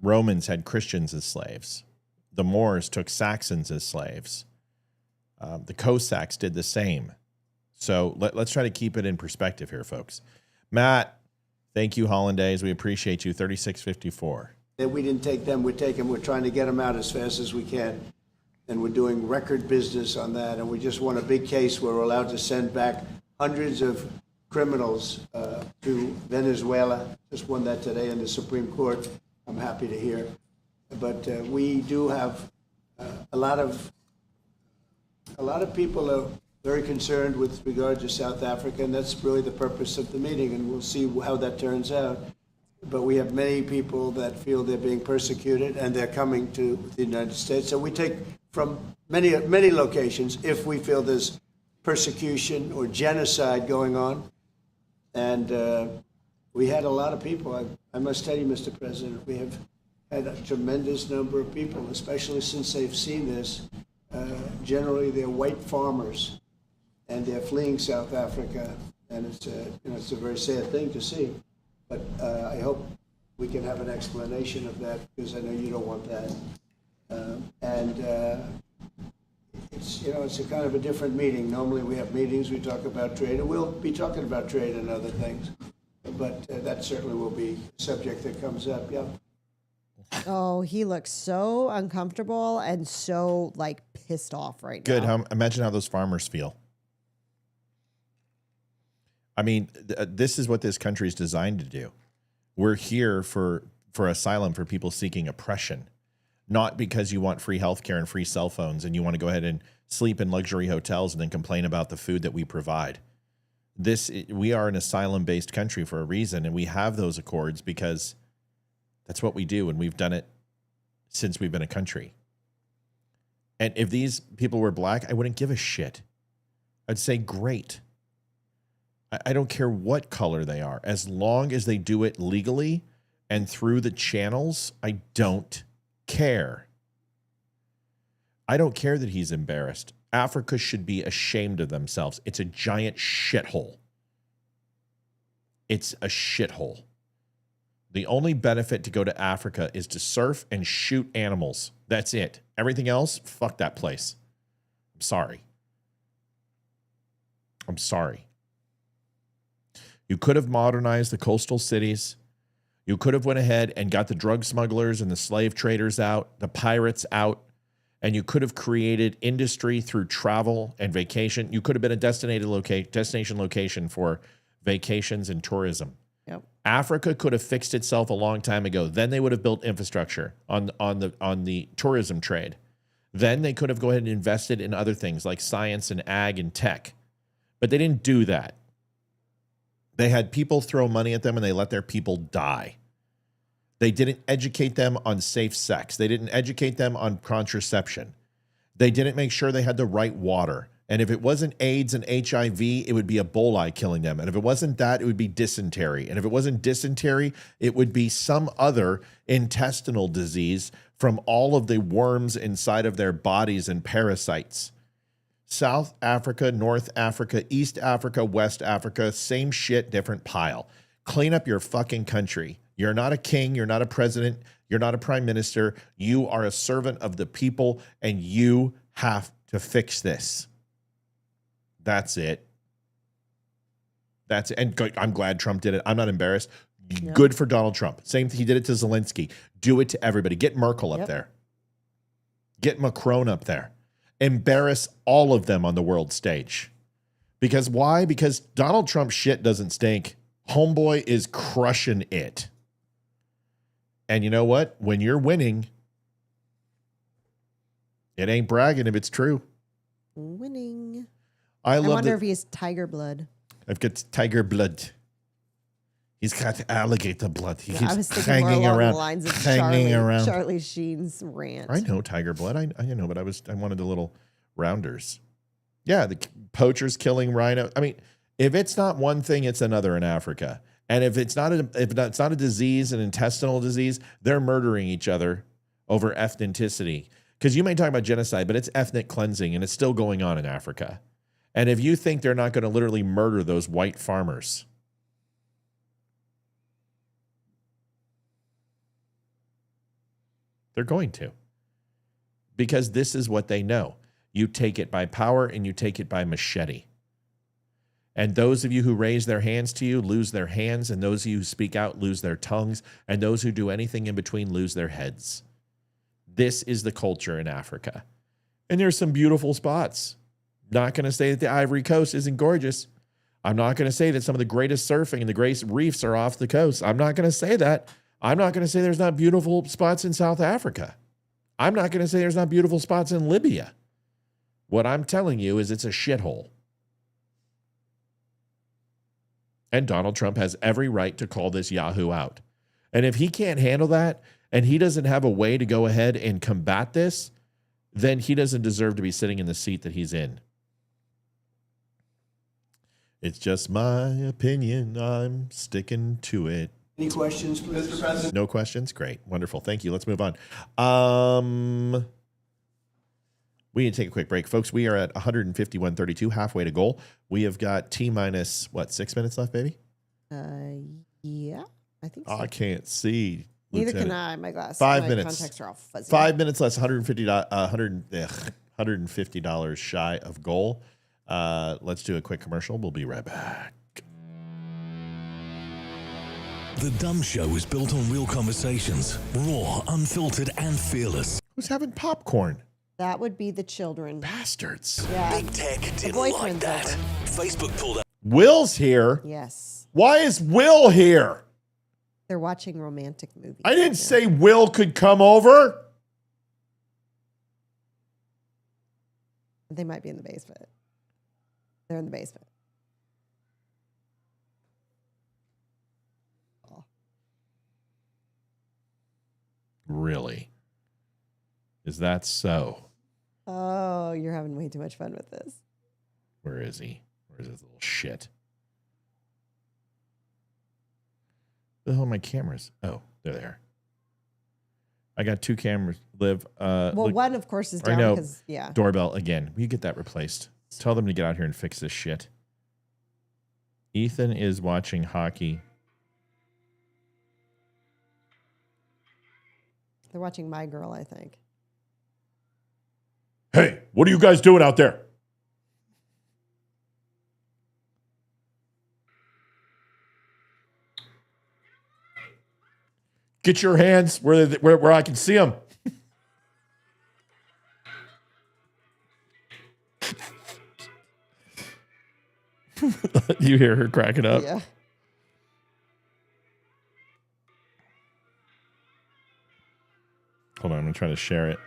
[SPEAKER 1] Romans had Christians as slaves. The Moors took Saxons as slaves. The Cossacks did the same. So let's try to keep it in perspective here, folks. Matt, thank you, Hollandaise. We appreciate you. 3654.
[SPEAKER 21] That we didn't take them, we're trying to get them out as fast as we can. And we're doing record business on that. And we just won a big case where we're allowed to send back hundreds of criminals to Venezuela. Just won that today in the Supreme Court. I'm happy to hear. But we do have a lot of people are very concerned with regard to South Africa, and that's really the purpose of the meeting, and we'll see how that turns out. But we have many people that feel they're being persecuted, and they're coming to the United States. So we take from many locations if we feel there's persecution or genocide going on. And we had a lot of people. I must tell you, Mr. President, we have had a tremendous number of people, especially since they've seen this. Generally, they're white farmers, and they're fleeing South Africa, and it's a very sad thing to see. But I hope we can have an explanation of that, because I know you don't want that. It's a kind of a different meeting. Normally we have meetings, we talk about trade, and we'll be talking about trade and other things. But that certainly will be a subject that comes up. Yeah.
[SPEAKER 8] Oh, he looks so uncomfortable and so pissed off right
[SPEAKER 1] Good.
[SPEAKER 8] now.
[SPEAKER 1] Imagine how those farmers feel. I mean, this is what this country is designed to do. We're here for asylum for people seeking oppression, not because you want free healthcare and free cell phones and you want to go ahead and sleep in luxury hotels and then complain about the food that we provide. We are an asylum-based country for a reason, and we have those accords because that's what we do, and we've done it since we've been a country. And if these people were black, I wouldn't give a shit. I'd say, great. I don't care what color they are. As long as they do it legally and through the channels, I don't care. I don't care that he's embarrassed. Africa should be ashamed of themselves. It's a giant shithole. It's a shithole. The only benefit to go to Africa is to surf and shoot animals. That's it. Everything else, fuck that place. I'm sorry. I'm sorry. You could have modernized the coastal cities. You could have went ahead and got the drug smugglers and the slave traders out, the pirates out, and you could have created industry through travel and vacation. You could have been a destination location for vacations and tourism.
[SPEAKER 8] Yep.
[SPEAKER 1] Africa could have fixed itself a long time ago. Then they would have built infrastructure on the tourism trade. Then they could have go ahead and invested in other things like science and ag and tech. But they didn't do that. They had people throw money at them and they let their people die. They didn't educate them on safe sex. They didn't educate them on contraception. They didn't make sure they had the right water. And if it wasn't AIDS and HIV, it would be Ebola killing them. And if it wasn't that, it would be dysentery. And if it wasn't dysentery, it would be some other intestinal disease from all of the worms inside of their bodies and parasites. South Africa, North Africa, East Africa, West Africa, same shit, different pile. Clean up your fucking country. You're not a king. You're not a president. You're not a prime minister. You are a servant of the people, and you have to fix this. That's it. That's it. And I'm glad Trump did it. I'm not embarrassed. Yep. Good for Donald Trump. Same thing. He did it to Zelensky. Do it to everybody. Get Merkel up there. Get Macron up there. Embarrass all of them on the world stage. Because why? Because Donald Trump's shit doesn't stink. Homeboy is crushing it. And you know what? When you're winning, it ain't bragging if it's true.
[SPEAKER 8] Winning.
[SPEAKER 1] I
[SPEAKER 8] wonder if he has tiger blood.
[SPEAKER 1] I've got tiger blood. He's got alligator blood. He
[SPEAKER 8] I was
[SPEAKER 1] keeps
[SPEAKER 8] thinking more
[SPEAKER 1] hanging
[SPEAKER 8] along
[SPEAKER 1] around.
[SPEAKER 8] the lines of
[SPEAKER 1] Hanging around.
[SPEAKER 8] Charlie Sheen's rant.
[SPEAKER 1] I know tiger blood. I know, but I wanted the little rounders. Yeah, the poachers killing rhino. I mean, if it's not one thing, it's another in Africa. And if it's not a disease, an intestinal disease, they're murdering each other over ethnicity. Because you may talk about genocide, but it's ethnic cleansing, and it's still going on in Africa. And if you think they're not going to literally murder those white farmers, they're going to. Because this is what they know. You take it by power and you take it by machete. And those of you who raise their hands to you lose their hands, and those of you who speak out lose their tongues, and those who do anything in between lose their heads. This is the culture in Africa. And there's some beautiful spots. Not going to say that the Ivory Coast isn't gorgeous. I'm not going to say that some of the greatest surfing and the greatest reefs are off the coast. I'm not going to say that. I'm not going to say there's not beautiful spots in South Africa. I'm not going to say there's not beautiful spots in Libya. What I'm telling you is it's a shithole. And Donald Trump has every right to call this Yahoo out. And if he can't handle that, and he doesn't have a way to go ahead and combat this, then he doesn't deserve to be sitting in the seat that he's in. It's just my opinion. I'm sticking to it.
[SPEAKER 4] Any questions, please?
[SPEAKER 2] Mr. President?
[SPEAKER 1] No questions? Great. Wonderful. Thank you. Let's move on. We need to take a quick break. Folks, we are at 151.32, halfway to goal. We have got T-minus, 6 minutes left, baby?
[SPEAKER 8] Yeah, I think so.
[SPEAKER 1] I can't see.
[SPEAKER 8] Neither
[SPEAKER 1] Lieutenant.
[SPEAKER 8] can I. My glasses.
[SPEAKER 1] 5
[SPEAKER 8] my
[SPEAKER 1] minutes.
[SPEAKER 8] contacts are all fuzzy.
[SPEAKER 1] 5 minutes less, $150 shy of goal. Let's do a quick commercial. We'll be right back.
[SPEAKER 5] The Dumb Show is built on real conversations, raw, unfiltered, and fearless.
[SPEAKER 1] Who's having popcorn?
[SPEAKER 8] That would be the children.
[SPEAKER 1] Bastards.
[SPEAKER 8] Yeah.
[SPEAKER 5] Big Tech
[SPEAKER 8] The
[SPEAKER 5] didn't like
[SPEAKER 8] boyfriend's
[SPEAKER 5] that.
[SPEAKER 8] over.
[SPEAKER 5] Facebook pulled up.
[SPEAKER 1] Will's here.
[SPEAKER 8] Yes.
[SPEAKER 1] Why is Will here?
[SPEAKER 8] They're watching romantic movies.
[SPEAKER 1] I didn't say Will could come over.
[SPEAKER 8] They might be in the basement. They're in the basement.
[SPEAKER 1] Really? Is that so?
[SPEAKER 8] Oh, you're having way too much fun with this.
[SPEAKER 1] Where is he? Where's this little shit? Where the hell are my cameras? Oh, they're there. I got two cameras. Liv.
[SPEAKER 8] Well, one, of course, is down because, yeah.
[SPEAKER 1] Doorbell again. Will you get that replaced? Tell them to get out here and fix this shit. Ethan is watching hockey.
[SPEAKER 8] They're watching My Girl, I think.
[SPEAKER 1] Hey, what are you guys doing out there? Get your hands where I can see them. You hear her cracking up?
[SPEAKER 8] Yeah.
[SPEAKER 1] Hold on, I'm trying to share it.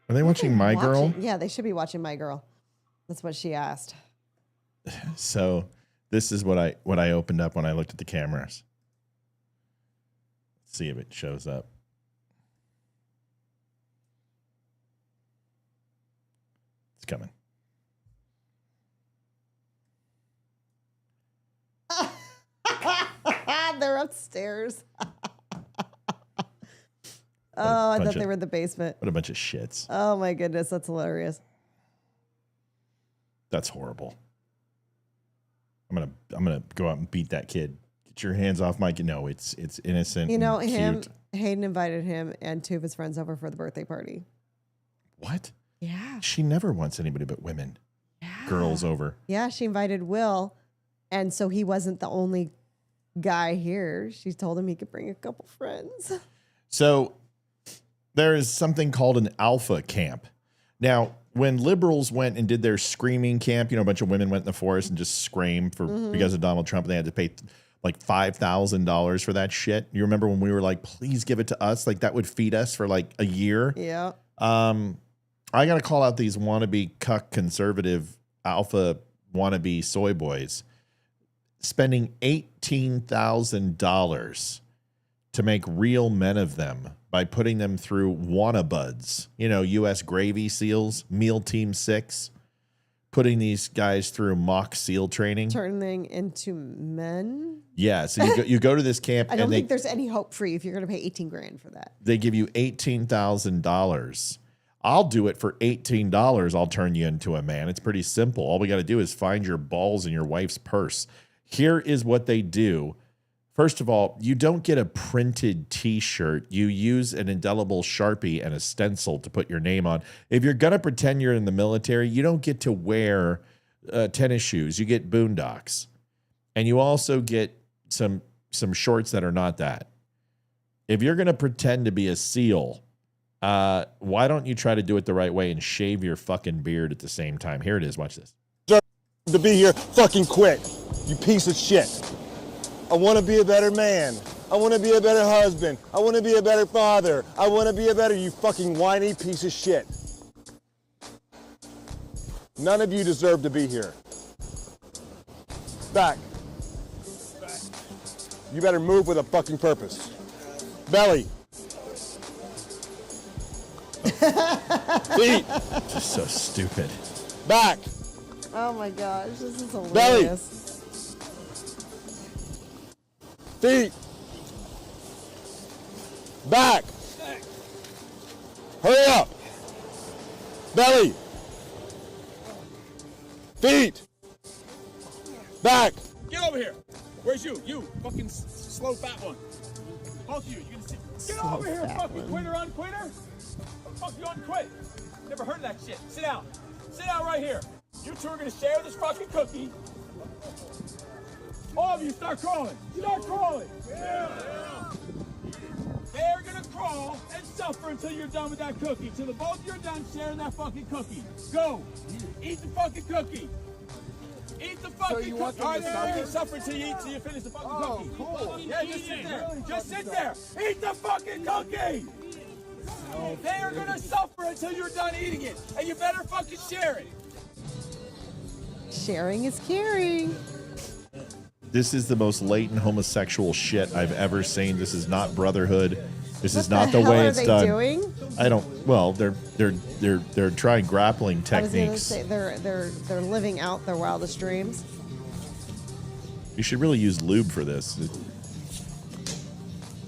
[SPEAKER 1] Are they watching My Girl?
[SPEAKER 8] Yeah, they should be watching My Girl. That's what she asked.
[SPEAKER 1] So this is what I opened up when I looked at the cameras. Let's see if it shows up. It's coming.
[SPEAKER 8] They're upstairs. Oh, I thought they were in the basement.
[SPEAKER 1] What a bunch of shits.
[SPEAKER 8] Oh my goodness, that's hilarious.
[SPEAKER 1] That's horrible. I'm gonna go out and beat that kid. Get your hands off my kid. No, it's innocent.
[SPEAKER 8] You know,
[SPEAKER 1] and cute.
[SPEAKER 8] Hayden invited him and two of his friends over for the birthday party.
[SPEAKER 1] What?
[SPEAKER 8] Yeah.
[SPEAKER 1] She never wants anybody but women. Girls over.
[SPEAKER 8] Yeah, she invited Will, and so he wasn't the only guy here. She told him he could bring a couple friends.
[SPEAKER 1] So there is something called an alpha camp. Now, when liberals went and did their screaming camp, a bunch of women went in the forest and just screamed because of Donald Trump, and they had to pay like $5,000 for that shit. You remember when we were like, please give it to us? Like that would feed us for like a year.
[SPEAKER 8] Yeah.
[SPEAKER 1] I got to call out these wannabe cuck conservative alpha wannabe soy boys spending $18,000 to make real men of them by putting them through wannabuds, U.S. Gravy SEALs, MEAL Team 6, putting these guys through mock SEAL training.
[SPEAKER 8] Turning into men?
[SPEAKER 1] Yeah, so you go to this camp.
[SPEAKER 8] I don't think there's any hope for you if you're going to pay $18,000 for that.
[SPEAKER 1] They give you $18,000. I'll do it for $18. I'll turn you into a man. It's pretty simple. All we got to do is find your balls in your wife's purse. Here is what they do. First of all, you don't get a printed T-shirt. You use an indelible Sharpie and a stencil to put your name on. If you're going to pretend you're in the military, you don't get to wear tennis shoes. You get boondocks. And you also get some shorts that are not that. If you're going to pretend to be a SEAL, why don't you try to do it the right way and shave your fucking beard at the same time? Here it is. Watch this.
[SPEAKER 4] To be here, fucking quit. You piece of shit. I want to be a better man. I want to be a better husband. I want to be a better father. I want to be a better, you fucking whiny piece of shit. None of you deserve to be here. Back. You better move with a fucking purpose. Belly. Feet.
[SPEAKER 1] Just so stupid.
[SPEAKER 4] Back.
[SPEAKER 8] Oh my gosh, this is hilarious.
[SPEAKER 4] Belly. Feet. Back. Hurry up. Belly. Feet. Back.
[SPEAKER 6] Get over here. Where's you? You fucking slow fat one. Both of you. You gonna sit? Get over here, fucking quitter, unquitter. Fuck you, unquit. Never heard of that shit. Sit down. Sit down right here. You two are gonna share this fucking cookie. All of you start crawling. Start crawling. Yeah. They're gonna crawl and suffer until you're done with that cookie. Till the both of you are done sharing that fucking cookie. Go. Eat the fucking cookie. Eat the fucking cookie. All right, you can suffer until you eat till you finish the fucking cookie. Cool. Yeah, just sit there. Just sit there. Eat the fucking cookie. They're gonna suffer until you're done eating it, and you better fucking share it.
[SPEAKER 8] Sharing is caring.
[SPEAKER 1] This is the most latent homosexual shit I've ever seen. This is not brotherhood. This is not the way it's done.
[SPEAKER 8] Doing?
[SPEAKER 1] I don't. Well, they're trying grappling techniques.
[SPEAKER 8] I was gonna say they're living out their wildest dreams.
[SPEAKER 1] You should really use lube for this.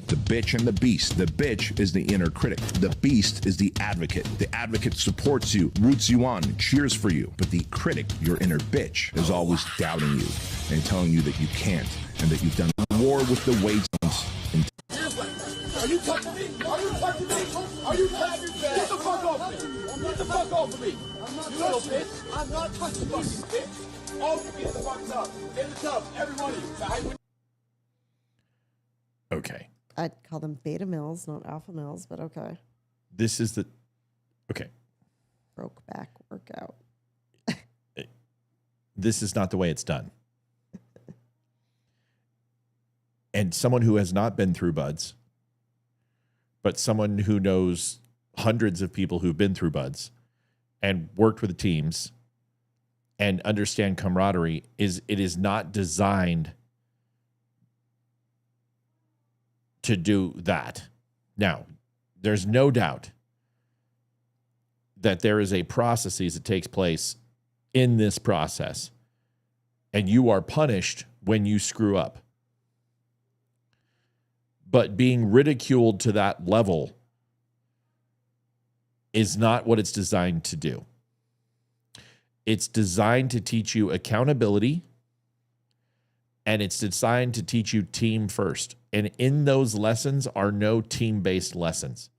[SPEAKER 23] The bitch and the beast. The bitch is the inner critic. The beast is the advocate. The advocate supports you, roots you on, cheers for you. But the critic, your inner bitch, is always doubting you and telling you that you can't and that you've done war with the weights.
[SPEAKER 6] Are you touching me? Are you touching me? Are you touching me? Get the fuck off of me! Get the fuck off of me! You little bitch! I'm not touching you, bitch! All of you get in the fucking tub! Get in the tub! Every one of you!
[SPEAKER 1] Okay.
[SPEAKER 8] I'd call them beta males, not alpha males, but okay.
[SPEAKER 1] This is the... Okay.
[SPEAKER 8] broke back workout.
[SPEAKER 1] This is not the way it's done. And someone who has not been through buds, but someone who knows hundreds of people who've been through buds and worked with teams and understand camaraderie, it is not designed to do that. Now, there's no doubt that there is a process that takes place in this process, and you are punished when you screw up. But being ridiculed to that level is not what it's designed to do. It's designed to teach you accountability, and it's designed to teach you team first. And in those lessons are no team-based lessons.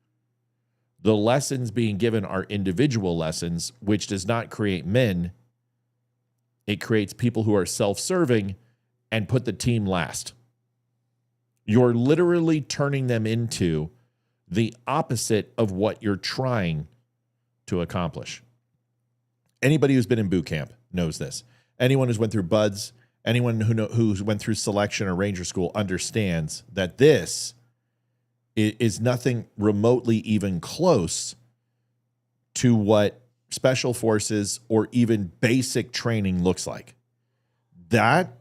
[SPEAKER 1] The lessons being given are individual lessons, which does not create men. It creates people who are self-serving and put the team last. You're literally turning them into the opposite of what you're trying to accomplish. Anybody who's been in boot camp knows this. Anyone who's went through buds, anyone who's went through selection or ranger school understands that this is nothing remotely even close to what special forces or even basic training looks like. That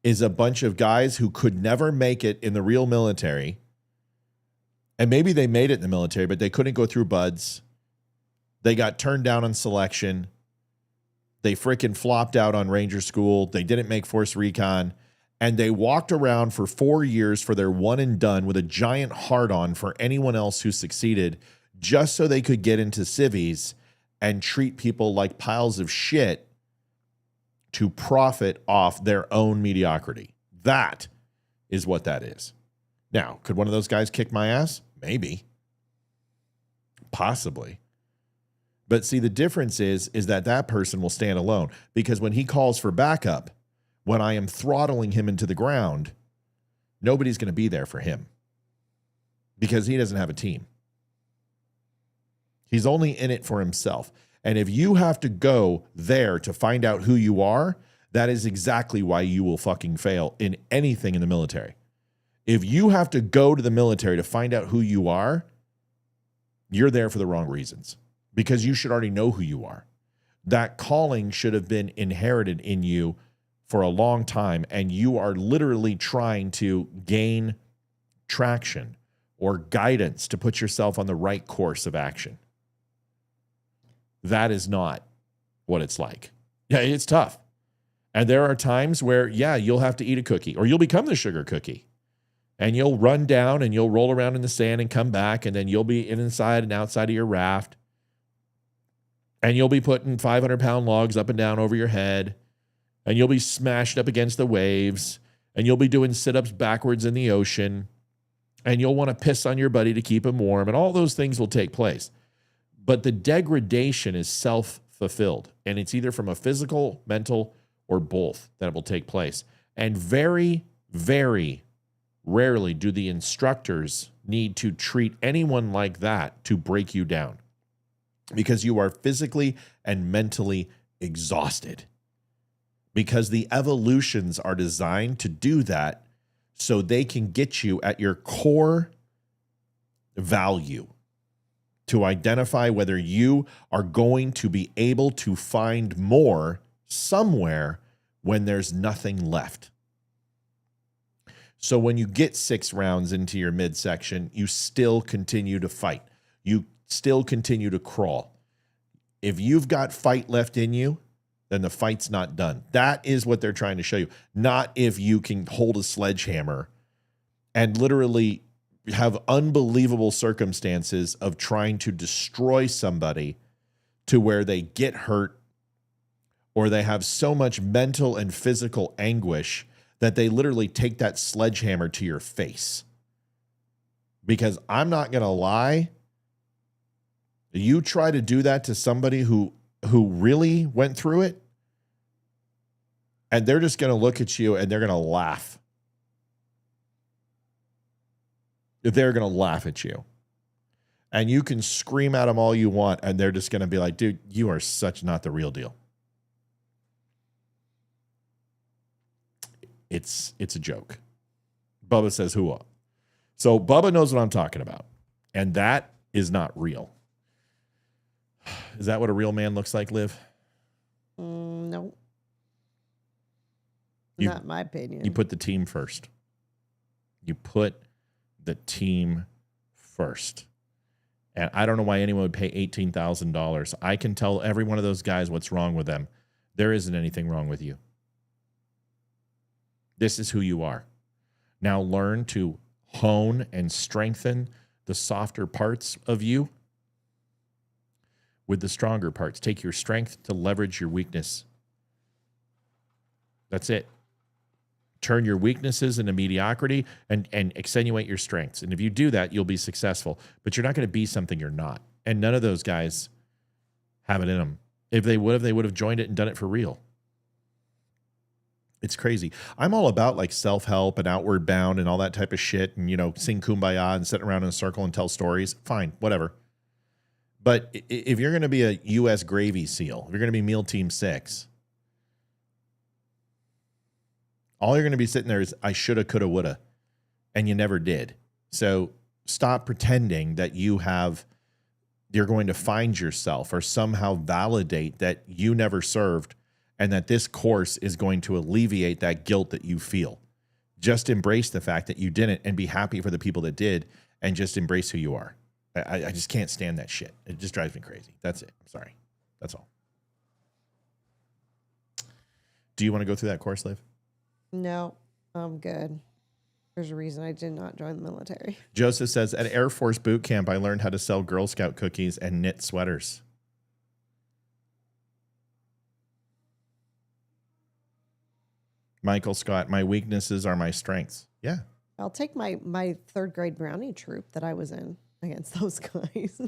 [SPEAKER 1] is a bunch of guys who could never make it in the real military. And maybe they made it in the military, but they couldn't go through buds. They got turned down on selection. They freaking flopped out on Ranger School. They didn't make Force Recon. And they walked around for 4 years for their one and done with a giant hard-on for anyone else who succeeded, just so they could get into civies and treat people like piles of shit to profit off their own mediocrity. That is what that is. Now, could one of those guys kick my ass? Maybe. Possibly. But see, the difference is that person will stand alone, because when he calls for backup, when I am throttling him into the ground, nobody's going to be there for him because he doesn't have a team. He's only in it for himself. And if you have to go there to find out who you are, that is exactly why you will fucking fail in anything in the military. If you have to go to the military to find out who you are, you're there for the wrong reasons, because you should already know who you are. That calling should have been inherited in you for a long time, and you are literally trying to gain traction or guidance to put yourself on the right course of action. That is not what it's like. Yeah, it's tough. And there are times where, yeah, you'll have to eat a cookie, or you'll become the sugar cookie. And you'll run down and you'll roll around in the sand and come back, and then you'll be inside and outside of your raft. And you'll be putting 500-pound logs up and down over your head. And you'll be smashed up against the waves. And you'll be doing sit-ups backwards in the ocean. And you'll want to piss on your buddy to keep him warm. And all those things will take place. But the degradation is self-fulfilled. And it's either from a physical, mental, or both that will take place. And very, very rarely do the instructors need to treat anyone like that to break you down, because you are physically and mentally exhausted. Because the evolutions are designed to do that so they can get you at your core value, to identify whether you are going to be able to find more somewhere when there's nothing left. So when you get 6 rounds into your midsection, you still continue to fight. You still continue to crawl. If you've got fight left in you, then the fight's not done. That is what they're trying to show you. Not if you can hold a sledgehammer and literally have unbelievable circumstances of trying to destroy somebody to where they get hurt, or they have so much mental and physical anguish that they literally take that sledgehammer to your face. Because I'm not going to lie, you try to do that to somebody who really went through it, and they're just going to look at you and they're going to laugh. They're going to laugh at you. And you can scream at them all you want, and they're just going to be like, dude, you are such not the real deal. It's a joke. Bubba says, "Hoo-ah." So Bubba knows what I'm talking about. And that is not real. Is that what a real man looks like, Liv?
[SPEAKER 8] No.
[SPEAKER 1] You-
[SPEAKER 8] Not in my opinion.
[SPEAKER 1] You put the team first. You put the team first. And I don't know why anyone would pay $18,000. I can tell every one of those guys what's wrong with them. There isn't anything wrong with you. This is who you are. Now learn to hone and strengthen the softer parts of you with the stronger parts. Take your strength to leverage your weakness. That's it. Turn your weaknesses into mediocrity and accentuate your strengths. And if you do that, you'll be successful. But you're not going to be something you're not. And none of those guys have it in them. If they would have joined it and done it for real. It's crazy. I'm all about like self-help and outward bound and all that type of shit and, sing Kumbaya and sit around in a circle and tell stories. Fine, whatever. But if you're going to be a U.S. Gravy SEAL, if you're going to be MEAL Team 6, all you're going to be sitting there is, I shoulda, coulda, woulda, and you never did. So stop pretending that you're going to find yourself or somehow validate that you never served and that this course is going to alleviate that guilt that you feel. Just embrace the fact that you didn't and be happy for the people that did and just embrace who you are. I just can't stand that shit. It just drives me crazy. That's it. I'm sorry. That's all. Do you want to go through that course, Liv?
[SPEAKER 8] No, I'm good. There's a reason I did not join the military.
[SPEAKER 1] Joseph says, at Air Force boot camp, I learned how to sell Girl Scout cookies and knit sweaters. Michael Scott, my weaknesses are my strengths. Yeah.
[SPEAKER 8] I'll take my third grade brownie troop that I was in against those guys.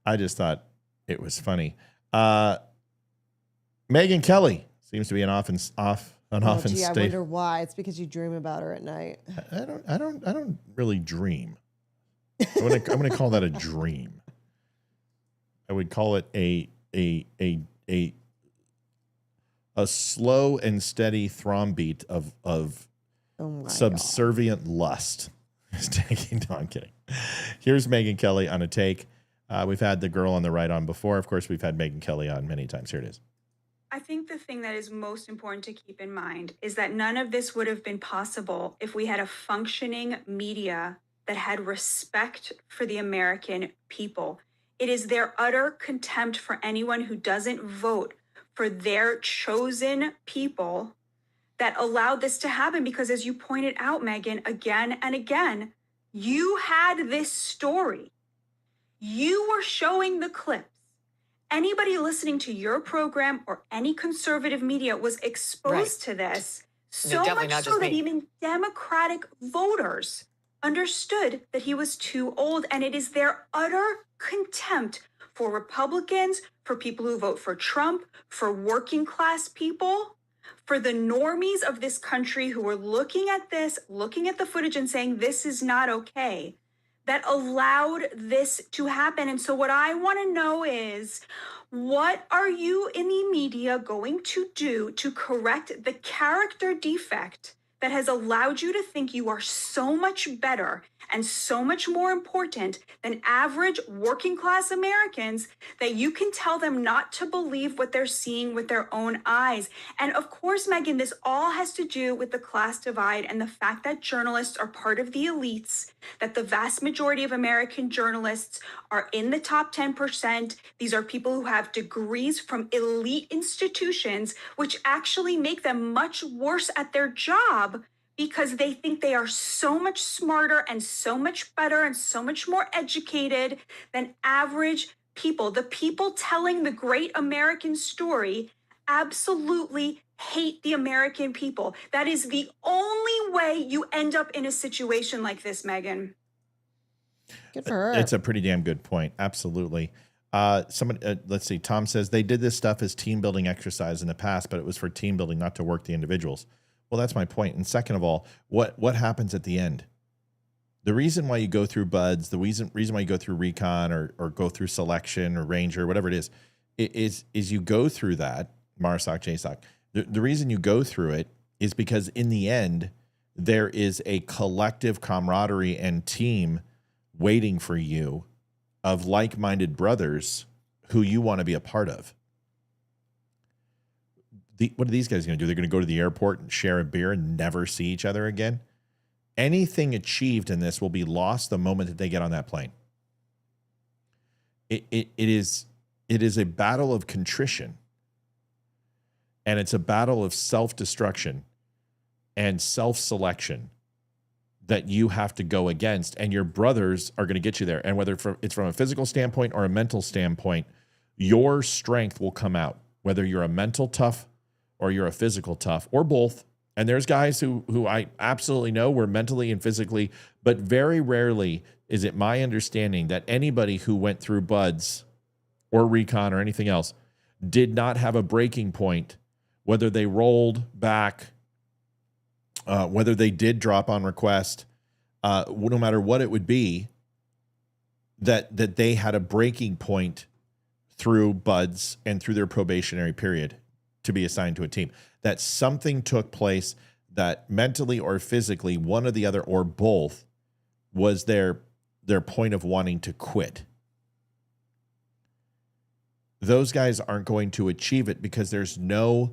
[SPEAKER 1] I just thought it was funny. Megyn Kelly seems to be an often state.
[SPEAKER 8] I wonder why. It's because you dream about her at night.
[SPEAKER 1] I don't really dream. I'm gonna call that a dream. I would call it a slow and steady thrumbeat of subservient lust. No, I'm kidding. Here's Megyn Kelly on a take. We've had the girl on the right on before. Of course, we've had Megyn Kelly on many times. Here it is.
[SPEAKER 7] I think the thing that is most important to keep in mind is that none of this would have been possible if we had a functioning media that had respect for the American people. It is their utter contempt for anyone who doesn't vote for their chosen people that allowed this to happen. Because as you pointed out, Megyn, again and again, you had this story. You were showing the clips. Anybody listening to your program or any conservative media was exposed to this, so much so that even Democratic voters understood that he was too old. And it is their utter contempt for Republicans, for people who vote for Trump, for working class people, for the normies of this country who are looking at this, looking at the footage and saying, this is not okay, that allowed this to happen. And so what I want to know is, what are you in the media going to do to correct the character defect that has allowed you to think you are so much better and so much more important than average working class Americans that you can tell them not to believe what they're seeing with their own eyes? And of course, Megyn, this all has to do with the class divide and the fact that journalists are part of the elites, that the vast majority of American journalists are in the top 10%. These are people who have degrees from elite institutions, which actually make them much worse at their job because they think they are so much smarter and so much better and so much more educated than average people. The people telling the great American story absolutely hate the American people. That is the only way you end up in a situation like this, Megyn.
[SPEAKER 8] Good for her.
[SPEAKER 1] It's a pretty damn good point. Absolutely. Let's see. Tom says they did this stuff as team building exercise in the past, but it was for team building, not to work the individuals. Well, that's my point. And second of all, what happens at the end? The reason why you go through buds, the reason why you go through recon or go through selection or ranger, whatever it is you go through that, MARSOC, JSOC. The reason you go through it is because in the end, there is a collective camaraderie and team waiting for you of like-minded brothers who you want to be a part of. What are these guys going to do? They're going to go to the airport and share a beer and never see each other again? Anything achieved in this will be lost the moment that they get on that plane. It is a battle of contrition, and it's a battle of self-destruction and self-selection that you have to go against, and your brothers are going to get you there. And whether it's from a physical standpoint or a mental standpoint, your strength will come out, whether you're a mental tough or you're a physical tough or both. And there's guys who I absolutely know were mentally and physically, but very rarely is it my understanding that anybody who went through buds or recon or anything else did not have a breaking point, whether they rolled back, whether they did drop on request, no matter what it would be, that they had a breaking point through buds and through their probationary period to be assigned to a team. That something took place that mentally or physically, one or the other or both, was their point of wanting to quit. Those guys aren't going to achieve it because there's nothing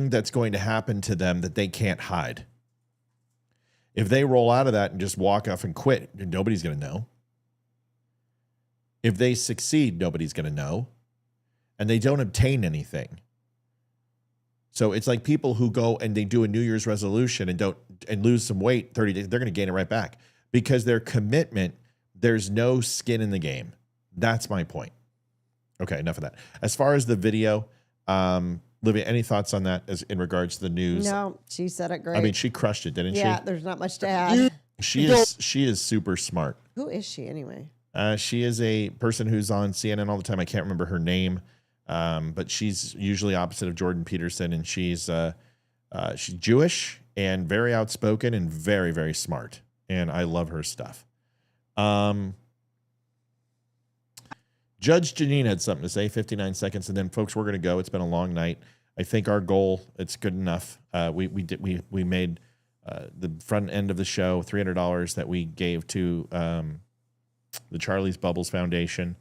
[SPEAKER 1] that's going to happen to them that they can't hide. If they roll out of that and just walk off and quit, nobody's going to know. If they succeed, nobody's going to know. And they don't obtain anything. So it's like people who go and they do a New Year's resolution and lose some weight 30 days, they're going to gain it right back because their commitment, there's no skin in the game. That's my point. Okay, enough of that. As far as the video, Livia, any thoughts on that as in regards to the news?
[SPEAKER 8] No, she said it great.
[SPEAKER 1] I mean, she crushed it, didn't she?
[SPEAKER 8] Yeah, there's not much to add.
[SPEAKER 1] She is super smart.
[SPEAKER 8] Who is she anyway?
[SPEAKER 1] She is a person who's on CNN all the time. I can't remember her name, but she's usually opposite of Jordan Peterson, and she's Jewish and very outspoken and very, very smart. And I love her stuff. Judge Janine had something to say, 59 seconds, and then folks, we're going to go. It's been a long night. I think our goal, it's good enough. We made the front end of the show, $300 that we gave to the Charlie's Bubbles Foundation.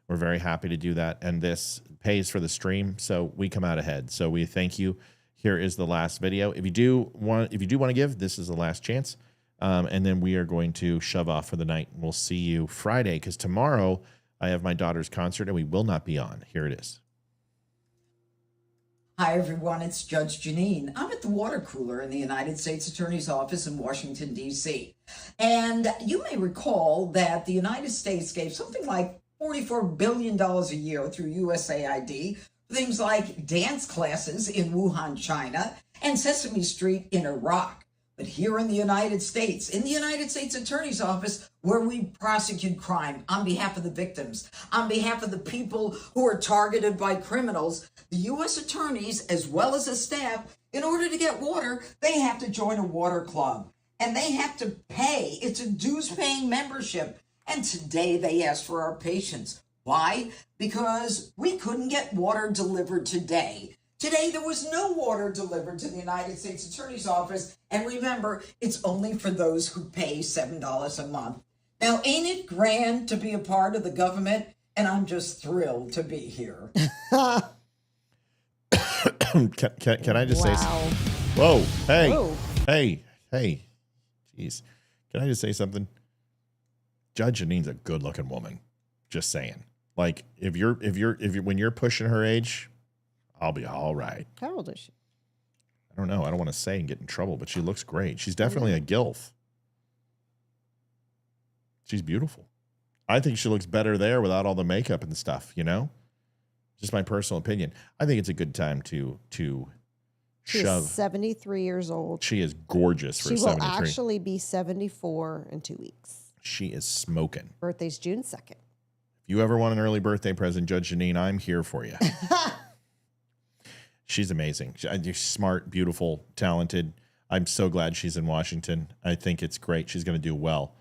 [SPEAKER 1] We're very happy to do that, and this pays for the stream, so we come out ahead. So we thank you. Here is the last video. If you do want to give, this is the last chance, and then we are going to shove off for the night. We'll see you Friday because tomorrow I have my daughter's concert, and we will not be on. Here it is.
[SPEAKER 3] Hi, everyone. It's Judge Janine. I'm at the water cooler in the United States Attorney's Office in Washington, D.C. And you may recall that the United States gave something like $44 billion a year through USAID, things like dance classes in Wuhan, China, and Sesame Street in Iraq. But here in the United States Attorney's Office, where we prosecute crime on behalf of the victims, on behalf of the people who are targeted by criminals, the U.S. attorneys, as well as the staff, in order to get water, they have to join a water club. And they have to pay. It's a dues-paying membership. And today they asked for our patience. Why? Because we couldn't get water delivered today. Today, there was no water delivered to the United States Attorney's Office. And remember, it's only for those who pay $7 a month. Now, ain't it grand to be a part of the government? And I'm just thrilled to be here.
[SPEAKER 1] Can I just say something? Whoa. Hey. Whoa. Hey. Jeez. Can I just say something? Judge Janine's a good looking woman. Just saying. Like, if when you're pushing her age, I'll be all right.
[SPEAKER 8] How old is she?
[SPEAKER 1] I don't know. I don't want to say and get in trouble, but she looks great. She's definitely a gilf. She's beautiful. I think she looks better there without all the makeup and stuff, you know? Just my personal opinion. I think it's a good time to
[SPEAKER 8] She's
[SPEAKER 1] shove.
[SPEAKER 8] 73 years old.
[SPEAKER 1] She is gorgeous for 73.
[SPEAKER 8] She will actually be 74 in 2 weeks.
[SPEAKER 1] She is smoking.
[SPEAKER 8] Birthday's June 2nd.
[SPEAKER 1] If you ever want an early birthday present, Judge Janine, I'm here for you. She's amazing. She's smart, beautiful, talented. I'm so glad she's in Washington. I think it's great. She's going to do well.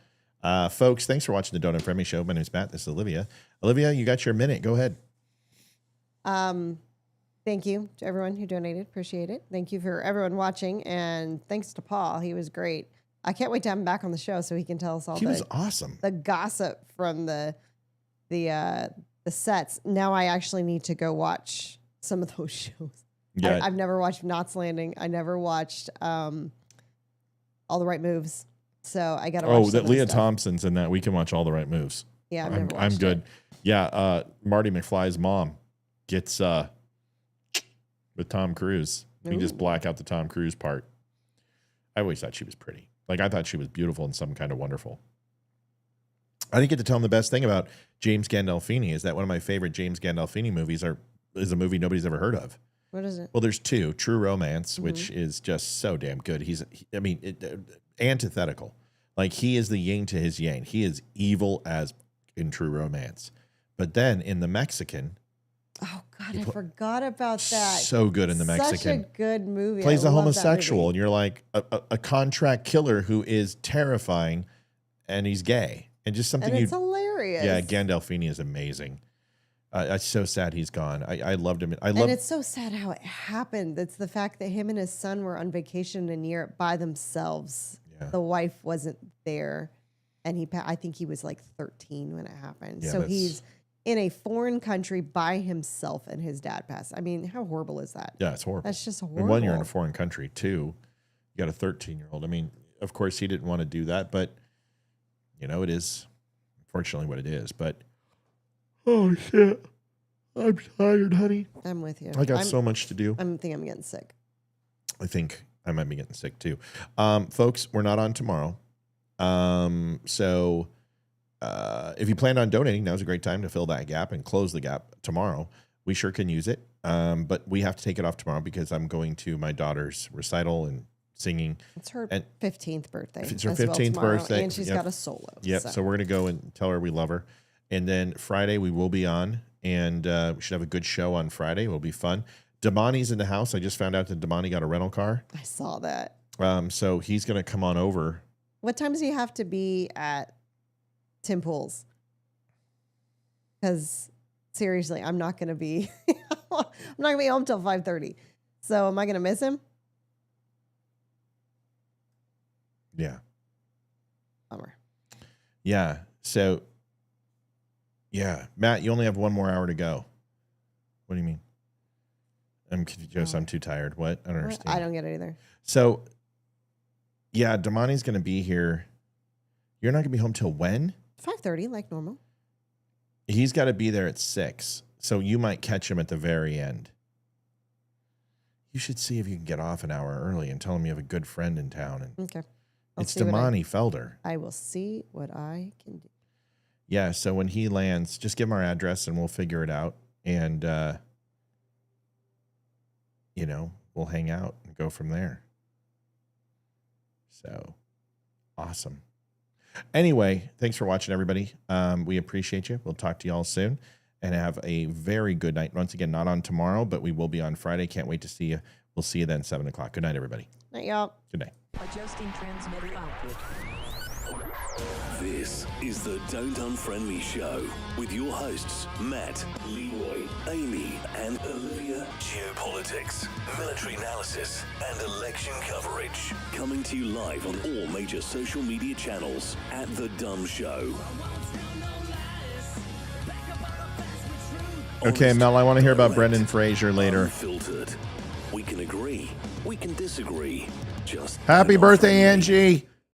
[SPEAKER 1] Folks, thanks for watching the Don't Unfriend Me Show. My name is Matt. This is Olivia. Olivia, you got your minute. Go ahead.
[SPEAKER 8] Thank you to everyone who donated. Appreciate it. Thank you for everyone watching. And thanks to Paul. He was great. I can't wait to have him back on the show so he can tell us all
[SPEAKER 1] He was awesome.
[SPEAKER 8] The gossip from the sets. Now I actually need to go watch some of those shows.
[SPEAKER 1] Yeah.
[SPEAKER 8] I've never watched Knots Landing. I never watched All the Right Moves. So I got to watch
[SPEAKER 1] that Leah Thompson's in that. We can watch All the Right Moves.
[SPEAKER 8] Yeah, I've never watched
[SPEAKER 1] I'm good.
[SPEAKER 8] it.
[SPEAKER 1] Yeah, Marty McFly's mom gets with Tom Cruise. You can just black out the Tom Cruise part. I always thought she was pretty. Like, I thought she was beautiful and some kind of wonderful. I didn't get to tell him the best thing about James Gandolfini is that one of my favorite James Gandolfini movies is a movie nobody's ever heard of.
[SPEAKER 8] What is it?
[SPEAKER 1] Well, there's two. True Romance, which is just so damn good. Antithetical. Like, he is the yin to his yang. He is evil as in True Romance. But then in The Mexican...
[SPEAKER 8] Oh, God, I forgot about that.
[SPEAKER 1] So good in The Mexican.
[SPEAKER 8] Such a good movie.
[SPEAKER 1] Plays
[SPEAKER 8] I
[SPEAKER 1] a
[SPEAKER 8] love that
[SPEAKER 1] homosexual,
[SPEAKER 8] movie.
[SPEAKER 1] and you're like, a contract killer who is terrifying, and he's gay. And just something
[SPEAKER 8] And it's hilarious.
[SPEAKER 1] Yeah, Gandolfini is amazing. I'm so sad he's gone. I loved him.
[SPEAKER 8] And it's so sad how it happened. It's the fact that him and his son were on vacation in Europe by themselves.
[SPEAKER 1] Yeah.
[SPEAKER 8] The wife wasn't there, and I think he was like 13 when it happened.
[SPEAKER 1] Yeah,
[SPEAKER 8] so he's in a foreign country by himself, and his dad passed. I mean, how horrible is that?
[SPEAKER 1] Yeah, it's horrible.
[SPEAKER 8] That's just
[SPEAKER 1] And
[SPEAKER 8] horrible.
[SPEAKER 1] one, you're in a foreign country. Two, you got a 13-year-old. I mean, of course, he didn't want to do that, but, it is unfortunately what it is. But, oh, shit. I'm tired, honey.
[SPEAKER 8] I'm with you.
[SPEAKER 1] I got so much to do.
[SPEAKER 8] I think I'm getting sick.
[SPEAKER 1] I think I might be getting sick, too. Folks, we're not on tomorrow. So if you plan on donating, now's a great time to fill that gap and close the gap tomorrow. We sure can use it. But we have to take it off tomorrow because I'm going to my daughter's recital and singing.
[SPEAKER 8] It's her 15th birthday.
[SPEAKER 1] It's her
[SPEAKER 8] as well
[SPEAKER 1] 15th
[SPEAKER 8] tomorrow,
[SPEAKER 1] birthday.
[SPEAKER 8] And she's got a solo.
[SPEAKER 1] Yep. So we're going to go and tell her we love her. And then Friday we will be on, and we should have a good show on Friday. It will be fun. Damani's in the house. I just found out that Damani got a rental car.
[SPEAKER 8] I saw that.
[SPEAKER 1] So he's going to come on over.
[SPEAKER 8] What time does he have to be at Tim Pool's? Because seriously, I'm not going to be home till 5:30. So am I going to miss him?
[SPEAKER 1] Yeah.
[SPEAKER 8] Bummer.
[SPEAKER 1] Yeah. So, yeah. Matt, you only have one more hour to go. What do you mean? I'm confused. I'm too tired. What? I don't understand.
[SPEAKER 8] I don't get it either.
[SPEAKER 1] So, yeah, Damani's going to be here. You're not going to be home till when?
[SPEAKER 8] 5:30, like normal.
[SPEAKER 1] He's got to be there at 6. So you might catch him at the very end. You should see if you can get off an hour early and tell him you have a good friend in town. And
[SPEAKER 8] Okay.
[SPEAKER 1] it's Damani Felder.
[SPEAKER 8] I will see what I can do.
[SPEAKER 1] Yeah, so when he lands, just give him our address and we'll figure it out. And, we'll hang out and go from there. So, awesome. Anyway, thanks for watching, everybody. We appreciate you. We'll talk to you all soon. And have a very good night. Once again, not on tomorrow, but we will be on Friday. Can't wait to see you. We'll see you then, 7 o'clock. Good night, everybody.
[SPEAKER 8] Night, y'all.
[SPEAKER 1] Good night.
[SPEAKER 9] Adjusting transmitter output.
[SPEAKER 5] This is the Don't Unfriend Me Show with your hosts, Matt, Leroy, Amy, and Olivia. Geopolitics, military analysis, and election coverage. Coming to you live on all major social media channels at The Dumb Show.
[SPEAKER 1] Okay, Mel, I want to hear about Brendan Fraser later.
[SPEAKER 5] Unfiltered. We can agree. We can disagree. Just
[SPEAKER 1] Happy birthday, Angie.